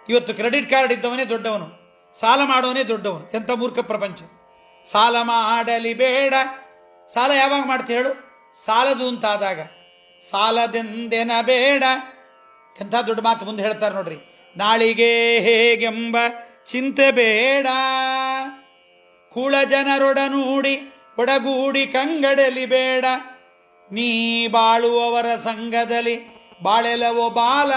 ಇವತ್ತು ಕ್ರೆಡಿಟ್ ಕಾರ್ಡ್ ಇದ್ದವನೇ ದೊಡ್ಡವನು, ಸಾಲ ಮಾಡೋನೇ ದೊಡ್ಡವನು. ಎಂಥ ಮೂರ್ಖ ಪ್ರಪಂಚ. ಸಾಲ ಮಾಡಲಿ ಬೇಡ. ಸಾಲ ಯಾವಾಗ ಮಾಡ್ತೀವಿ ಹೇಳು? ಸಾಲದು ಅಂತಾದಾಗ. ಸಾಲದೆಂದೆನ ಬೇಡ. ಎಂಥ ದೊಡ್ಡ ಮಾತು ಮುಂದೆ ಹೇಳ್ತಾರೆ ನೋಡ್ರಿ. ನಾಳಿಗೆ ಹೇಗೆಂಬ ಚಿಂತೆ ಬೇಡ, ಕೂಳ ಜನರೊಡನೂಡಿ ಒಡಗೂಡಿ ಕಂಗಡಲಿ ಬೇಡ, ನೀ ಬಾಳುವವರ ಸಂಘದಲ್ಲಿ ಬಾಳೆಲವೋ ಬಾಲ,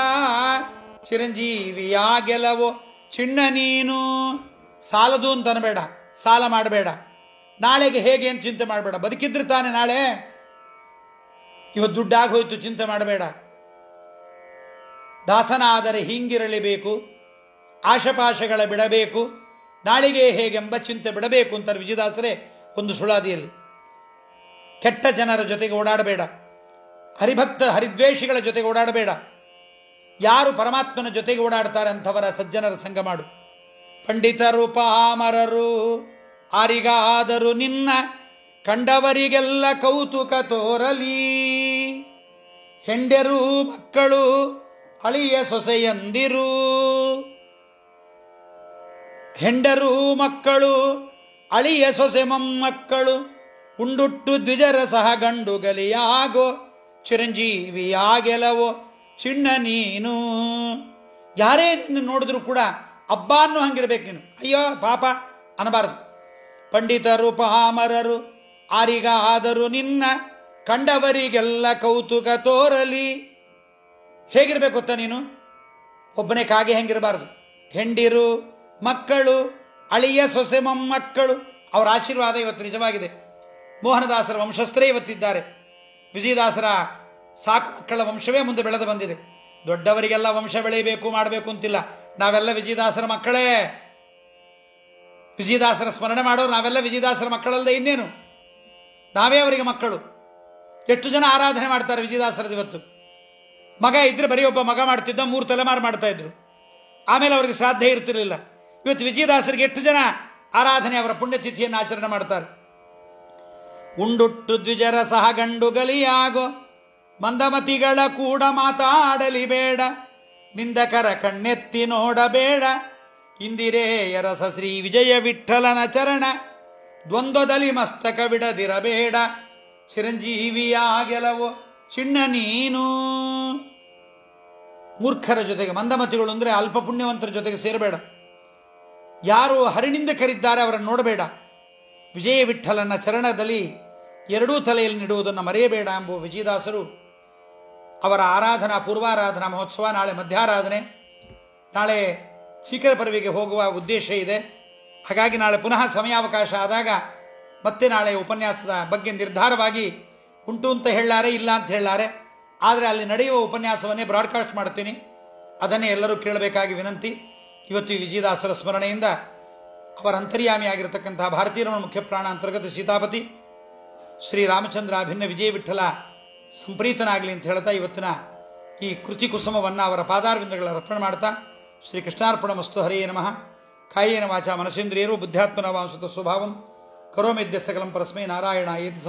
ಚಿರಂಜೀವಿಯಾಗೆಲವೋ ಚಿಣ್ಣ ನೀನು. ಸಾಲದು ಅಂತ ಅನ್ಬೇಡ, ಸಾಲ ಮಾಡಬೇಡ. ನಾಳೆಗೆ ಹೇಗೆ ಅಂತ ಚಿಂತೆ ಮಾಡಬೇಡ. ಬದುಕಿದ್ರೆ ತಾನೆ ನಾಳೆ. ಇವತ್ತು ದುಡ್ಡಾಗಿ ಹೋಯ್ತು ಚಿಂತೆ ಮಾಡಬೇಡ. ದಾಸನಾದರೆ ಹೀಗಿರಲೇಬೇಕು, ಆಶಪಾಶಗಳ ಬಿಡಬೇಕು, ನಾಳಿಗೆ ಹೇಗೆಂಬ ಚಿಂತೆ ಬಿಡಬೇಕು ಅಂತಾರೆ ವಿಜಯದಾಸರೇ ಒಂದು ಸುಳಾದಿಯಲ್ಲಿ. ಕೆಟ್ಟ ಜನರ ಜೊತೆಗೆ ಓಡಾಡಬೇಡ, ಹರಿಭಕ್ತ ಹರಿದ್ವೇಷಿಗಳ ಜೊತೆಗೆ ಓಡಾಡಬೇಡ. ಯಾರು ಪರಮಾತ್ಮನ ಜೊತೆಗೆ ಓಡಾಡ್ತಾರೆ ಅಂಥವರ ಸಜ್ಜನರ ಸಂಗ ಮಾಡು. ಪಂಡಿತರು ಪಾಮರರು ಆರಿಗಾದರೂ ನಿನ್ನ ಕಂಡವರಿಗೆಲ್ಲ ಕೌತುಕ ತೋರಲಿ, ಹೆಂಡೆರು ಮಕ್ಕಳು ಅಳಿಯ ಸೊಸೆಯಂದಿರು, ಹೆಂಡರು ಮಕ್ಕಳು ಅಳಿಯ ಸೊಸೆ ಮೊಮ್ಮಕ್ಕಳು, ಉಂಡುಟ್ಟು ದ್ವಿಜರ ಸಹ ಗಂಡು ಗಲಿಯಾಗೋ, ಚಿರಂಜೀವಿಯಾಗೆಲವೋ ಚಿಣ್ಣ ನೀನು. ಯಾರೇ ನಿನ್ನ ನೋಡಿದ್ರು ಕೂಡ ಅಬ್ಬ ಅನ್ನೋ ಹಂಗಿರ್ಬೇಕು ನೀನು. ಅಯ್ಯೋ ಪಾಪ ಅನ್ನಬಾರದು. ಪಂಡಿತರು ಪಾಮರರು ಆರಿಗಾದರೂ ನಿನ್ನ ಕಂಡವರಿಗೆಲ್ಲ ಕೌತುಕ ತೋರಲಿ. ಹೇಗಿರ್ಬೇಕು ಗೊತ್ತಾ ನೀನು? ಒಬ್ಬನೇ ಕಾಗೆ ಹೆಂಗಿರಬಾರದು. ಹೆಂಡಿರು ಮಕ್ಕಳು ಅಳಿಯ ಸೊಸೆ ಮೊಮ್ಮಕ್ಕಳು, ಅವರ ಆಶೀರ್ವಾದ ಇವತ್ತು ನಿಜವಾಗಿದೆ. ಮೋಹನದಾಸರ ವಂಶಸ್ಥರೇ ಇವತ್ತಿದ್ದಾರೆ. ವಿಜಯದಾಸರ ಸಾಕು ಮಕ್ಕಳ ವಂಶವೇ ಮುಂದೆ ಬೆಳೆದು ಬಂದಿದೆ. ದೊಡ್ಡವರಿಗೆಲ್ಲ ವಂಶ ಬೆಳೆಯಬೇಕು ಮಾಡಬೇಕು ಅಂತಿಲ್ಲ. ನಾವೆಲ್ಲ ವಿಜಯದಾಸರ ಮಕ್ಕಳೇ. ವಿಜಯದಾಸರ ಸ್ಮರಣೆ ಮಾಡೋರು ನಾವೆಲ್ಲ ವಿಜಯದಾಸರ ಮಕ್ಕಳಲ್ಲದೆ ಇನ್ನೇನು? ನಾವೇ ಅವರಿಗೆ ಮಕ್ಕಳು. ಎಷ್ಟು ಜನ ಆರಾಧನೆ ಮಾಡ್ತಾರೆ ವಿಜಯದಾಸರದ ಇವತ್ತು. ಮಗ ಇದ್ರೆ ಬರೀ ಒಬ್ಬ ಮಗ ಮಾಡ್ತಿದ್ದ, 3 ತಲೆಮಾರು ಮಾಡ್ತಾ ಇದ್ರು. ಆಮೇಲೆ ಅವರಿಗೆ ಶ್ರಾದ್ದ ಇರ್ತಿರಲಿಲ್ಲ. ಇವತ್ತು ವಿಜಯದಾಸರಿಗೆ ಎಷ್ಟು ಜನ ಆರಾಧನೆ, ಅವರ ಪುಣ್ಯತಿಥಿಯನ್ನು ಆಚರಣೆ ಮಾಡ್ತಾರೆ. ಉಂಡುಟ್ಟು ದ್ವಿಜರ ಸಹ ಗಂಡು ಗಲಿಯಾಗೋ, ಮಂದಮತಿಗಳ ಕೂಡ ಮಾತಾಡಲಿ ಬೇಡ, ನಿಂದಕರ ಕಣ್ಣೆತ್ತಿ ನೋಡಬೇಡ, ಇಂದಿರೇಯರ ಶ್ರೀ ವಿಜಯ ವಿಠಲನ ಚರಣ ದ್ವಂದ್ವದಲ್ಲಿ ಮಸ್ತಕ ಬಿಡದಿರಬೇಡ, ಚಿರಂಜೀವಿಯಾಗೆಲವೋ ಚಿಣ್ಣ ನೀನು. ಮೂರ್ಖರ ಜೊತೆಗೆ, ಮಂದಮತಿಗಳು ಅಂದರೆ ಅಲ್ಪ ಪುಣ್ಯವಂತರ ಜೊತೆಗೆ ಸೇರಬೇಡ. ಯಾರು ಹರಿನಿಂದ ಕರಿದ್ದಾರೆ ಅವರನ್ನು ನೋಡಬೇಡ. ವಿಜಯ ವಿಠಲನ ಚರಣದಲ್ಲಿ ಎರಡೂ ತಲೆಯಲ್ಲಿ ನಿಡುವುದನ್ನು ಮರೆಯಬೇಡ ಎಂಬುವ ವಿಜಯದಾಸರು ಅವರ ಆರಾಧನಾ ಪೂರ್ವಾರಾಧನಾ ಮಹೋತ್ಸವ. ನಾಳೆ ಮಧ್ಯಾರಾಧನೆ, ನಾಳೆ ಚೀಕರ ಪರವಿಗೆ ಹೋಗುವ ಉದ್ದೇಶ ಇದೆ. ಹಾಗಾಗಿ ನಾಳೆ ಪುನಃ ಸಮಯಾವಕಾಶ ಆದಾಗ ಮತ್ತೆ ನಾಳೆ ಉಪನ್ಯಾಸದ ಬಗ್ಗೆ ನಿರ್ಧಾರವಾಗಿ ಉಂಟು ಅಂತ ಹೇಳಾರೆ, ಇಲ್ಲ ಅಂತ ಹೇಳಾರೆ. ಆದರೆ ಅಲ್ಲಿ ನಡೆಯುವ ಉಪನ್ಯಾಸವನ್ನೇ ಬ್ರಾಡ್ಕಾಸ್ಟ್ ಮಾಡ್ತೀನಿ. ಅದನ್ನೇ ಎಲ್ಲರೂ ಕೇಳಬೇಕಾಗಿ ವಿನಂತಿ. ಇವತ್ತು ಈ ವಿಜಯದಾಸರ ಸ್ಮರಣೆಯಿಂದ ಅವರ ಅಂತರ್ಯಾಮಿಯಾಗಿರತಕ್ಕಂತಹ ಭಾರತೀಯ ರಮಣ ಮುಖ್ಯ ಪ್ರಾಣ ಅಂತರ್ಗತ ಸೀತಾಪತಿ ಶ್ರೀರಾಮಚಂದ್ರ ಭಿನ್ನ ವಿಜಯ ವಿಠಲ ಸಂಪ್ರೀತನಾಗಲಿ ಅಂತ ಹೇಳ್ತಾ ಇವತ್ತಿನ ಈ ಕೃತಿ ಕುಸುಮವನ್ನು ಅವರ ಪಾದಾರವಿಂದಗಳ ಅರ್ಪಣೆ ಮಾಡ್ತಾ ಶ್ರೀ ಕೃಷ್ಣಾರ್ಪಣ ಮಸ್ತು ಹರಿಯೇ ನಮಃ. ಕಾಯೇನ ವಾಚ ಮನಸೇಂದ್ರಿಯರು ಬುದ್ಧಾತ್ಮನ ವಾಂಸುತ ಸ್ವಭಾವಂ ಕರೋಮಿದ್ಯ ಸಕಲಂ ಪರಸ್ಮೈ ನಾರಾಯಣ ಏತಿ